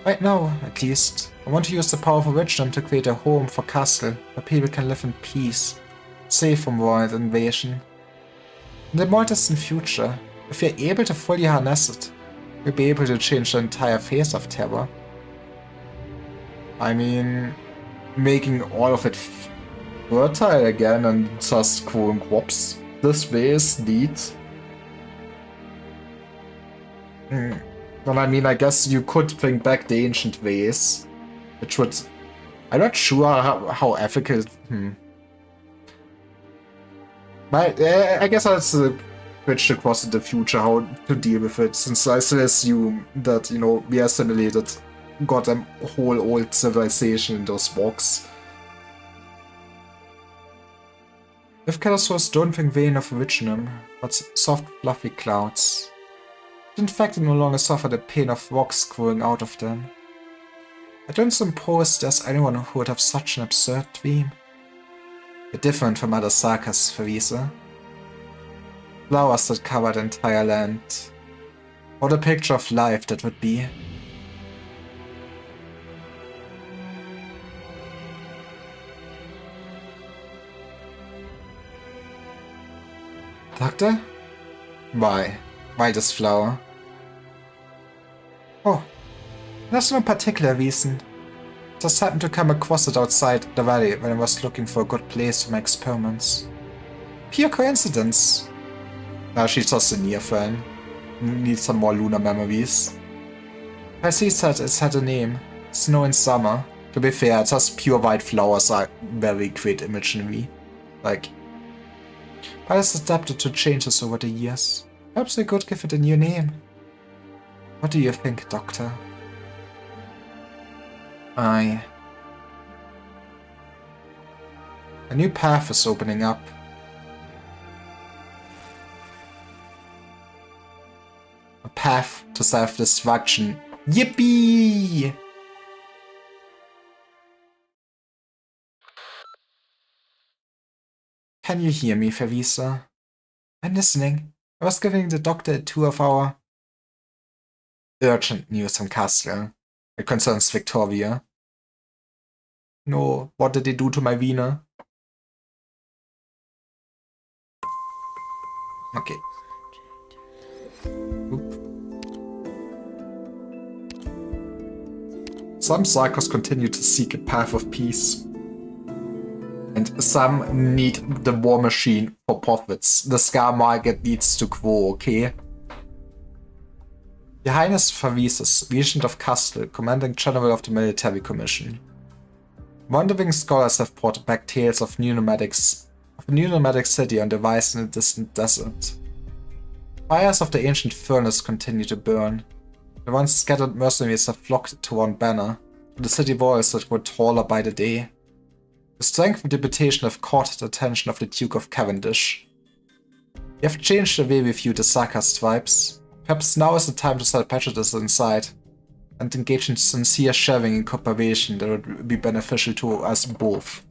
Right now, at least, I want to use the power of originum to create a home for Castle where people can live in peace, safe from war and invasion. In the more distant future, if we are able to fully harness it, we'll be able to change the entire face of terror. I mean, making all of it fertile again and just growing crops this way is neat. Well, I mean, I guess you could bring back the ancient ways, which would... I'm not sure how ethical... But I guess that's a bridge across in the future, how to deal with it, since I still assume that, you know, we assimilated goddamn whole old civilization in those walks. If Catasaurs don't bring vein of originum, but soft fluffy clouds. In fact, they no longer suffer the pain of rocks growing out of them. I don't suppose there's anyone who would have such an absurd dream. You're different from other sagas, Theresa. Flowers that cover the entire land. What a picture of life that would be. Doctor? Why? Why this flower? Oh, there's no particular reason. Just happened to come across it outside the valley when I was looking for a good place for my experiments. Pure coincidence. Now she's just a near friend. Needs some more lunar memories. I see that it's had a name. Snow in summer. To be fair, just pure white flowers are very great imagery. Like, but it's adapted to changes over the years. Perhaps we could give it a new name. What do you think, Doctor? A new path is opening up. path to self-destruction. Yippee! Can you hear me, Favisa? I'm listening. I was giving the doctor a tour of our urgent news from Castle. It concerns Victoria. No, what did they do to my Wiener? Okay. Oop. Some psychos continue to seek a path of peace. And some need the war machine for profits. The Scar market needs to grow, okay? Your Highness Favises, Regent of Castle, Commanding General of the Military Commission. Wandering scholars have brought back tales of new nomadic city on the rise in a distant desert. Fires of the ancient furnace continue to burn. The once scattered mercenaries have flocked to one banner, to the city walls that grow taller by the day. The strength and reputation have caught the attention of the Duke of Cavendish. You have changed the way we view the Sarkas tribes. Perhaps now is the time to set prejudice aside and engage in sincere sharing and cooperation that would be beneficial to us both.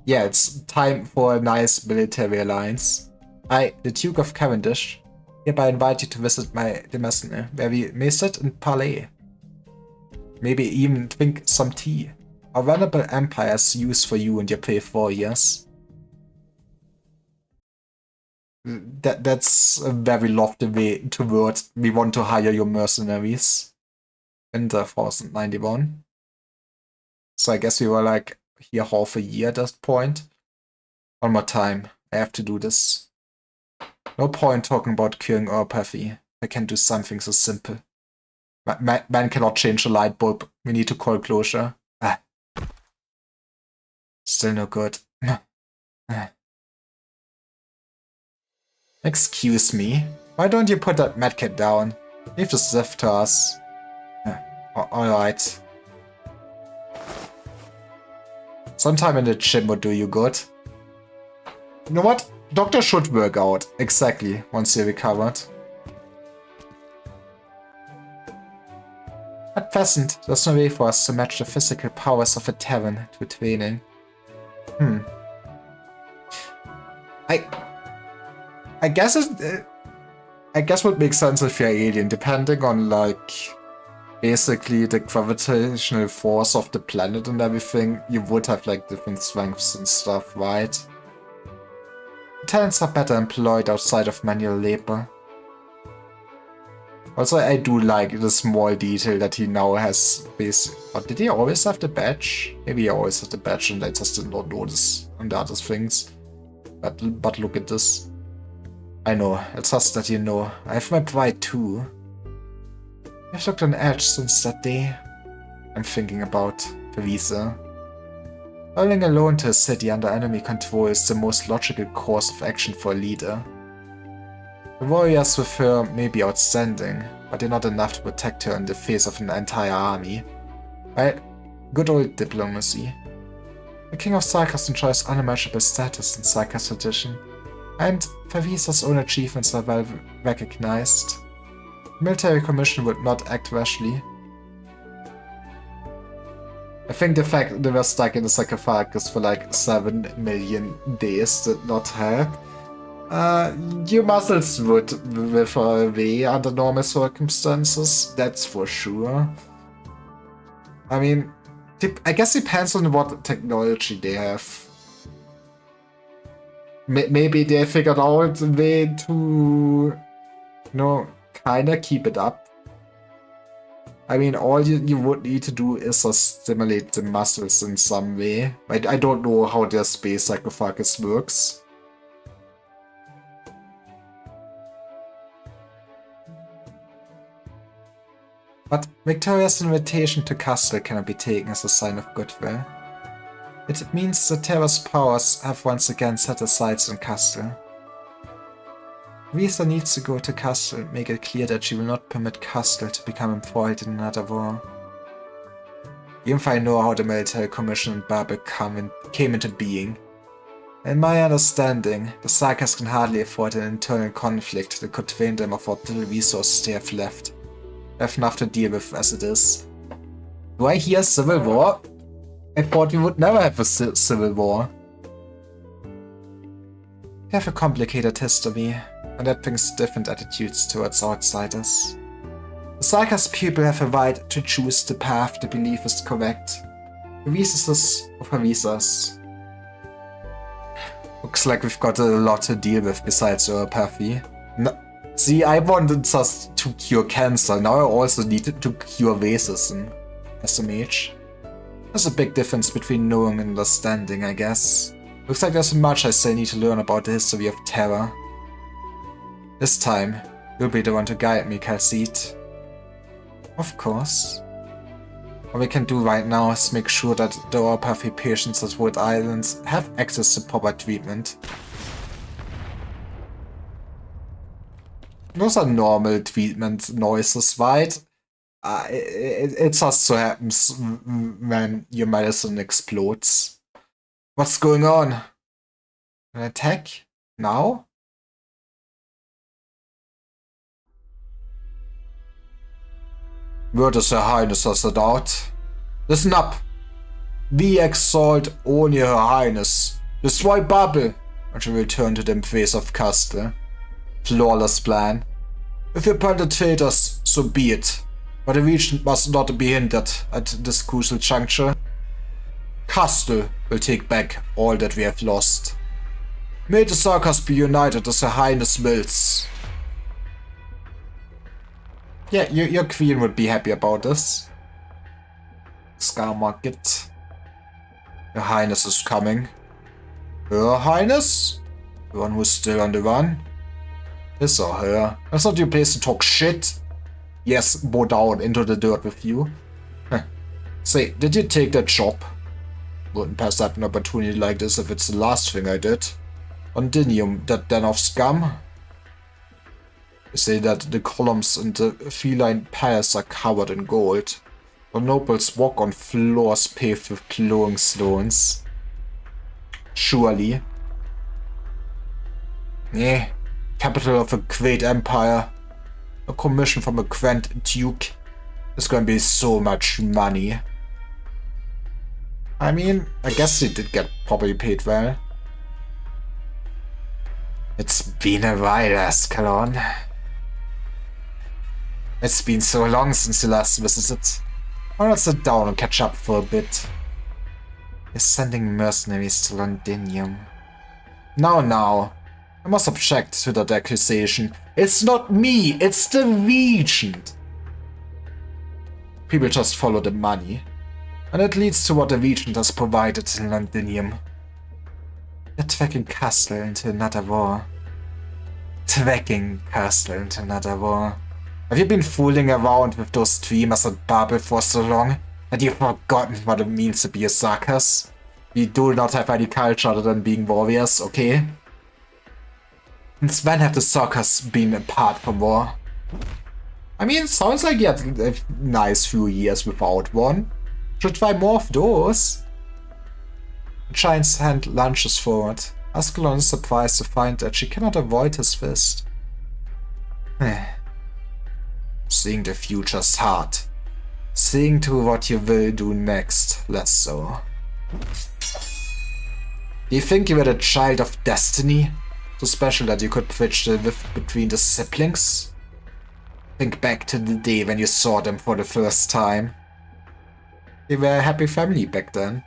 Yeah, it's time for a nice military alliance. I, the Duke of Cavendish, hereby invite you to visit the Messner, where we may sit and parley. Maybe even drink some tea. Our venerable empire's use for you and your brave warriors. That's a very lofty way to word. We want to hire your mercenaries. In the 1091. So I guess we were like here half a year at that point. One more time. I have to do this. No point talking about curing neuropathy. I can do something so simple. Man cannot change a light bulb. We need to call closure. Still no good. Excuse me. Why don't you put that medkit down? Leave the stuff to us. Alright. Sometime in the gym would do you good. You know what? Doctor should work out. Exactly. Once he recovered. At present, there's no way for us to match the physical powers of a Terran to training. I guess would make sense if you're alien, depending on like basically the gravitational force of the planet and everything. You would have like different strengths and stuff, right? Talents are better employed outside of manual labor. Also, I do like the small detail that he now has basic. But did he always have the badge? Maybe he always had the badge and I just did not notice on the other things. But look at this. I know, it's just that you know. I have my pride too. I've looked on edge since that day. I'm thinking about Theresa. Traveling alone to a city under enemy control is the most logical course of action for a leader. The warriors with her may be outstanding, but they're not enough to protect her in the face of an entire army. Right? Good old diplomacy. The King of Sarkas enjoys unimaginable status in Sarkas tradition, and Theresa's own achievements are well recognized. The military commission would not act rashly. I think the fact they were stuck in the sarcophagus for like 7 million days did not help. Your muscles would wither away under normal circumstances, that's for sure. I mean, I guess it depends on what technology they have. Maybe they figured out a way to, you know, kinda keep it up. I mean, all you would need to do is just stimulate the muscles in some way. I don't know how their space sarcophagus works. But Victoria's invitation to Castle cannot be taken as a sign of goodwill. It means that Terra's powers have once again set their sights on Castle. Risa needs to go to Castle and make it clear that she will not permit Castle to become embroiled in another war. Even if I know how the military commission in Babel came into being. In my understanding, the Sagas can hardly afford an internal conflict that could drain them of what little resources they have left. They have enough to deal with as it is. Do I hear civil war? I thought we would never have a civil war. We have a complicated history, and that brings different attitudes towards outsiders. The Sagas people have a right to choose the path they believe is correct. Visas or visas. Looks like we've got a lot to deal with besides neuropathy. No, see, I wanted just to cure cancer, now I also need to cure racism as a mage. There's a big difference between knowing and understanding, I guess. Looks like there's much I still need to learn about the history of terror. This time, you'll be the one to guide me, Calcite. Of course. What we can do right now is make sure that the neuropathy patients at Wood Islands have access to proper treatment. Those are normal treatment noises, right? It just so happens when your medicine explodes. What's going on? An attack? Now? Würde Her Highness has it out. Listen up. We exalt only Her Highness. Destroy Babel, and she will return to the face of Castle. Flawless plan. If you plan to trade us, so be it. But the region must not be hindered at this crucial juncture. Castle will take back all that we have lost. May the Sagas be united as Her Highness wills. Yeah, your queen would be happy about this. Scar Market. Her Highness is coming. Her Highness? The one who's still on the run? His or her? That's not your place to talk shit. Yes, bow down into the dirt with you. Say, did you take that job? Wouldn't pass up an opportunity like this if it's the last thing I did. Ondinium, that den of scum? You say that the columns in the feline palace are covered in gold. The nobles walk on floors paved with glowing stones. Surely. Capital of a great empire. A commission from a grand duke. There's gonna be so much money. I mean, I guess they did get probably paid well. It's been a while, Ascalon. It's been so long since you last visited. Why not sit down and catch up for a bit? You're sending mercenaries to Londinium. Now. I must object to that accusation. It's not me, it's the regent. People just follow the money. And it leads to what the regent has provided in Londinium. You're tracking Castle into another war. Tracking Castle into another war. Have you been fooling around with those streamers at Babel for so long that you've forgotten what it means to be a Sarkas? We do not have any culture other than being warriors, okay? Since when have the Sarkas been apart from war? I mean, it sounds like you had a nice few years without one. Should try more of those. The giant's hand lunges forward. Ascalon is surprised to find that she cannot avoid his fist. Seeing the future's hard. Seeing to what you will do next, less so. Do you think you were the child of destiny? So special that you could bridge the rift between the siblings? Think back to the day when you saw them for the first time. They were a happy family back then.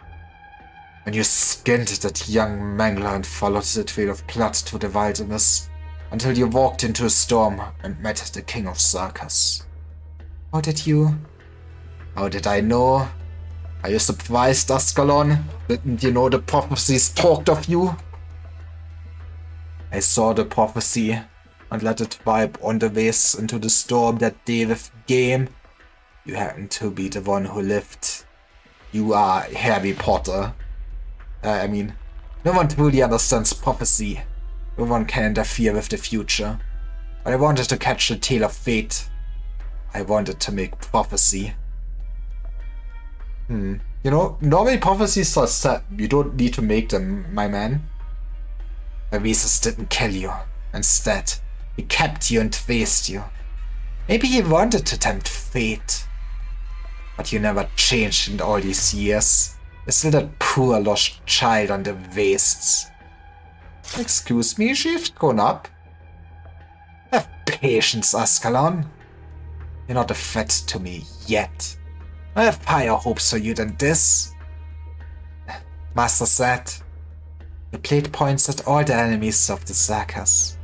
When you skinned that young mangler and followed the trail of blood to the wilderness, until you walked into a storm and met the King of Sarkas. How did I know? Are you surprised, Ascalon? Didn't you know the prophecies talked of you? I saw the prophecy and let it wipe on the waves into the storm that day with game. You happen to be the one who lived. You are Harry Potter. I mean, no one truly understands prophecy. No one can interfere with the future. But I wanted to catch the tail of fate. I wanted to make prophecy. You know, normally prophecies are set. You don't need to make them, my man. Vervisus didn't kill you. Instead, he kept you and faced you. Maybe he wanted to tempt fate. But you never changed in all these years. You're still that poor lost child on the wastes. Excuse me, shift gone up? Have patience, Ascalon. You're not a threat to me yet. I have higher hopes for you than this. Master said, your blade points at all the enemies of the Sakas.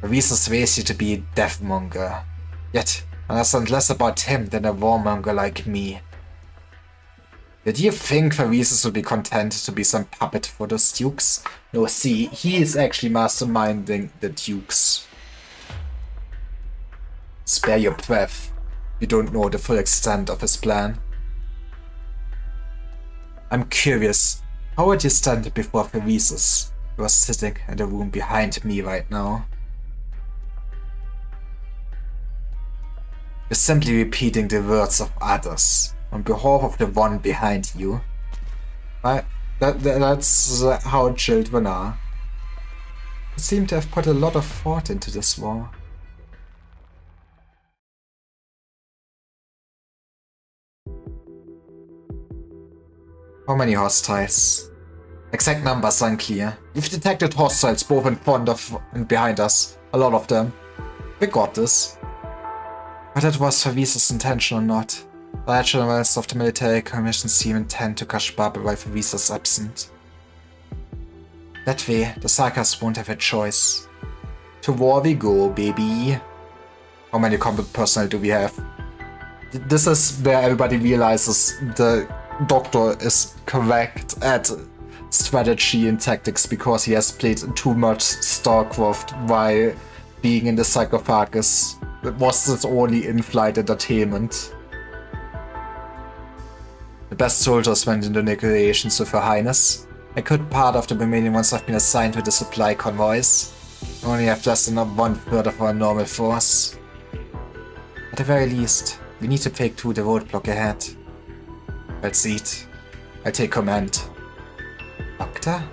Vervisus raised you to be a deathmonger, yet understand less about him than a warmonger like me. Did you think Vervisus would be content to be some puppet for those dukes? No, see, he is actually masterminding the dukes. Spare your breath. You don't know the full extent of his plan. I'm curious, how would you stand before Vervisus, who was sitting in the room behind me right now? You're simply repeating the words of others, on behalf of the one behind you. That's how children are. You seem to have put a lot of thought into this war. How many hostiles? Exact numbers unclear. We've detected hostiles both in front of and behind us. A lot of them. We got this. Whether it was Vervisus' intention or not, the generals of the military commission seem intent to crush Babel while Vervisus is absent. That way, the Sakas won't have a choice. To war we go, baby. How many combat personnel do we have? This is where everybody realizes the Doctor is correct at strategy and tactics because he has played too much StarCraft while being in the sarcophagus. It was his only in-flight entertainment. The best soldiers went into negotiations with Her Highness. A good part of the remaining ones have been assigned to the supply convoys. We only have less than 1/3 of our normal force. At the very least, we need to break through the roadblock ahead. Let's eat. I take command. Doctor?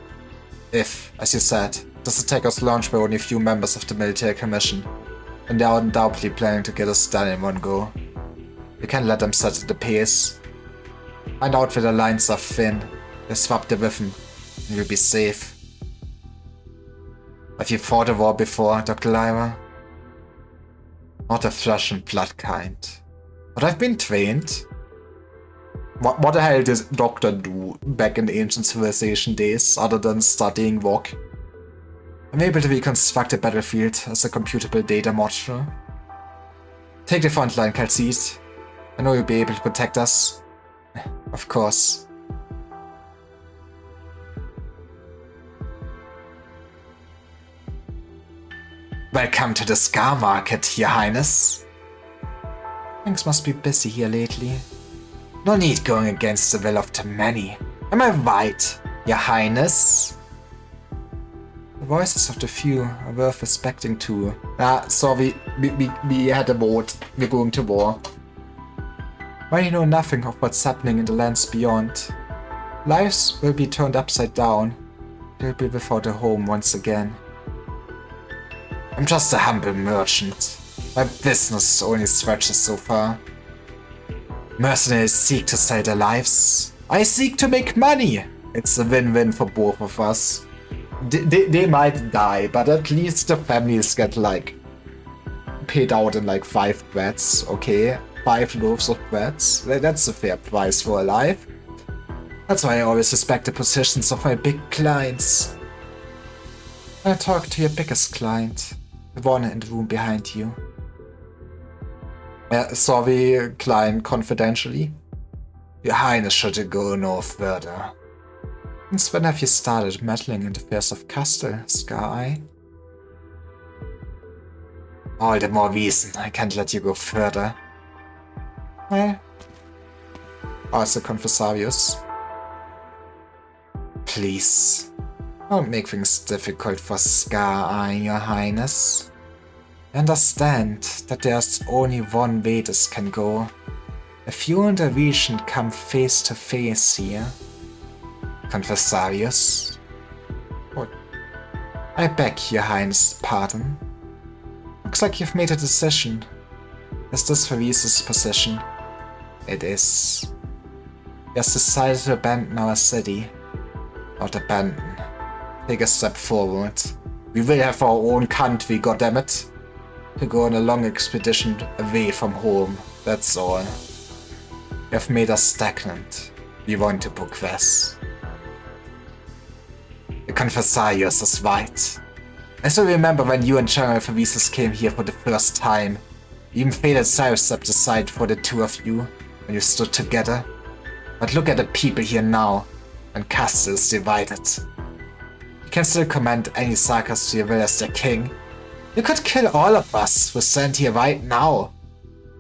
If, as you said, this attack was launched by only a few members of the military commission, then they are undoubtedly planning to get us done in one go. We can't let them set the pace. Find out where the lines are thin, disrupt the rhythm, and you'll be safe. Have you fought a war before, Dr. Lyra? Not the flesh and blood kind. But I've been trained. What the hell did Doctor do back in the ancient civilization days, other than studying Vog? I'm able to reconstruct a battlefield as a computable data module. Take the front line, Calcite. I know you'll be able to protect us. Of course. Welcome to the Scar Market, Your Highness. Things must be busy here lately. No need going against the will of the many. Am I right, Your Highness? The voices of the few are worth respecting too. Sorry, we had a vote. We're going to war. While you know nothing of what's happening in the lands beyond, lives will be turned upside down. They'll be without a home once again. I'm just a humble merchant. My business only stretches so far. Mercenaries seek to sell their lives. I seek to make money. It's a win-win for both of us. They might die, but at least the families get like paid out in like 5 breads, okay? 5 loaves of breads. That's a fair price for a life. That's why I always respect the positions of my big clients. I'll talk to your biggest client, the one in the room behind you. Sorry, client, confidentially. Your Highness should go no further. Since when have you started meddling in the affairs of Castle, Scar-Eye? All the more reason I can't let you go further. Well, also Confessarius. Please, don't make things difficult for Scar-Eye, Your Highness. I understand that there's only one way this can go. If you and the Regent come face to face here, Confessarius. I beg your highness' pardon. Looks like you've made a decision. Is this Faris's position? It is. We have decided to abandon our city. Not abandon. Take a step forward. We will have our own country, goddammit. To go on a long expedition away from home, that's all. You have made us stagnant. We want to progress. The Confessarius is right. I still remember when you and General Favises came here for the first time. Even Faded Cyrus stepped aside for the two of you when you stood together. But look at the people here now, and Castle is divided. You can still command any Sarkas to your will as their king. You could kill all of us who stand here right now.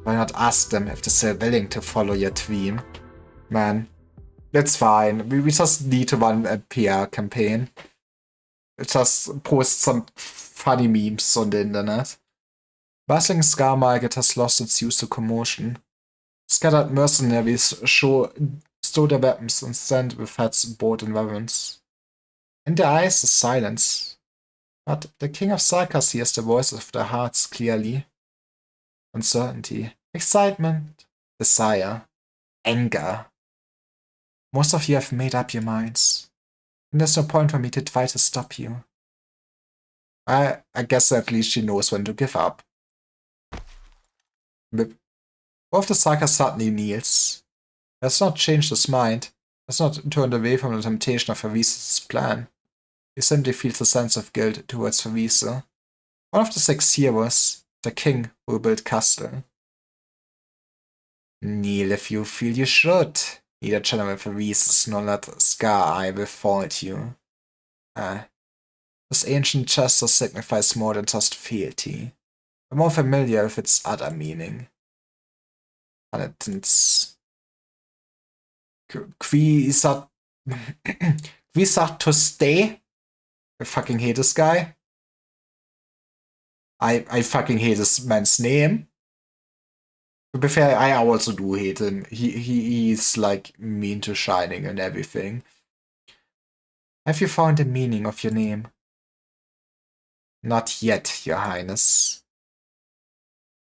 Why not ask them if they're still willing to follow your dream? Man, that's fine. We just need to run a PR campaign. Just post some funny memes on the internet. Bustling Scar Market has lost its use to commotion. Scattered mercenaries stow their weapons and stand with heads bowed in reverence. In their eyes is silence. But the King of Sarkas hears the voices of their hearts clearly. Uncertainty, excitement, desire, anger. Most of you have made up your minds, and there's no point for me to try to stop you. I guess at least she knows when to give up. One of the Sarkas suddenly kneels. He has not changed his mind, has not turned away from the temptation of Favises' plan. He simply feels a sense of guilt towards Favise, one of the 6 heroes, the king who built Castle. Kneel if you feel you should. Neither General Favises nor that Scar Eye will fault you. This ancient gesture signifies more than just fealty. I'm more familiar with its other meaning. Penitence. Qui sagt to stay? I fucking hate this guy. I fucking hate this man's name. To be fair, I also do hate him. He's like mean to Shining and everything. Have you found the meaning of your name? Not yet, your highness.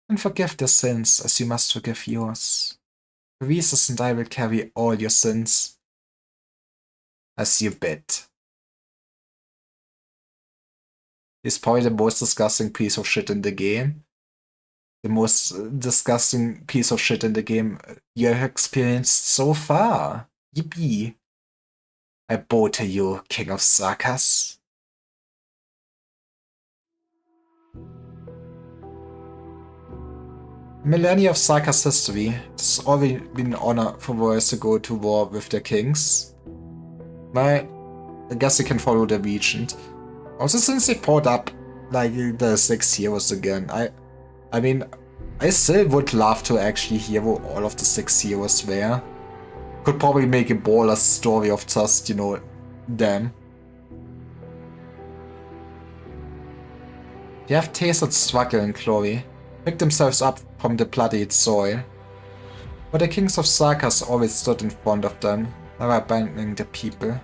And forgive their sins as you must forgive yours. Favises and I will carry all your sins. As you bid. He's probably the most disgusting piece of shit in the game. The most disgusting piece of shit in the game you have experienced so far. Yippee. I bow to you, King of Sarkas. Millennia of Sarkas history. It's always been an honor for warriors to go to war with their kings. I guess you can follow the regent. Also, since they brought up like the 6 heroes again, I mean, I still would love to actually hear what all of the 6 heroes were. Could probably make a baller story of just, you know, them. They have tasted struggle and glory, picked themselves up from the bloodied soil. But the kings of Sarkas always stood in front of them, never abandoning the people.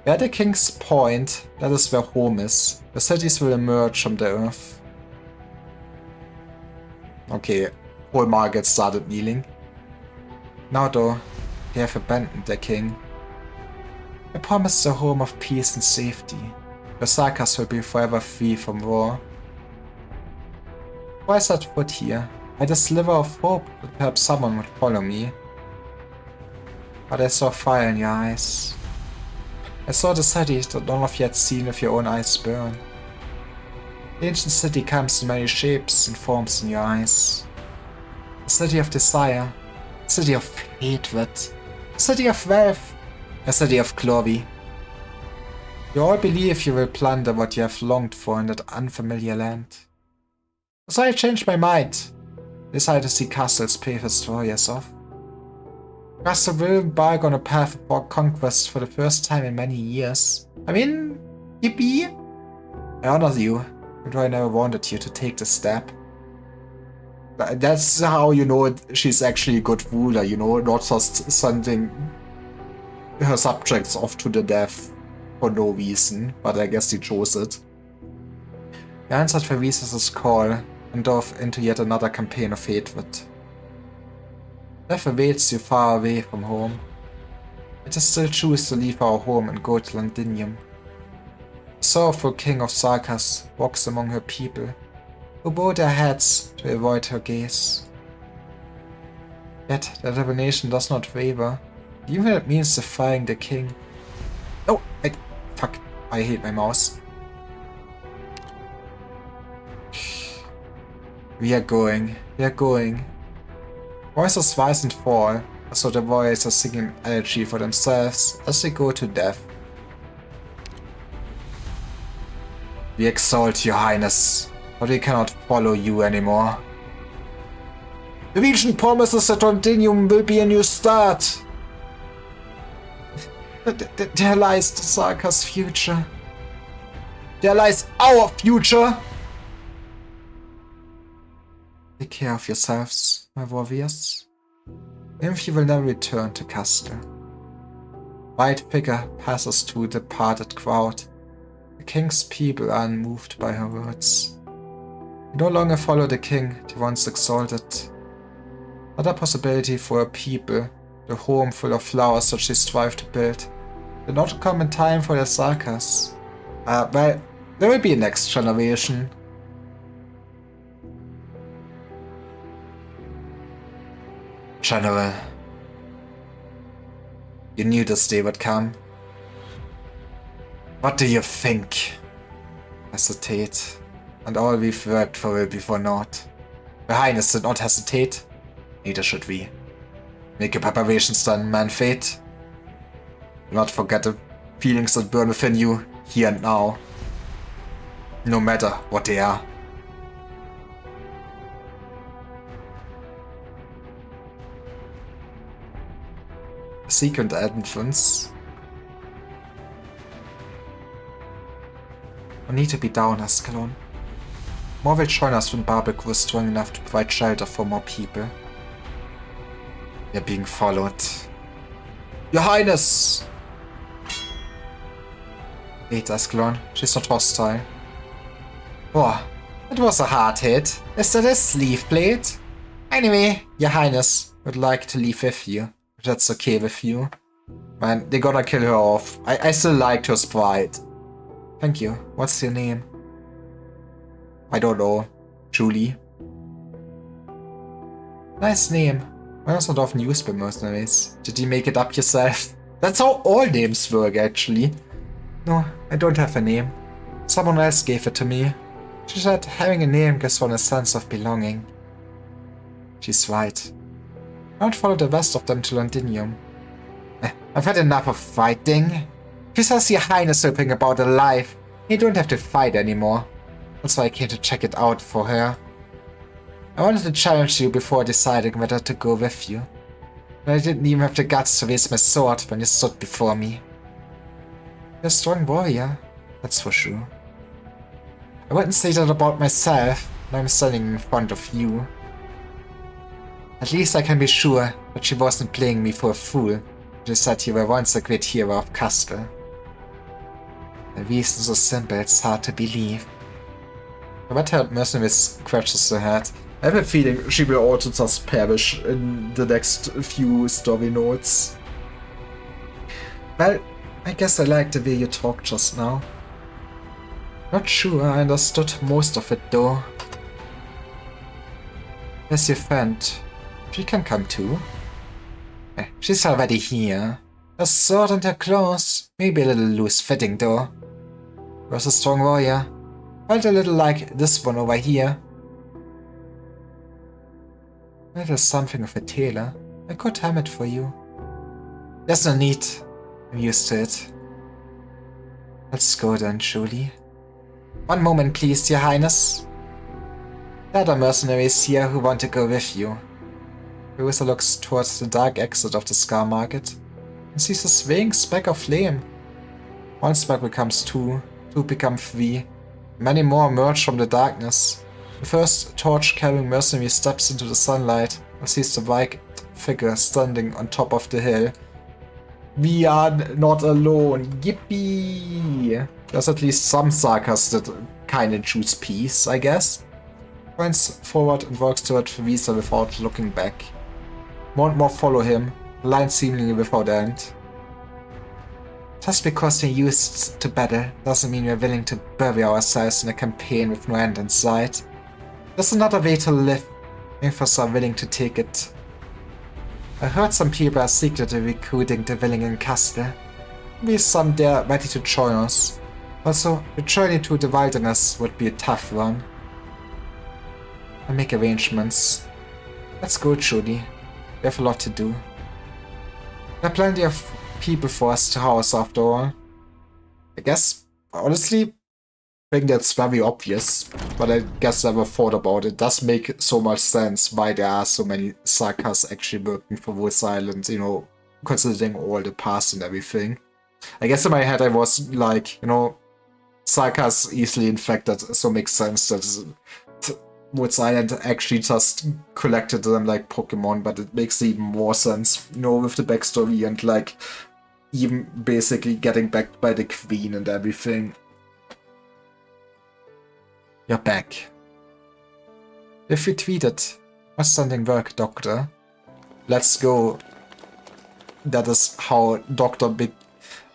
Where the kings point, that is where home is. The cities will emerge from the earth. Okay, whole market started kneeling. Now though, they have abandoned their king. They promised a home of peace and safety, where Sarkas will be forever free from war. Why is that put here? I had a sliver of hope that perhaps someone would follow me. But I saw fire in your eyes. I saw the city that none of you had seen with your own eyes burn. The ancient city comes in many shapes and forms in your eyes. A city of desire, a city of hatred, a city of wealth, a city of glory. You all believe you will plunder what you have longed for in that unfamiliar land. So I changed my mind. Decided to see Castle's bravest warriors off. Castle will embark on a path of conquest for the first time in many years. I mean, yippee! I honor you, but I never wanted you to take the step. That's how you know she's actually a good ruler, you know, not just sending her subjects off to the death. for no reason, but I guess he chose it. He answered Therese's call and dove into yet another campaign of hatred. Death awaits you far away from home. Let us still choose to leave our home and go to Londinium. The sorrowful king of Sarkas walks among her people, who bow their heads to avoid her gaze. Yet their determination does not waver, even if it means defying the king. Oh, fuck, I hate my mouse. We are going. Voices rise and fall, as though the warriors are singing elegy for themselves as they go to death. We exalt your highness, but we cannot follow you anymore. The region promises that Londinium will be a new start. There lies the Sarkas' future. There lies our future! Take care of yourselves, my warriors. If you will never return to Castle. White figure passes through the parted crowd. The king's people are unmoved by her words. They no longer follow the king they once exalted. Another possibility for a people, the home full of flowers that they strive to build, did not come in time for their Sarkas. Well, there will be a next generation. General, you knew this day would come. What do you think? Hesitate, and all we've worked for will be for naught. Your Highness did not hesitate, neither should we. Make your preparations then, man fate. Do not forget the feelings that burn within you, here and now. No matter what they are. Secret entrance. We need to be down, Ascalon. More will join us when babel grows strong enough to provide shelter for more people. We are being followed. Your Highness! Wait, Ascalon, she's not hostile. Oh, that was a hard hit. Is that a sleeve plate? Anyway, Your Highness would like to leave with you. If that's okay with you. Man, they gotta kill her off. I still liked her sprite. Thank you. What's your name? I don't know. Julie. Nice name. Why was not often used by mercenaries? Did you make it up yourself? That's how all names work, actually. No, I don't have a name. Someone else gave it to me. She said having a name gives one a sense of belonging. She's right. Don't follow the rest of them to Londinium. I've had enough of fighting. She says Your Highness will bring about alive. You don't have to fight anymore. That's why I came to check it out for her. I wanted to challenge you before deciding whether to go with you. But I didn't even have the guts to raise my sword when you stood before me. You're a strong warrior, that's for sure. I wouldn't say that about myself when I'm standing in front of you. At least I can be sure that she wasn't playing me for a fool. She said you were once a great hero of Castle. The reason so simple it's hard to believe. The red-haired mercenary scratches her head. I have a feeling she will also just perish in the next few story notes. Well, I guess I like the way you talked just now. Not sure I understood most of it though. Where's your friend? She can come too. She's already here. Her sword and her clothes, maybe a little loose-fitting though. Was a strong warrior. Felt a little like this one over here. That is something of a tailor. I could hem it for you. There's no need. I'm used to it. Let's go then, Julie. One moment please, Your Highness. There are mercenaries here who want to go with you. Theresa looks towards the dark exit of the Scar Market and sees a swaying speck of flame. One speck becomes two become three. Many more emerge from the darkness. The first torch-carrying mercenary steps into the sunlight and sees the white figure standing on top of the hill. We are not alone. Yippee! There's at least some Sarkas that kinda choose peace, I guess. Points forward and works toward Visa without looking back. More and more follow him, the line seemingly without end. Just because we're used to battle doesn't mean we're willing to bury ourselves in a campaign with no end in sight. There's another way to live, if us are willing to take it. I heard some people are secretly recruiting the Willingen Castle. Maybe some there ready to join us. Also, the journey through the wilderness would be a tough one. I'll make arrangements. Let's go, Judy. We have a lot to do. There are plenty of people for us to house after all. I guess, honestly, I think that's very obvious, but I guess I never thought about it. It does make so much sense why there are so many Sarkas actually working for Woods Island, you know, considering all the past and everything. I guess in my head I was like, you know, Sarkas easily infected, so it makes sense that Woods Island actually just collected them like Pokemon, but it makes even more sense, you know, with the backstory and like even basically getting backed by the Queen and everything. You're back. If you tweeted, outstanding work, Doctor. Let's go. That is how Dr. Big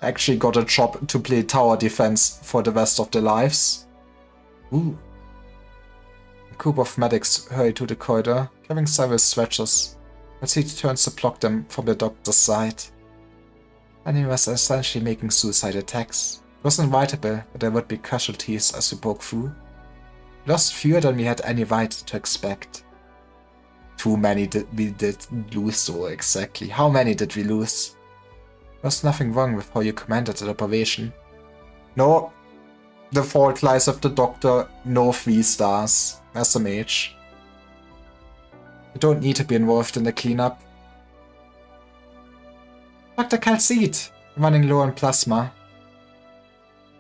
actually got a job to play tower defense for the rest of their lives. Ooh. A group of medics hurry to the corridor, carrying several stretchers, as he turns to block them from the doctor's side. And he was essentially making suicide attacks. It was inevitable that there would be casualties as we broke through. We lost fewer than we had any right to expect. Too many we did lose, though, exactly. How many did we lose? There was nothing wrong with how you commanded the operation. No, the fault lies with the Doctor, no 3 stars, SMH. You don't need to be involved in the cleanup. Dr. Calcite, running low on plasma.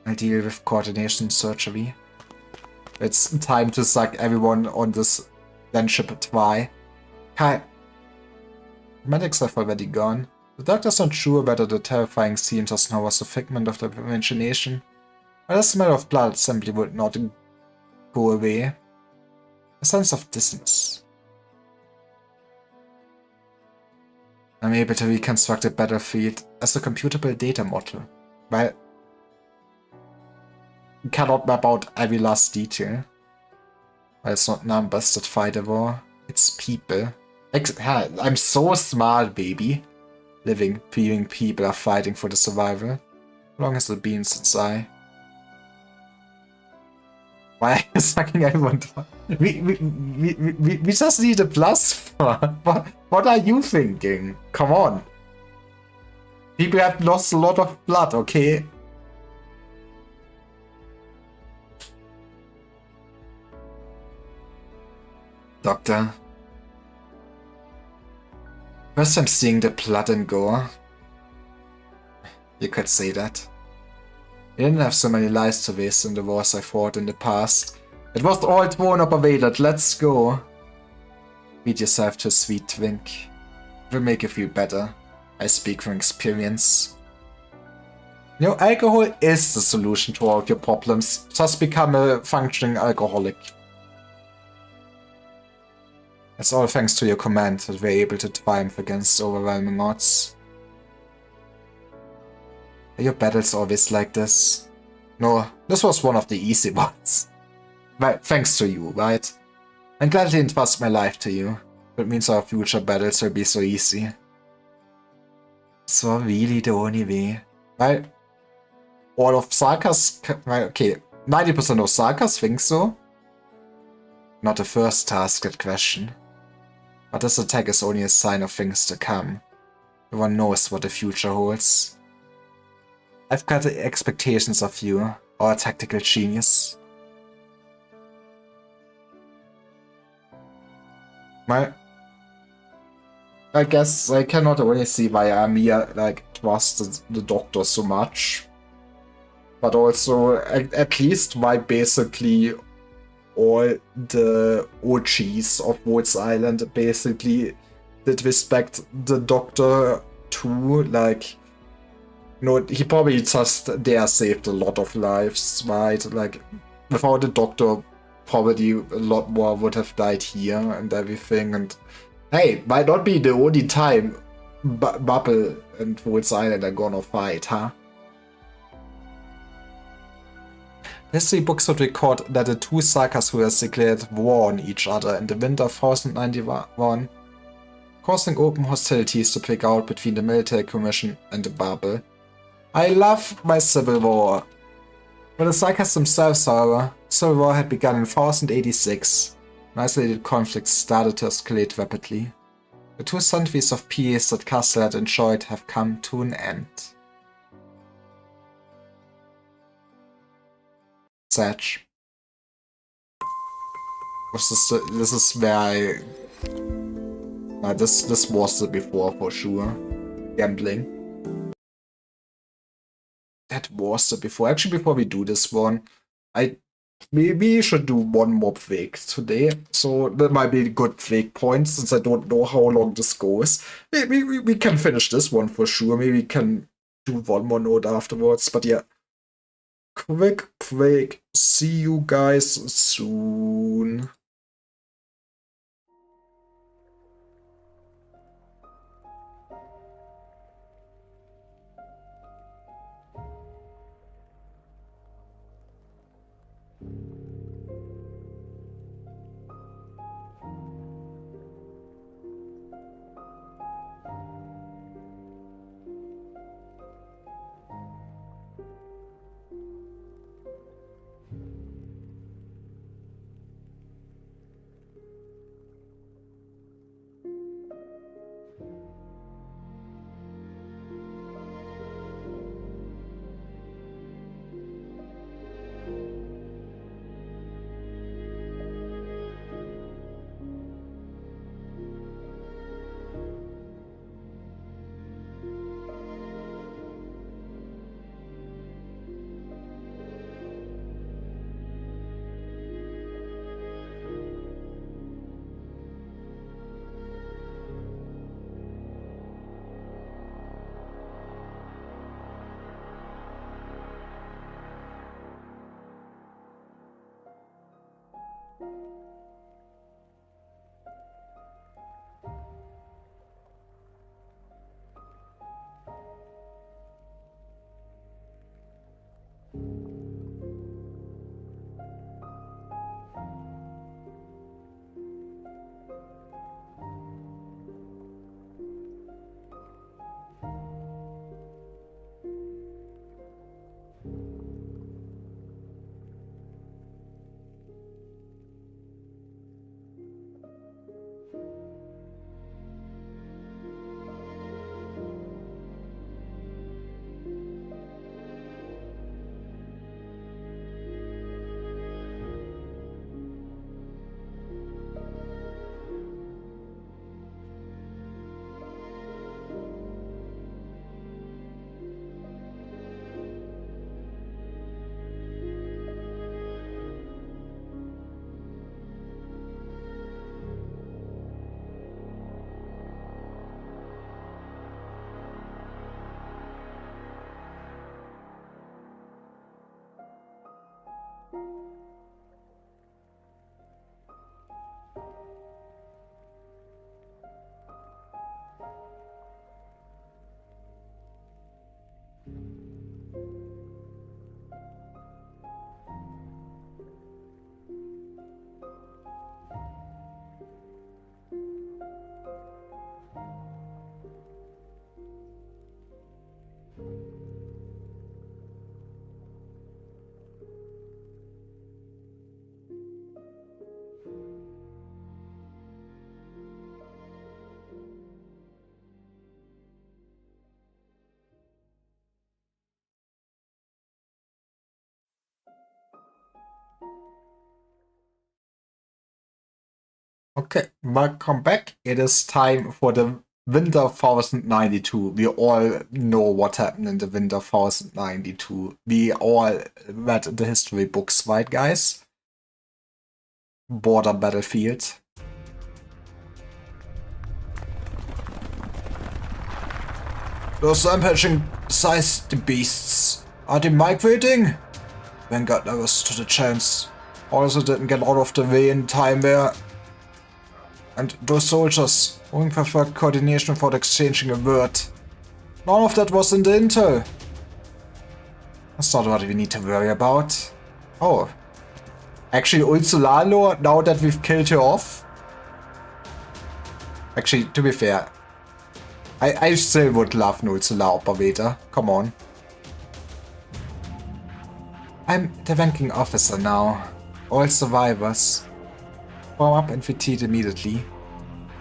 I'll deal with coordination surgery. It's time to suck everyone on this landship try. Hi. The medics have already gone. The doctor's not sure whether the terrifying scene just now was a figment of their imagination, or the smell of blood simply would not go away. A sense of dizziness. I'm able to reconstruct a battlefield as a computable data model. Well, you cannot map out every last detail. Well, it's not numbers that fight a war, it's people. I'm so smart, baby. Living, breathing people are fighting for the survival. How long has it been since I... Why are you sucking everyone down? We just need a plasma. What are you thinking? Come on. People have lost a lot of blood, okay? Doctor. First time seeing the blood and gore. You could say that. You didn't have so many lives to waste in the wars I fought in the past. It was all torn up availed. Let's go. Beat yourself to a sweet drink. It will make you feel better. I speak from experience. You know, alcohol is the solution to all your problems. Just become a functioning alcoholic. It's all thanks to your command that we're able to triumph against overwhelming odds. Are your battles always like this? No, this was one of the easy ones. Well, thanks to you, right? I'm gladly entrust my life to you. That means our future battles will be so easy. So really the only way. Well, all of Sarkas... Well, okay, 90% of Sarkas think so. Not the first task at question. But this attack is only a sign of things to come. No one knows what the future holds. I've got expectations of you, our tactical genius. Well, I guess I cannot really see why Amir trusted the Doctor so much. But also, at least why basically all the OGs of Woods Island basically did respect the Doctor too. Like, No, he probably just there saved a lot of lives, right? Like, without the doctor, probably a lot more would have died here and everything. And hey, might not be the only time Bubble and Woods Island are gonna fight, huh? History books would record that the two sagas who declared war on each other in the winter of 1091, causing open hostilities to break out between the military commission and the Babel. I love my civil war. For the sagas themselves, however, civil war had begun in 1086. An isolated conflict started to escalate rapidly. The 2 centuries of peace that Castle had enjoyed have come to an end. Sad. This is where I... this was it before, for sure. Gambling. That was it before. Actually, before we do this one, maybe should do one more fake today. So that might be a good fake point, since I don't know how long this goes. Maybe we can finish this one for sure. Maybe we can do one more note afterwards. But yeah, quick break. See you guys soon. Okay, welcome back. It is time for the Winter 1092. We all know what happened in the Winter 1092. We all read the history books, right, guys? Border battlefield. The Besides the beasts, are they migrating? Vanguard never stood a chance. Also didn't get out of the way in time there. And those soldiers only preferred coordination without exchanging a word. None of that was in the intel. That's not what we need to worry about. Oh. Actually, Ulsulalo, now that we've killed her off. Actually, to be fair, I still would love an Ursula operator. Come on. I'm the ranking officer now. All survivors. Form up and retreat immediately.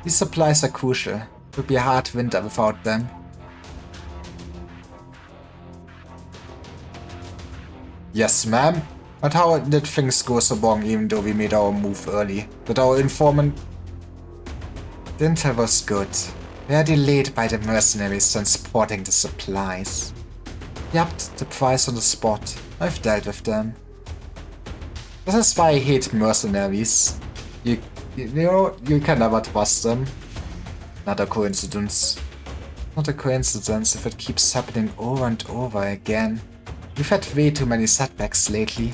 These supplies are crucial. It would be a hard winter without them. Yes, ma'am. But how did things go so wrong even though we made our move early? Did our informant... The intel was good. We are delayed by the mercenaries transporting the supplies. We upped the price on the spot. I've dealt with them. This is why I hate mercenaries. You know, you can never trust them. Not a coincidence. Not a coincidence if it keeps happening over and over again. We've had way too many setbacks lately.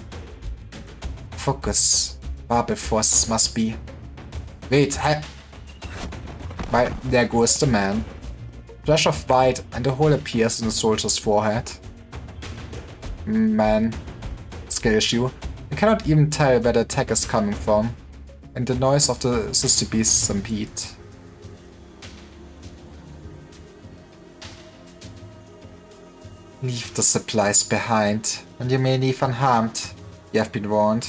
Focus. Babel forces must be. Wait, Well, there goes the man. Flash of white and a hole appears in the soldier's forehead. Man. Skill issue. I cannot even tell where the attack is coming from. And the noise of the sister beast stampede. Leave the supplies behind, and you may leave unharmed. You have been warned.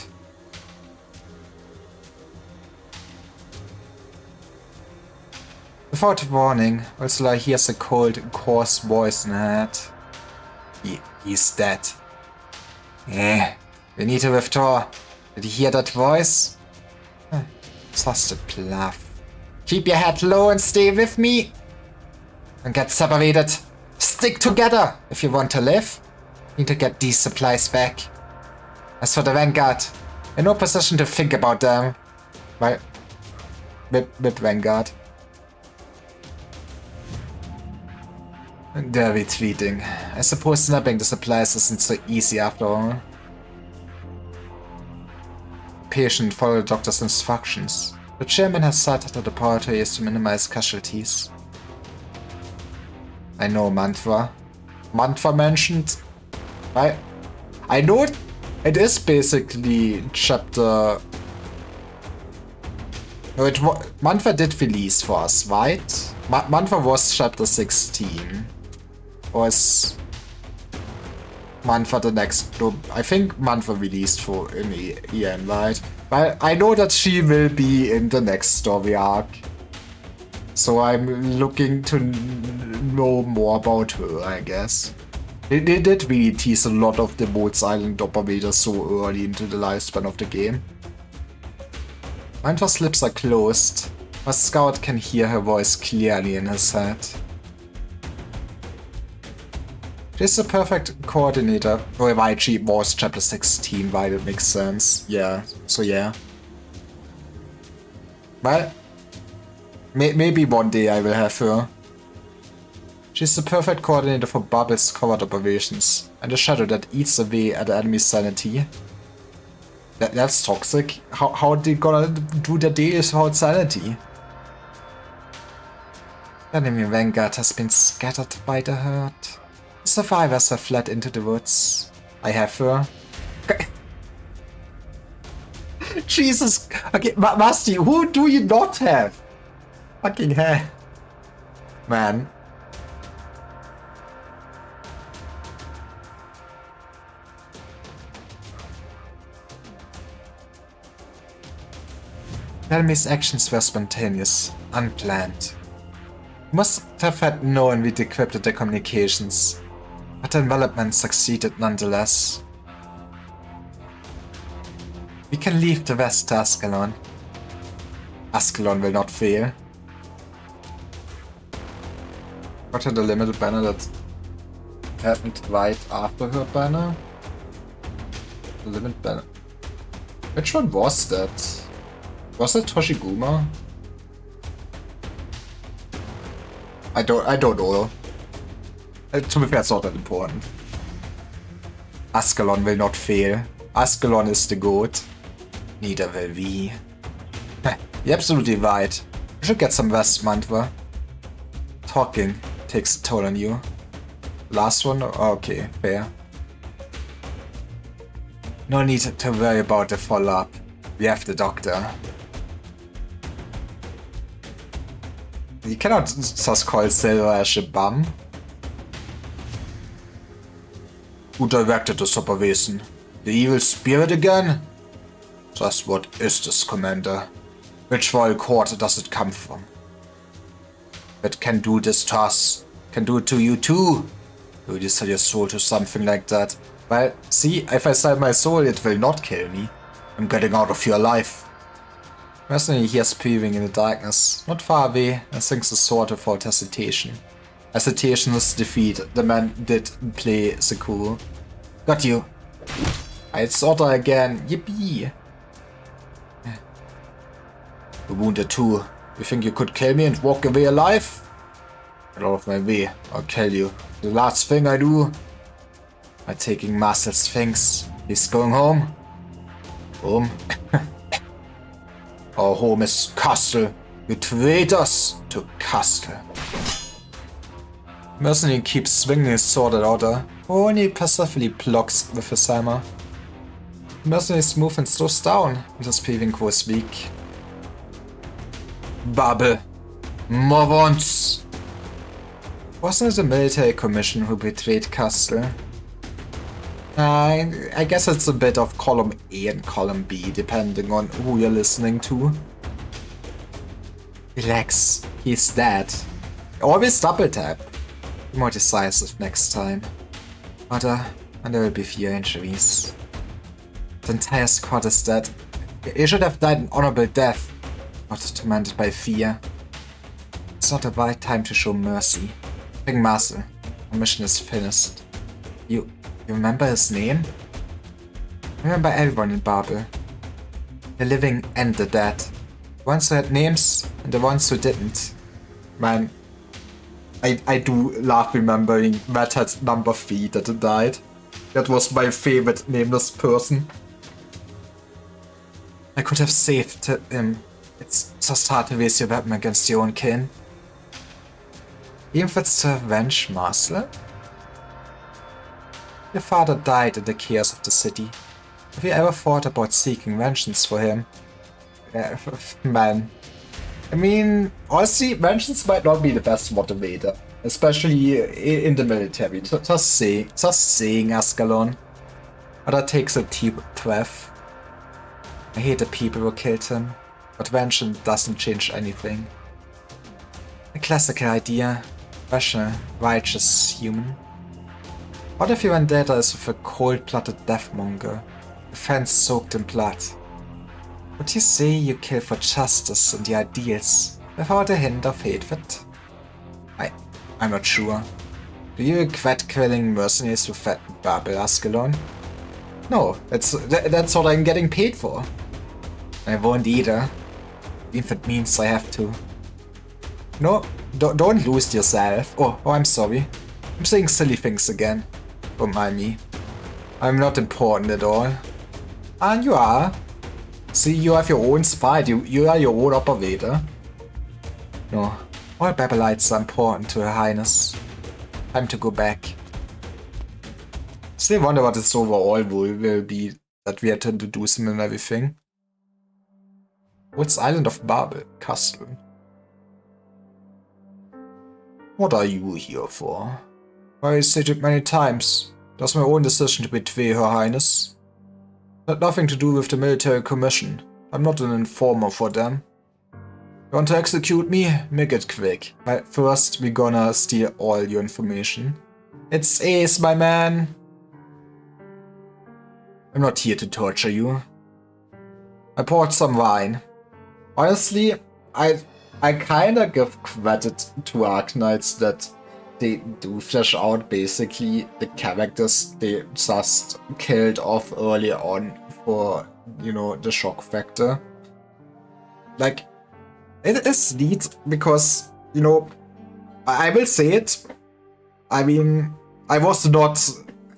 Without warning, Ursula hears a cold, coarse voice in her head. He's dead. We need to withdraw. Did you hear that voice? Just a bluff. Keep your head low and stay with me. And get separated. Stick together if you want to live. Need to get these supplies back. As for the Vanguard, in no position to think about them. Well, with Vanguard. They're retreating. I suppose snapping the supplies isn't so easy after all. Patient, follow the doctor's instructions. The chairman has said that the priority is to minimize casualties. I know Mantra. Mantra mentioned. I know it is basically chapter... No, Mantra did release for us, right? Mantra was chapter 16. Or is Mantra the next? No, I think Mantra released for in EN, right? But I know that she will be in the next story arc. So I'm looking to know more about her, I guess. They did really tease a lot of the Moats Island operators so early into the lifespan of the game. Mantra's lips are closed, but Scout can hear her voice clearly in his head. She's the perfect coordinator. Oh, right, she was chapter 16, right? It makes sense. Yeah, so yeah. Well, maybe one day I will have her. She's the perfect coordinator for Babel's covert operations, and the shadow that eats away at the enemy's sanity. That's toxic. How are they gonna do their deals without sanity? The enemy Vanguard has been scattered by the herd. The survivors have fled into the woods. I have her. Jesus. Okay, Masti, who do you not have? Fucking hell. Man. Enemy's actions were spontaneous, unplanned. We must have had known we decrypted their communications, but the envelopment succeeded nonetheless. We can leave the rest to Ascalon. Ascalon will not fail. Got her the limited banner that happened right after her banner? The limited banner. Which one was that? Was it Toshiguma? I don't know. To be fair, it's not that important. Ascalon will not fail. Ascalon is the goat. Neither will we. You're absolutely right. You should get some rest, Mantva. Talking takes a toll on you. Last one? Okay, fair. No need to worry about the follow-up. We have the doctor. You cannot just call Silver as a bum. Who directed the supervision? The evil spirit again? Just what is this, Commander? Which royal court does it come from? That can do this to us. Can do it to you too. Will you sell your soul to something like that? Well, see, if I sell my soul, it will not kill me. I'm getting out of your life. Mercenary hears breathing in the darkness. Not far away, and sings a sword without hesitation. Hesitation is defeat. The man did play the cool. Got you. It's Otter again. Yippee. You're wounded too. You think you could kill me and walk away alive? Get out of my way. I'll kill you. The last thing I do. I'm taking Marcel's things. He's going home. Home? Our home is Castle. You traitors to Castle. Mercenary keeps swinging his sword at Otter, who only passively blocks with his hammer. Mercenary's movement slows down, and his breathing grows weak. Babel. Morons! Wasn't it the military commission who betrayed Castle? I guess it's a bit of column A and column B, depending on who you're listening to. Relax, he's dead. Always double tap. Be more decisive next time. Other, and there will be fewer injuries. The entire squad is dead. You should have died an honorable death, not tormented by fear. It's not the right time to show mercy. Bring Marcel. Our mission is finished. You remember his name? Remember everyone in Babel. The living and the dead. The ones who had names and the ones who didn't. Man, I do love remembering Matt had number 3 that died. That was my favorite nameless person. I could have saved him. It's just hard to raise your weapon against your own kin. Even if it's to avenge Marcel? Your father died in the chaos of the city. Have you ever thought about seeking vengeance for him? Man. I mean, honestly, vengeance might not be the best motivator. Especially in the military. Just saying, Ascalon. But that takes a deep breath. I hate the people who killed him. But vengeance doesn't change anything. A classical idea. Rational, righteous human. What if your vendetta is with a cold-blooded deathmonger? A fence soaked in blood? Would you say you kill for justice and the ideals, without a hint of hatred? I'm not sure. Do you regret killing mercenaries with that Babel, Ascalon? No, that's what I'm getting paid for. I won't either. Even if it means I have to. No, don't lose yourself. Oh, I'm sorry. I'm saying silly things again. Don't mind me. I'm not important at all. And you are. See, you have your own spite. You are your own operator. No, all Babelites are important to Her Highness. Time to go back. Still wonder what this overall will be, that we had to introduce him and everything. What's Island of Babel? Castle. What are you here for? I stated many times. That's my own decision to betray Her Highness. Had nothing to do with the military commission. I'm not an informer for them. You want to execute me? Make it quick. But first, we're gonna steal all your information. It's Ace, my man. I'm not here to torture you. I poured some wine. Honestly, I kinda give credit to Arknights that they do flesh out basically the characters they just killed off early on for, you know, the shock factor. Like, it is neat because, you know, I will say it, I mean, I was not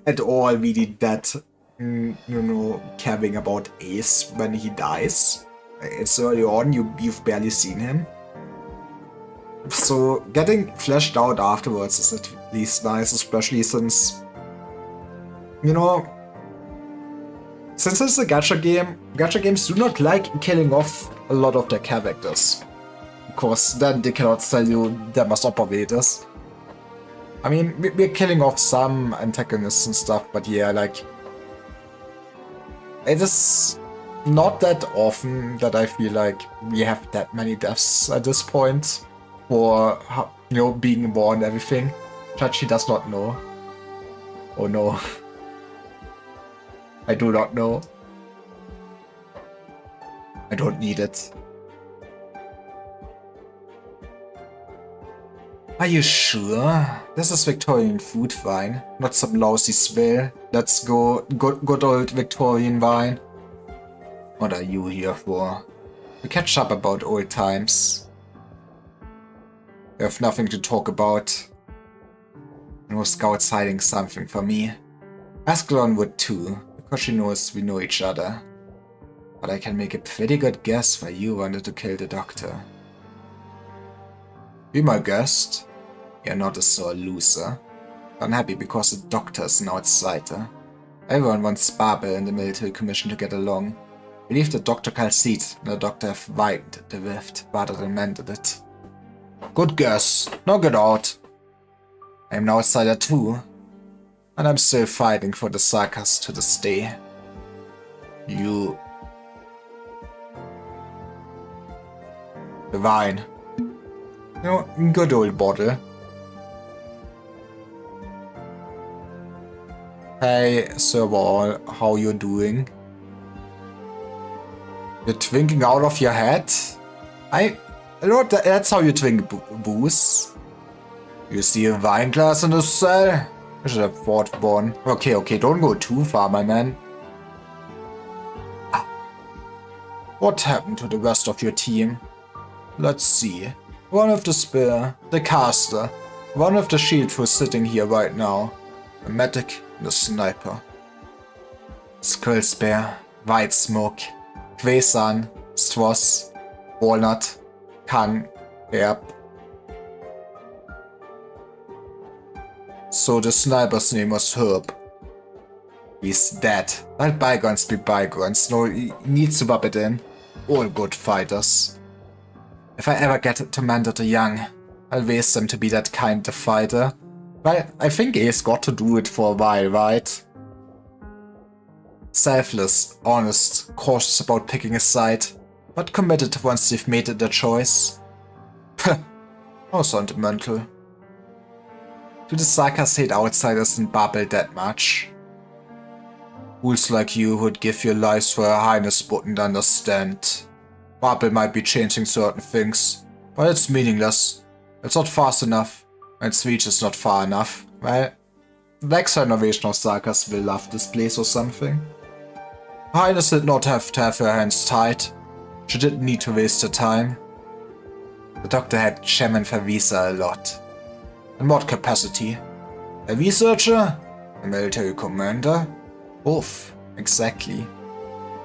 at all really that, caring about Ace when he dies. It's early on, you've barely seen him. So getting fleshed out afterwards is at least nice, especially since, since it's a gacha game, gacha games do not like killing off a lot of their characters. Because then they cannot sell you them as operators. I mean, we're killing off some antagonists and stuff, but yeah, like, it is not that often that I feel like we have that many deaths at this point, or, being born and everything. Chachi does not know. Oh no. I do not know. I don't need it. Are you sure? This is Victorian food wine, not some lousy swill. Let's go good old Victorian wine. What are you here for? We catch up about old times. We have nothing to talk about. No scouts hiding something from me. Ascalon would too, because she knows we know each other. But I can make a pretty good guess why you wanted to kill the doctor. Be my guest. You're not a sore loser. Unhappy because the doctor is an outsider. Everyone wants Babel and the military commission to get along. Believe that Dr. Calcite and the doctor have widened the rift rather than mended it. Good guess. Now get out. I'm an outsider too. And I'm still fighting for the Sarkas to this day. You... The wine. Good old bottle. Hey, Sir Wall, how you doing? You're drinking out of your head? That's how you drink booze. You see a wine glass in the cell? I should have bought one. Okay, don't go too far, my man. What happened to the rest of your team? Let's see. One of the spear, the caster, one of the shield who's sitting here right now, a medic and a sniper. Skull spear, white smoke, Quesan, Stross, Walnut, Kang, Herb. So the sniper's name was Herb. He's dead. Let bygones be bygones. No, he needs to rub it in. All good fighters. If I ever get to mentor the young, I'll raise them to be that kind of fighter. Well, I think Ace got to do it for a while, right? Selfless, honest, cautious about picking a side, but committed once they've made it their choice. How sentimental. Do the Sarkas hate outsiders in Babel that much? Fools like you who'd give your lives for Her Highness wouldn't understand. Babel might be changing certain things, but it's meaningless. It's not fast enough. Its reach is not far enough. Well, the next generation of Sarkas will love this place or something. Her Highness did not have to have her hands tied. She didn't need to waste her time. The doctor had Shaman Favisa a lot. In what capacity? A researcher? A military commander? Both, exactly.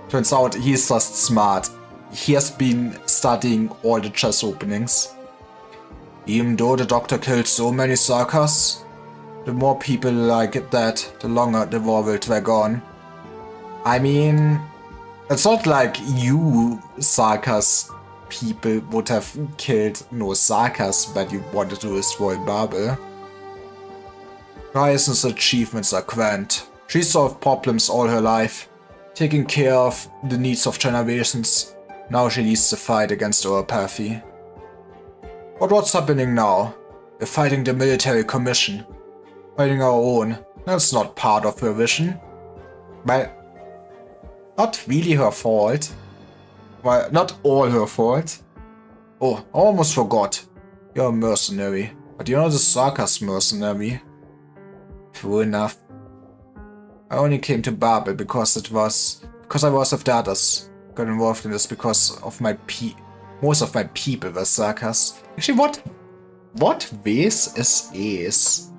Turns out he's just smart. He has been studying all the chest openings. Even though the doctor killed so many Sarkas, the more people like that, the longer the war will drag on. I mean, it's not like you Sarkas people would have killed no Sarkas when you wanted to destroy Babel. Ryzen's achievements are grand. She solved problems all her life, taking care of the needs of generations. Now she leads the fight against Oropathy. But what's happening now? We're fighting the military commission. Fighting our own. That's not part of her vision. Well, not really her fault. Well, not all her fault. Oh, I almost forgot. You're a mercenary. But you're not a Sarkas mercenary. True enough. I only came to Babel because I was with the others. Got involved in this because of most of my people were Sarkas. Actually, what race is Ace?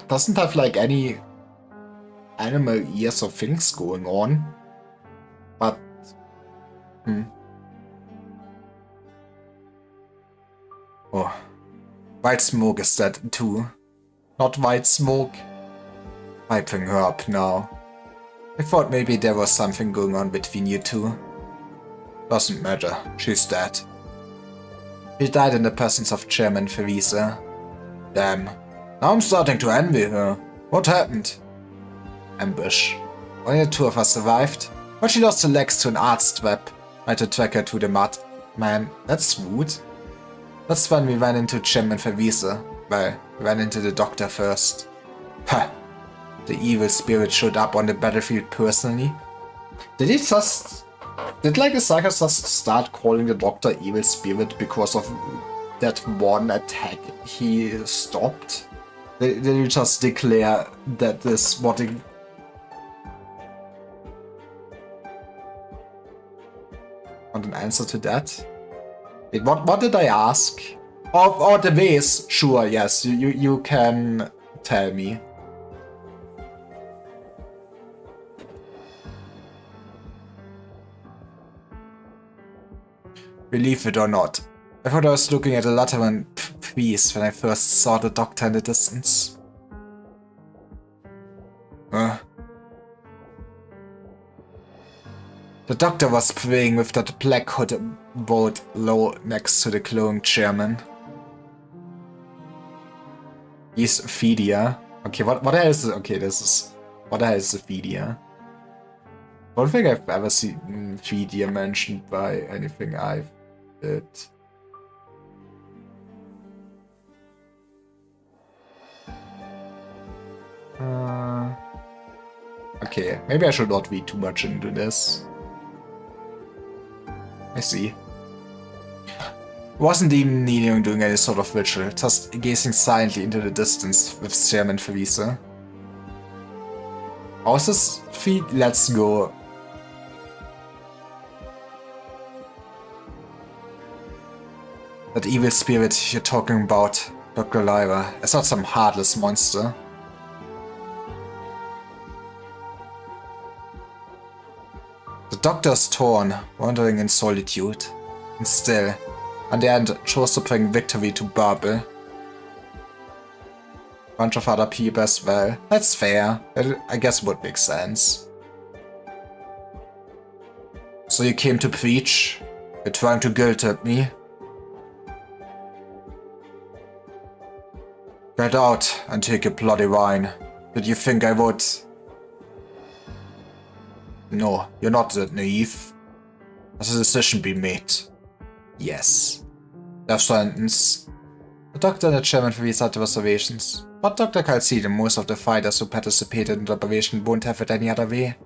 doesn't have like any animal ears or things going on. But oh, white smoke is dead too. Not white smoke. Hyping her up now. I thought maybe there was something going on between you two. Doesn't matter, she's dead. She died in the presence of Chairman Theresa. Damn. Now I'm starting to envy her. What happened? Ambush. Only the two of us survived, but she lost her legs to an arts trap. I had to track her to the mud. Man, that's rude. That's when we ran into Chairman Theresa. Well, we ran into the doctor first. Ha! The evil spirit showed up on the battlefield personally. Did like the Psychos just start calling the doctor evil spirit because of that one attack he stopped? Did you just declare that this what it... Want an answer to that? Wait, what did I ask? Oh, the vase. Sure, yes, you can tell me. Believe it or not, I thought I was looking at a Lateran piece when I first saw the doctor in the distance. The doctor was praying with that black hooded boat low next to the glowing chairman. He's Fedia. Okay, what the hell is this? Okay, this is... What the hell is the Fedia? I don't think I've ever seen Fedia mentioned by anything I've did. Okay, maybe I should not read too much into this. I see. Wasn't even needing doing any sort of ritual, just gazing silently into the distance with Chairman Theresa. How's this feed? Let's go. That evil spirit you're talking about, Dr. Lyra, is not some heartless monster. The doctor is torn, wandering in solitude. And still, in the end, chose to bring victory to Babel. Bunch of other people as well. That's fair. I guess would make sense. So you came to preach? You're trying to guilt trip me? Get out and take a bloody wine. Did you think I would? No, you're not that naive. Has a decision been made? Yes. Death sentence. The doctor and the chairman for these observations. But Dr. Calcid and most of the fighters who participated in the operation won't have it any other way.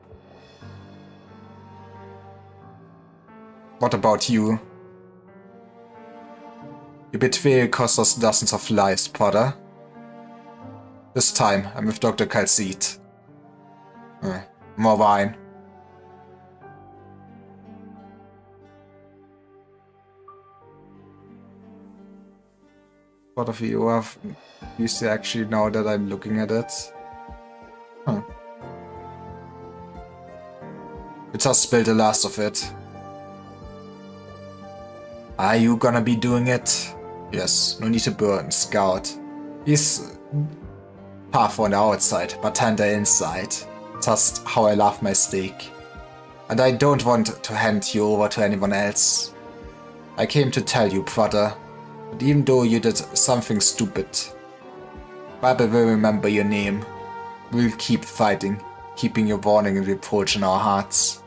What about you? Your betrayal cost us dozens of lives, Potter. This time, I'm with Dr. Calcid. More wine. What of you have used to actually now that I'm looking at it? Huh. You just spilled the last of it. Are you gonna be doing it? Yes, no need to burn, Scout. He's tough on the outside, but tender inside. Just how I love my steak. And I don't want to hand you over to anyone else. I came to tell you, brother. But even though you did something stupid, Babel will remember your name. We'll keep fighting, keeping your warning and reproach in our hearts.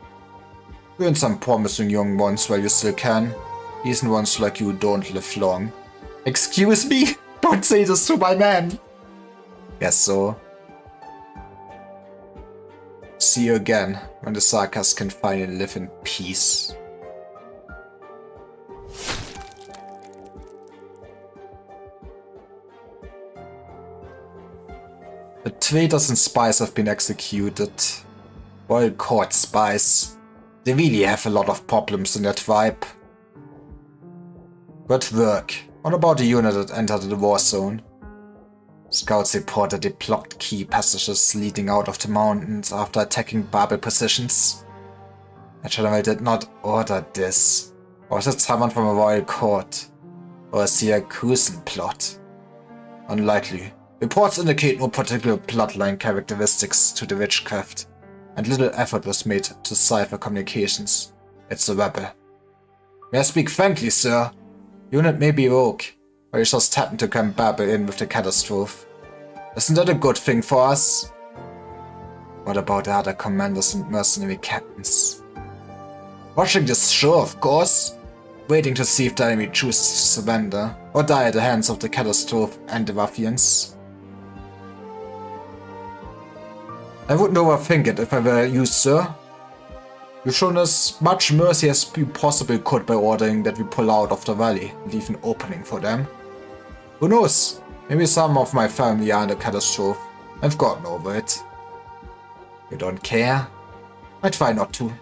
Burn some promising young ones while you still can. Decent ones like you don't live long. Excuse me? Don't say this to my man! Guess so. See you again, when the Sarkas can finally live in peace. The traitors and spies have been executed. Royal Court spies. They really have a lot of problems in their tribe. Good work. What about the unit that entered the war zone? Scouts reported they blocked key passages leading out of the mountains after attacking babel positions. The general did not order this. Or is it someone from a royal court? Or a Syracusan plot? Unlikely. Reports indicate no particular bloodline characteristics to the witchcraft, and little effort was made to decipher communications. It's a rebel. May I speak frankly, sir? Unit may be rogue, but you just happened to come babble in with the catastrophe. Isn't that a good thing for us? What about the other commanders and mercenary captains? Watching this show, of course. Waiting to see if the enemy chooses to surrender, or die at the hands of the catastrophe and the ruffians. I wouldn't overthink it if I were you, sir. You've shown as much mercy as you possibly could by ordering that we pull out of the valley and leave an opening for them. Who knows? Maybe some of my family are in the catastrophe. I've gotten over it. You don't care? I try not to.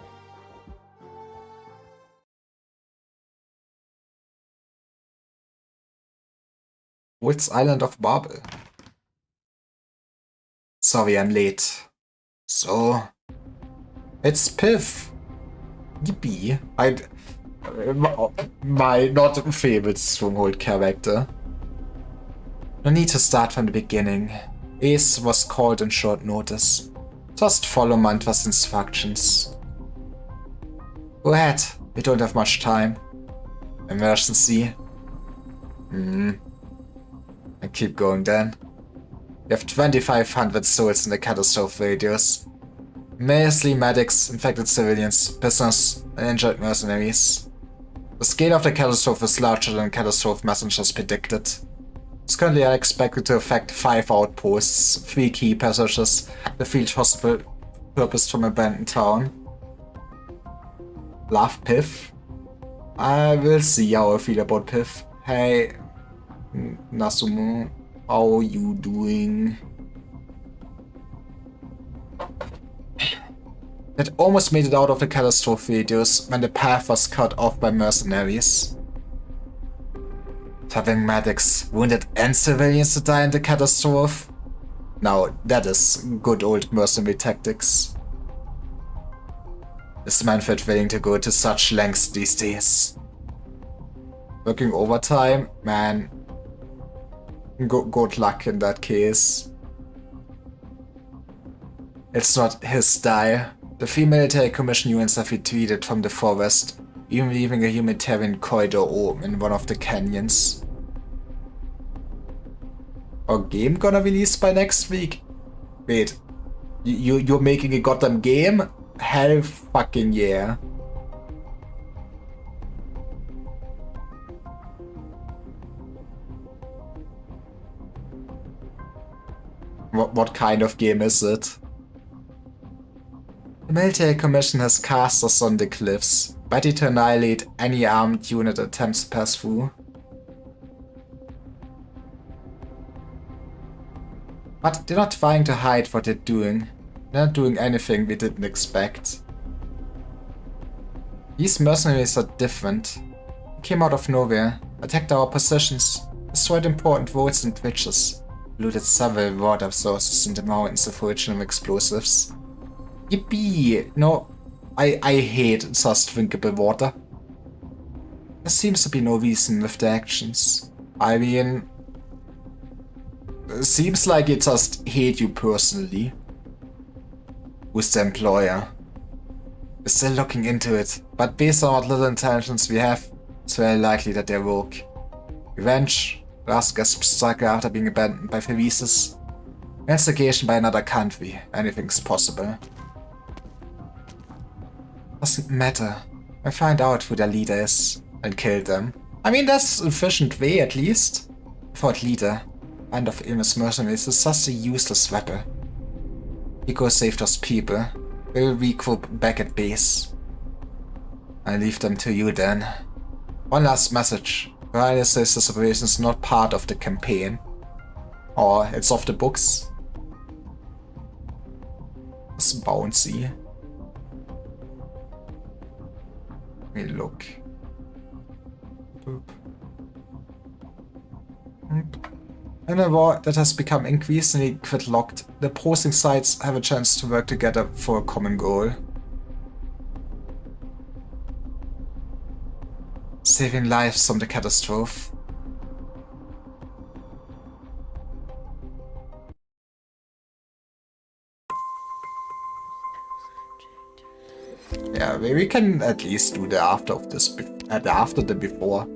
What's Island of Babel? Sorry, I'm late. So, it's Piff. Yippee. My not favorite Stronghold character. No need to start from the beginning. Ace was called on short notice. Just follow Mantra's instructions. Go ahead, we don't have much time. Emergency. And keep going then. You have 2,500 souls in the catastrophe radius. Mostly medics, infected civilians, prisoners, and injured mercenaries. The scale of the catastrophe is larger than catastrophe messengers predicted. It's currently expected to affect 5 outposts, 3 key passages, the field hospital purposed from abandoned town. Love Piff? I will see how I feel about Piff. Hey, Nasumo, how you doing? It almost made it out of the catastrophe radius when the path was cut off by mercenaries. Having medics, wounded and civilians to die in the catastrophe? Now that is good old mercenary tactics. Is Manfred willing to go to such lengths these days? Working overtime? Man. Good luck in that case. It's not his style. The Free Military Commission units have retreated from the forest, even leaving a humanitarian corridor open in one of the canyons. Our game gonna release by next week? Wait, you're making a goddamn game? Hell fucking yeah. What kind of game is it? The Military Commission has cast us on the cliffs, ready to annihilate any armed unit that attempts to pass through. But they're not trying to hide what they're doing. They're not doing anything we didn't expect. These mercenaries are different. They came out of nowhere, attacked our positions, destroyed important roads and bridges, looted several water sources in the mountains of original explosives. Yippee! No, I hate just drinkable water. There seems to be no reason with the actions. I mean, it seems like it just hate you personally. Who's the employer? We're still looking into it, but based on what little intelligence we have, it's very likely that they're rogue. Revenge, last gasp strike after being abandoned by Feresis. Instigation by another country, anything's possible. Doesn't matter. I find out who their leader is and kill them. I mean, that's an efficient way at least. Without leader, Band of Illness Mercenaries is just a useless rebel. He go save those people. We'll regroup back at base. I leave them to you then. One last message. Ryan says this operation is not part of the campaign. Or it's off the books. It's bouncy. Let me look. Boop. In a war that has become increasingly gridlocked, the opposing sides have a chance to work together for a common goal. Saving lives from the catastrophe. Yeah, we can at least do the after of this, after the before.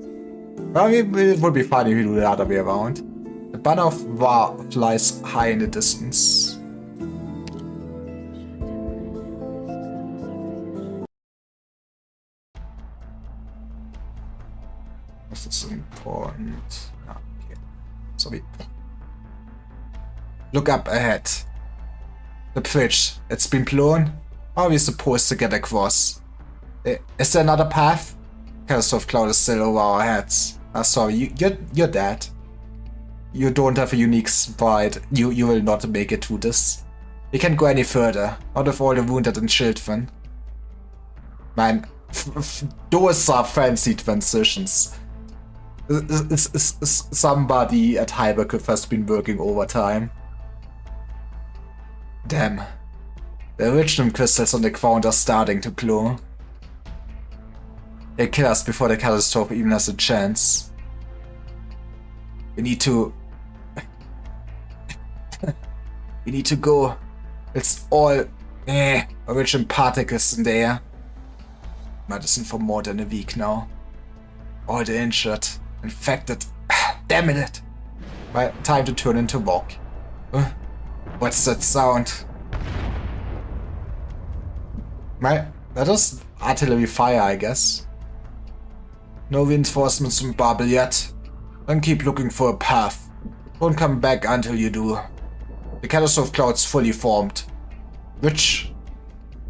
Well, it would be fun if we do the other way around. The banner of war flies high in the distance. This is important. Okay. So we look up ahead. The bridge. It's been blown. How are we supposed to get across? Is there another path? Catastrophe cloud is still over our heads. Sorry, you're dead. You don't have a unique sprite. You will not make it through this. We can't go any further. Not with all the wounded and children. Man, those are fancy transitions. Somebody at Hybercliff has been working overtime. Damn. The original crystals on the ground are starting to glow. They kill us before the catastrophe even has a chance. We need to... we need to go. It's all... original particles in the air. Medicine for more than a week now. All the injured, infected. Damn it! Right, time to turn into walk. What's that sound? Right, that is artillery fire, I guess. No reinforcements from Babel yet. Then keep looking for a path. Don't come back until you do. The catastrophe cloud's fully formed. Which?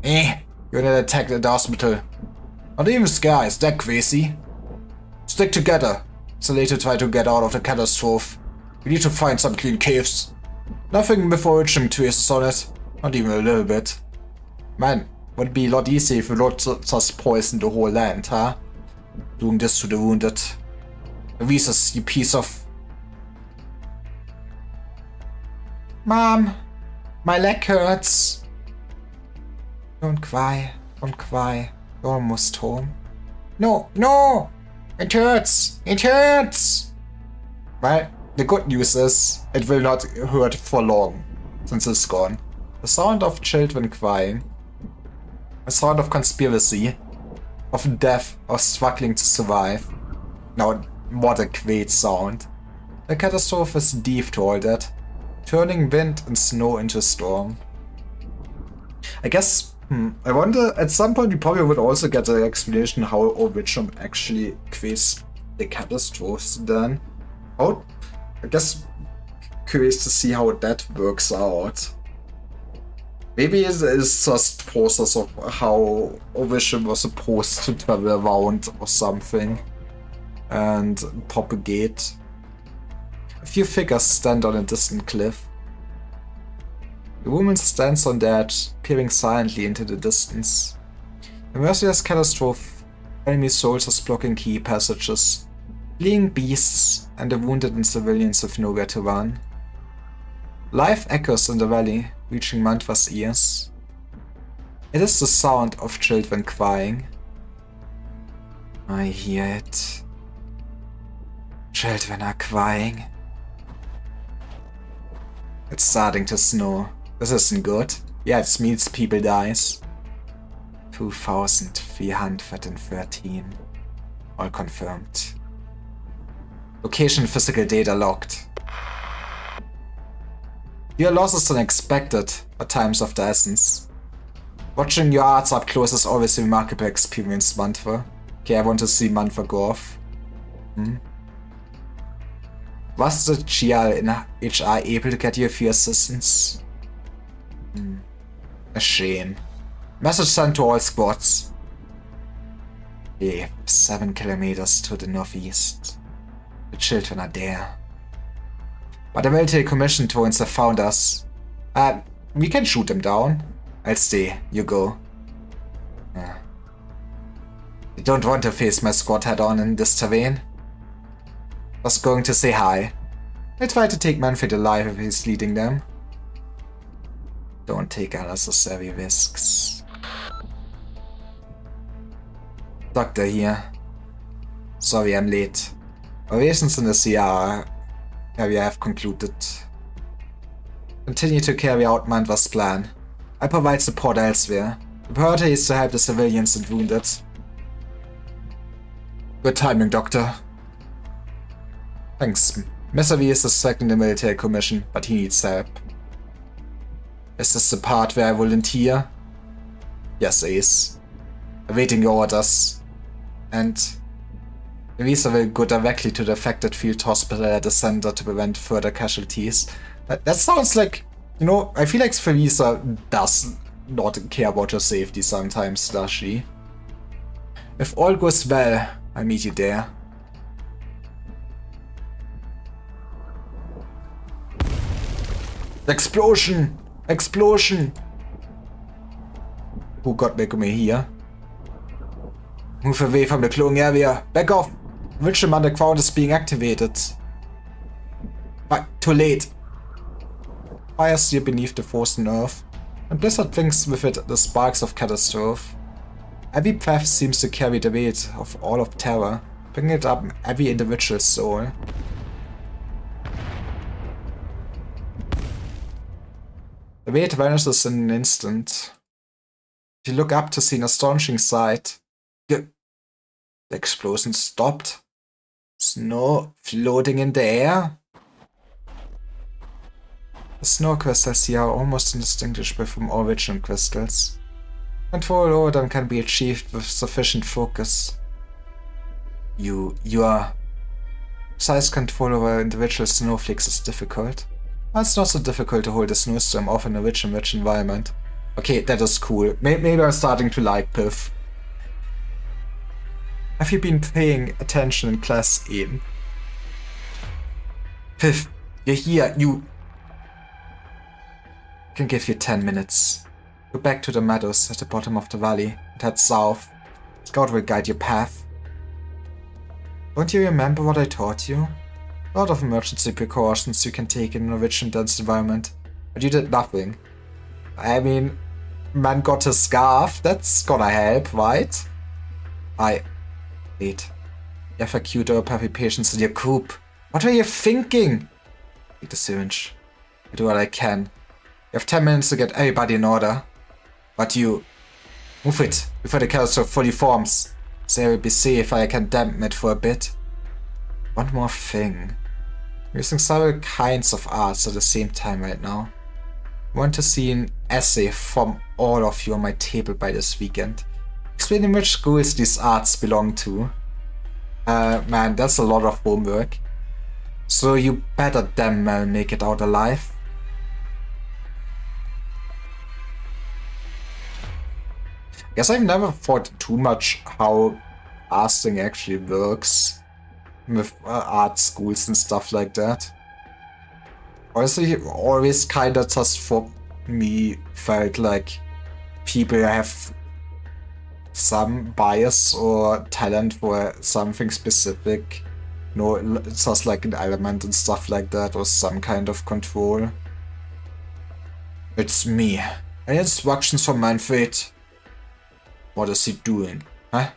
You're not attacked at the hospital. Not even Sky is that crazy. Stick together. It's late to try to get out of the catastrophe. We need to find some clean caves. Nothing with origin traces on it. Not even a little bit. Man, would be a lot easier if we not just poison the whole land, huh? Doing this to the wounded. Reese's, you piece of... Mom! My leg hurts! Don't cry. Don't cry. You're almost home. No! No! It hurts! It hurts! Well, the good news is, it will not hurt for long, since it's gone. The sound of children crying. The sound of conspiracy. Of death, of struggling to survive. Now, what a great sound. The catastrophe is deep to all that, turning wind and snow into storm. I guess, I wonder, at some point we probably would also get an explanation how Origin actually creates the catastrophes then. How, I guess, curious to see how that works out. Maybe it's just process of how Origin was supposed to travel around or something and propagate. A few figures stand on a distant cliff. The woman stands on the edge, peering silently into the distance. The merciless catastrophe, enemy soldiers blocking key passages, fleeing beasts, and the wounded and civilians with nowhere to run. Life echoes in the valley, reaching Mantva's ears. It is the sound of children crying. I hear it. Children are crying. It's starting to snow. This isn't good. Yeah, it means people dies. 2,313. All confirmed. Location physical data locked. Your losses are unexpected, but times of the essence. Watching your arts up close is always a remarkable experience, Mantva. Okay, I want to see Mantva go off. Was the GL in HR able to get you a few assistance? A shame. Message sent to all squads. 7 kilometers to the northeast. The children are there. But the military commission drones have found us. We can shoot them down. I'll stay. You go. You don't want to face my squad head-on in this terrain? Just going to say hi. They try to take Manfred alive if he's leading them. Don't take unnecessary risks. Doctor here. Sorry I'm late. Operations in the Sierra area have concluded. Continue to carry out Mandra's plan. I provide support elsewhere. The priority is to help the civilians and wounded. Good timing, Doctor. Thanks. Messervy is the second in military commission, but he needs help. Is this the part where I volunteer? Yes, Ace. Awaiting your orders. And Elisa will go directly to the affected field hospital at the center to prevent further casualties. That sounds like, you know, I feel like Felisa does not care about your safety sometimes, does she? If all goes well, I'll meet you there. Explosion! Explosion! Who got back me here? Move away from the cloning area. Back off! Ritual underground is being activated. But too late. Fire sear beneath the frozen earth, and blizzard brings with it the sparks of catastrophe. Every path seems to carry the weight of all of terror, bringing it up in every individual soul. The weight vanishes in an instant. You look up to see an astonishing sight. The explosion stopped. Snow floating in the air. The snow crystals here are almost indistinguishable from original crystals. Control over them can be achieved with sufficient focus. Your precise control over individual snowflakes is difficult. But it's not so difficult to hold a snowstorm off in a rich environment. Okay, that is cool. Maybe I'm starting to like Piff. Have you been paying attention in class, Ian? Piff, you're here, you... I can give you 10 minutes. Go back to the meadows at the bottom of the valley and head south. Scout will guide your path. Don't you remember what I taught you? A lot of emergency precautions you can take in a rich and dense environment, but you did nothing. I mean, man got a scarf, that's gonna help, right? Wait. You have acute oropathy patients in your coop. What were you thinking? Take the syringe. I do what I can. You have 10 minutes to get everybody in order. But you... Move it before the catastrophe fully forms. So I will be safe if I can dampen it for a bit. One more thing. I'm using several kinds of arts at the same time right now. I want to see an essay from all of you on my table by this weekend, explaining which schools these arts belong to. Man, that's a lot of homework. So you better damn well make it out alive. Guess I've never thought too much how casting actually works with art schools and stuff like that. Honestly, always kinda just for me felt like people have some bias or talent for something specific. No, just like an element and stuff like that, or some kind of control. It's me. Any instructions from Manfred? What is he doing? Huh?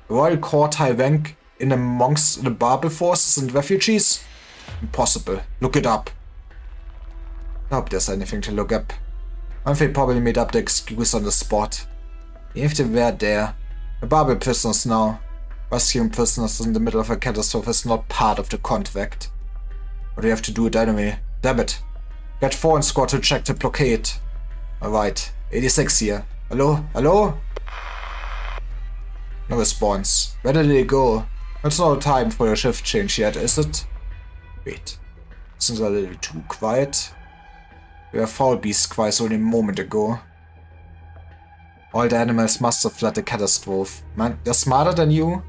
Royal Court high rank in amongst the Babel forces and refugees? Impossible. Look it up. I hope there's anything to look up. Manfred probably made up the excuse on the spot. Even if they were there, the Babel prisoners now. Rescuing prisoners in the middle of a catastrophe is not part of the contract. But we have to do it anyway. Damn it. Get 4 and squad to check the blockade. Alright, 86 here. Hello? Hello? No response. Where did they go? It's not time for a shift change yet, is it? Wait. Isn't that a little too quiet? We were foul beasts quite only a moment ago. All the animals must have fled the catastrophe. Man, they're smarter than you?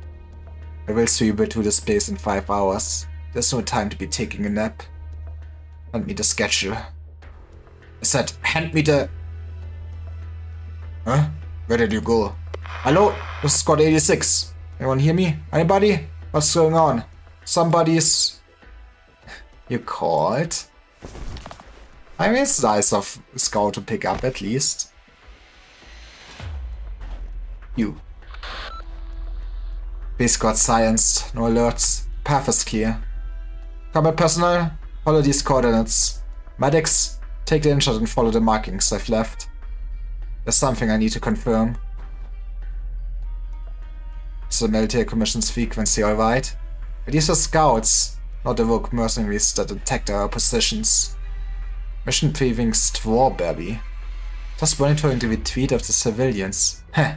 I will sweep to this place in 5 hours. There's no time to be taking a nap. Hand me the schedule. I said, hand me the... Huh? Where did you go? Hello? This is Squad 86. Anyone hear me? Anybody? What's going on? Somebody's... You called. I mean, it's nice of Scout to pick up at least. You. Base got silenced. No alerts. Path is clear. Combat personnel, follow these coordinates. Medics, take the injured and follow the markings I've left. There's something I need to confirm. Is the military commission's frequency alright? These are scouts, not the rogue mercenaries that attacked our positions. Mission paving Strawberry. Just monitoring the retreat of the civilians. Heh.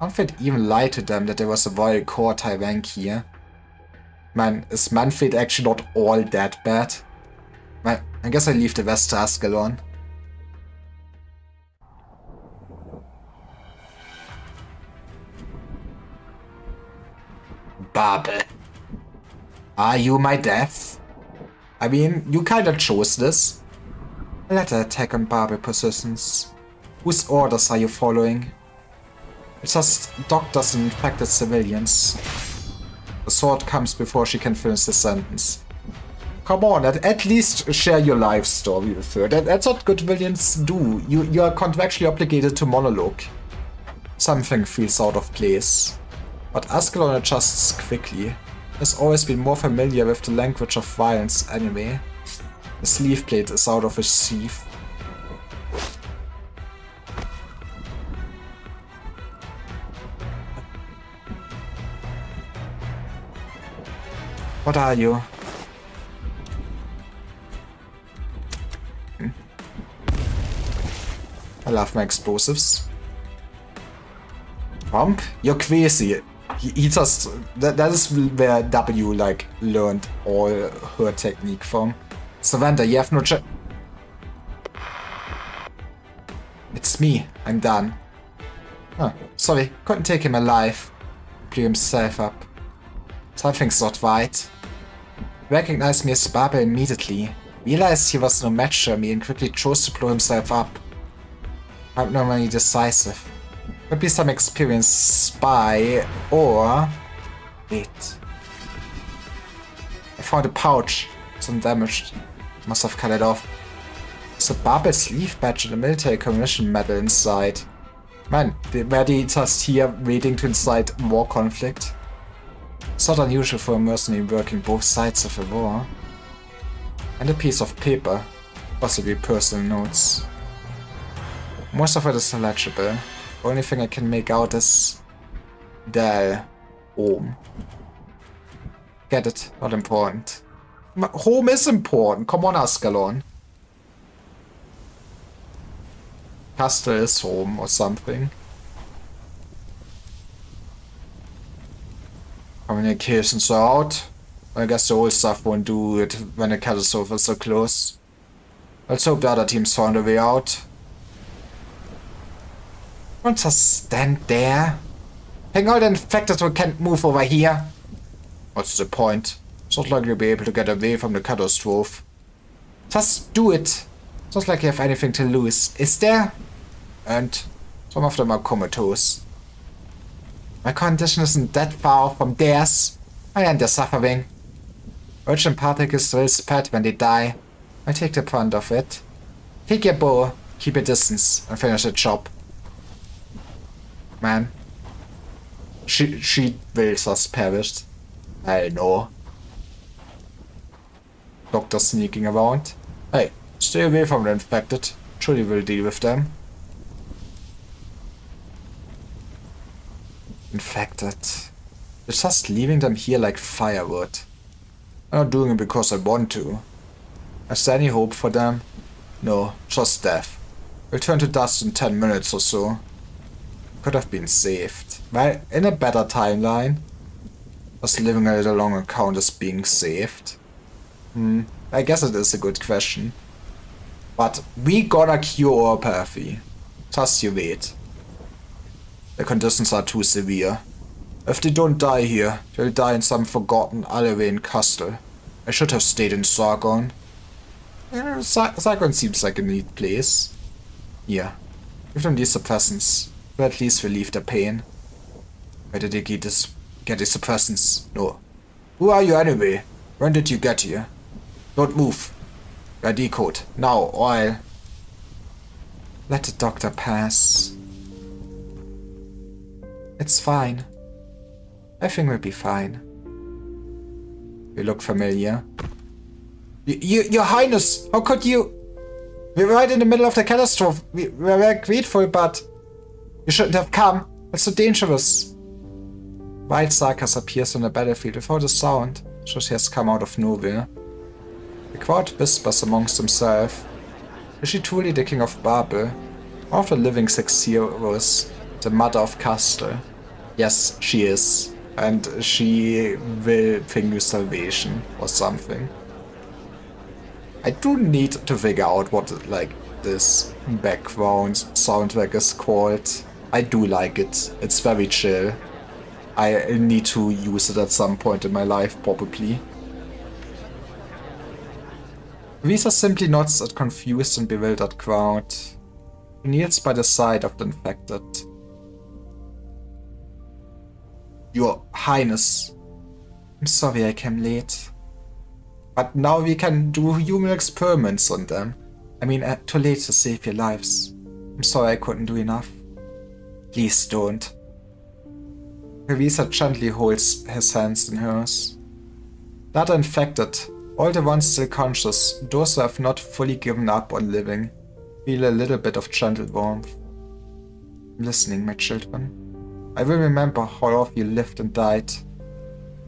Manfred even lied to them that there was a Royal Court high rank here. Man, is Manfred actually not all that bad? Well, I guess I leave the rest to Ascalon. Babel. Are you my death? I mean, you kinda chose this. Let the attack on Babel positions. Whose orders are you following? It just doctors and infected civilians. The sword comes before she can finish the sentence. Come on, at least share your life story with her. That's what good villains do. You are contractually obligated to monologue. Something feels out of place. But Ascalon adjusts quickly. Has always been more familiar with the language of violence anyway. The sleeve plate is out of his sheath. What are you? I love my explosives. Pump? You're crazy. He just... That is where W, like, learned all her technique from. Savannah, you have no It's me. I'm done. Oh, sorry. Couldn't take him alive. Blew himself up. Something's not right. Recognized me as Babel immediately. Realized he was no match for me and quickly chose to blow himself up. I'm normally decisive. Could be some experienced spy, or... Wait. I found a pouch. It's undamaged. Must have cut it off. There's a Babel sleeve badge and a military commission medal inside. Man, were they just here waiting to incite more conflict? It's not unusual for a mercenary working both sides of a war. And a piece of paper, possibly personal notes. Most of it is illegible. The only thing I can make out is... Del. Home. Get it? Not important. Home is important. Come on, Ascalon. Castle is home or something. Communications are out. I guess the old stuff won't do it when the catastrophe is so close. Let's hope the other teams found a way out. Don't just stand there. Hang out infected who can't move over here. What's the point? It's not likely you'll be able to get away from the catastrophe. Just do it. It's not like you have anything to lose, is there? And some of them are comatose. My condition isn't that far from theirs. I end their suffering. Urgent particles will spread when they die. I take the brunt of it. Take your bow, keep a distance, and finish the job. Man. She will just perish. I know. Doctor sneaking around. Hey, stay away from the infected. Truly will deal with them. Infected. You're just leaving them here like firewood. I'm not doing it because I want to. Is there any hope for them? No, just death. Return to dust in 10 minutes or so. Could have been saved. Well, in a better timeline. Was living a little longer count as being saved? I guess it is a good question. But we gonna cure Orpathy. Just you wait. The conditions are too severe. If they don't die here, they'll die in some forgotten Alerain castle. I should have stayed in Sargon. Sargon seems like a neat place. Yeah. Give them these suppressants. Will at least relieve their pain. Where did they get these suppressants? No. Who are you anyway? When did you get here? Don't move. ID code. Now, or let the doctor pass. It's fine. Everything will be fine. You look familiar. Your Highness, how could you? We're right in the middle of the catastrophe. We're very grateful, but you shouldn't have come. It's so dangerous. White Sarkis appears on the battlefield without a sound, so she has come out of nowhere. The crowd whispers amongst themselves. Is she truly the King of Babel? One of the living 6 heroes, the Mother of Castle? Yes, she is. And she will bring you salvation or something. I do need to figure out what like this background soundtrack is called. I do like it. It's very chill. I need to use it at some point in my life, probably. Visa simply nods at confused and bewildered crowd. He kneels by the side of the infected. Your Highness, I'm sorry I came late. But now we can do human experiments on them. I mean, too late to save your lives. I'm sorry I couldn't do enough. Please don't. Revisa gently holds his hands in hers. The other infected, all the ones still conscious, those who have not fully given up on living, feel a little bit of gentle warmth. I'm listening, my children. I will remember how all of you lived and died.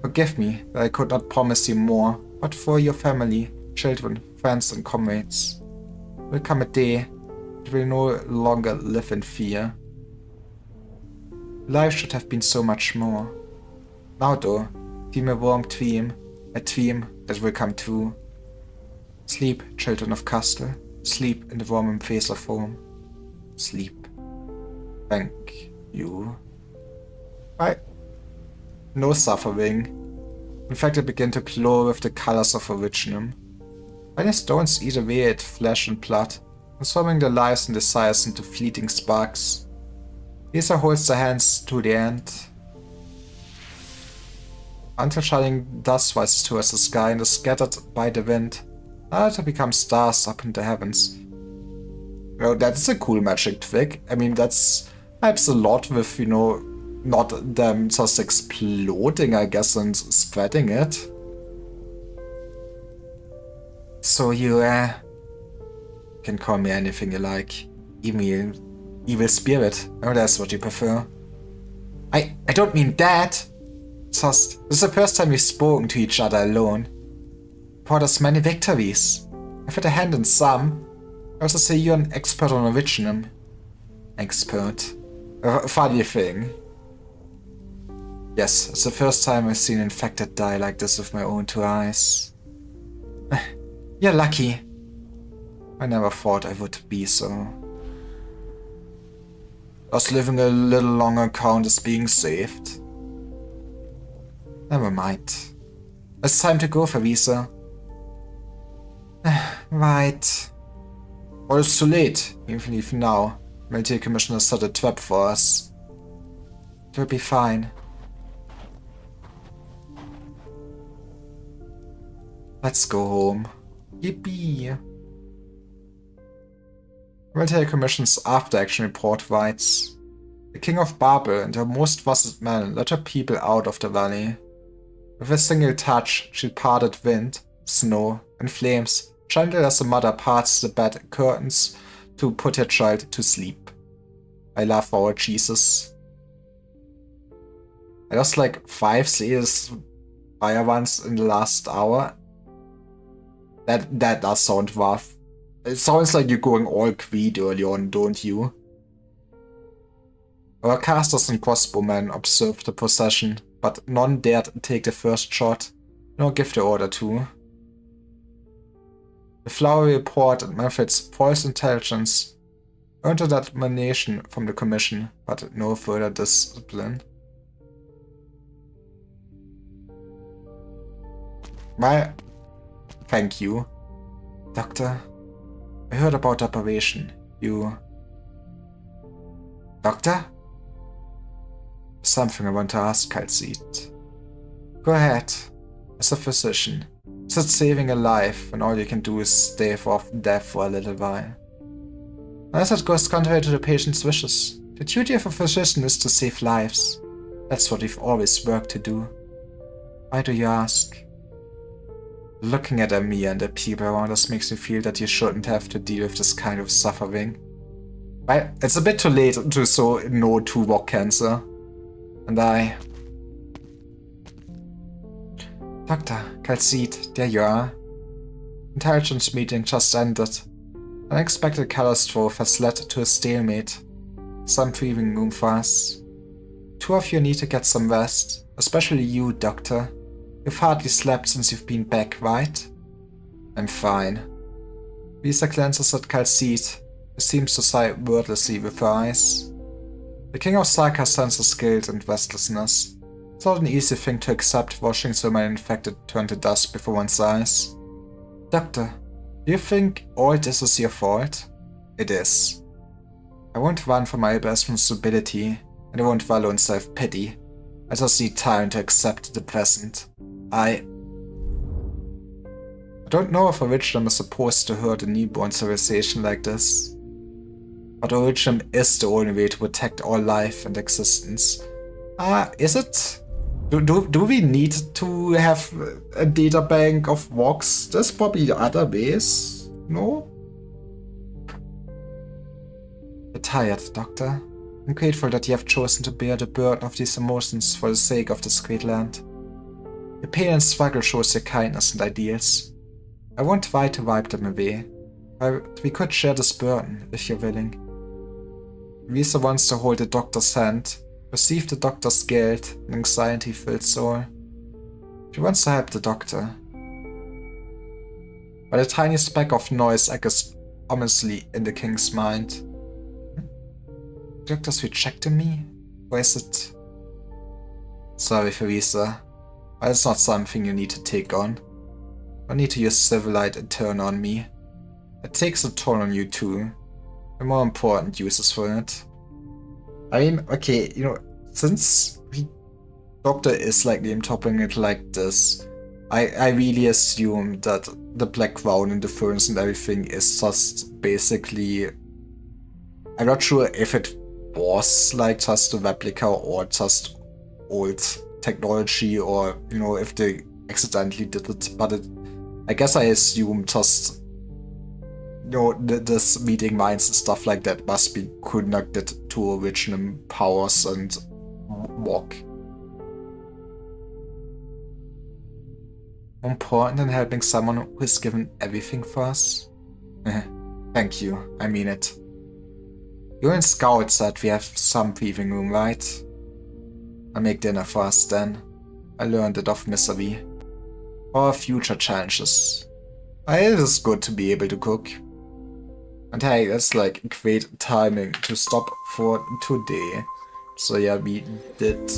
Forgive me that I could not promise you more, but for your family, children, friends and comrades. Will come a day that will no longer live in fear. Life should have been so much more. Now though, dream a warm dream, a dream that will come true. Sleep, children of Castle, sleep in the warm embrace of home. Sleep. Thank you. Right. No suffering. In fact, it began to glow with the colors of originum. Tiny stones eat away at flesh and blood, transforming their lives and desires into fleeting sparks. Lisa holds their hands to the end, until shining dust rises towards the sky and is scattered by the wind. Now to become stars up in the heavens. Oh, that's a cool magic trick. I mean, that's helps a lot with, you know, not them just exploding, I guess, and spreading it. So you, can call me anything you like. Evil spirit. Oh, that's what you prefer. I don't mean that. Just, this is the first time we've spoken to each other alone. Brought us many victories. I've had a hand in some. I also say you're an expert on originum. Expert. Funny thing. Yes, it's the first time I've seen an infected die like this with my own 2 eyes. You're lucky. I never thought I would be so. Does living a little longer count as being saved? Never mind. It's time to go, Favisa. Right. Or it's too late, even now. Military Commissioner set a trap for us. It will be fine. Let's go home. Yippee! Military Commission's after-action report writes: The King of Babel and her most trusted man led her people out of the valley. With a single touch, she parted wind, snow, and flames, gentle as a mother parts the bed curtains to put her child to sleep. I love our Jesus. I lost like 5 Slays fire ones in the last hour. That does sound rough. It sounds like you're going all Creed early on, don't you? Our casters and crossbowmen observed the procession, but none dared take the first shot, nor give the order to. The flowery report and Manfred's false intelligence earned an admonition from the Commission, but no further discipline. Well, thank you. Doctor, I heard about the operation. You... Doctor? Something I want to ask, Kalzit. Go ahead, as a physician. Is it saving a life when all you can do is stave off death for a little while? Unless it goes contrary to the patient's wishes. The duty of a physician is to save lives. That's what we've always worked to do. Why do you ask? Looking at Amir and the people around us makes me feel that you shouldn't have to deal with this kind of suffering. Well, it's a bit too late to say no to rock cancer. And I... Doctor, Calcite, there you are. Intelligence meeting just ended. Unexpected catastrophe has led to a stalemate. Some breathing room for us. Two of you need to get some rest, especially you, Doctor. You've hardly slept since you've been back, right? I'm fine. Lisa glances at Calcite, who seems to sigh wordlessly with her eyes. The King of Saka senses guilt and restlessness. It's not an easy thing to accept watching so many infected turn to dust before one's eyes. Doctor, do you think all this is your fault? It is. I won't run from my responsibility, and I won't wallow in self-pity. I just need time to accept the present. I don't know if Originum is supposed to hurt a newborn civilization like this. But Originum is the only way to protect all life and existence. Is it? Do we need to have a data bank of walks? There's probably other ways, no? You're tired, Doctor. I'm grateful that you have chosen to bear the burden of these emotions for the sake of this great land. Your pain and struggle shows your kindness and ideals. I won't try to wipe them away, but we could share this burden, if you're willing. Lisa wants to hold the Doctor's hand, receive the Doctor's guilt and anxiety-filled soul. She wants to help the Doctor. But a tiny speck of noise echoes ominously in the King's mind. The Doctor's rejecting me? Or is it... Sorry, Lisa, but it's not something you need to take on. I need to use Civilite and turn on me. It takes a toll on you too. There are more important uses for it. I mean, okay, you know, since the Doctor is like name topping it like this, I really assume that the Black Crown and the ferns and everything is just basically... I'm not sure if it was like just a replica or just old technology, or, you know, if they accidentally did it, but I guess I assume just, you know, this meeting minds and stuff like that must be connected to original powers and walk. More important than helping someone who has given everything for us? Thank you, I mean it. You and Scout said we have some breathing room, right? I'll make dinner for us then. I learned it of misery. Or future challenges. It is good to be able to cook. And hey, that's like great timing to stop for today. So yeah, we did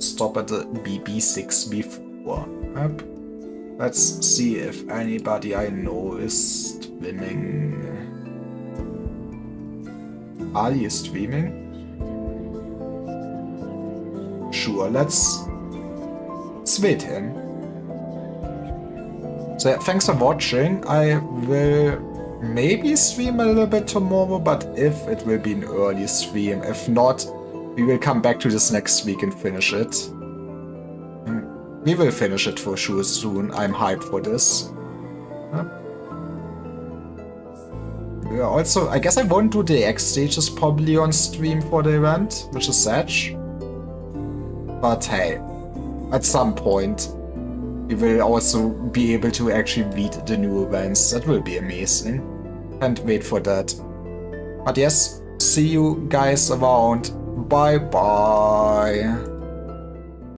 stop at the BB6 before. Yep. Let's see if anybody I know is streaming. Are you streaming? Sure, let's wait him. So yeah, thanks for watching. I will maybe stream a little bit tomorrow, but if it will be an early stream. If not, we will come back to this next week and finish it. We will finish it for sure soon. I'm hyped for this. Yeah, also, I guess I won't do the X stages probably on stream for the event, which is sad. But hey, at some point, we will also be able to actually read the new events. That will be amazing. Can't wait for that. But yes, see you guys around. Bye bye.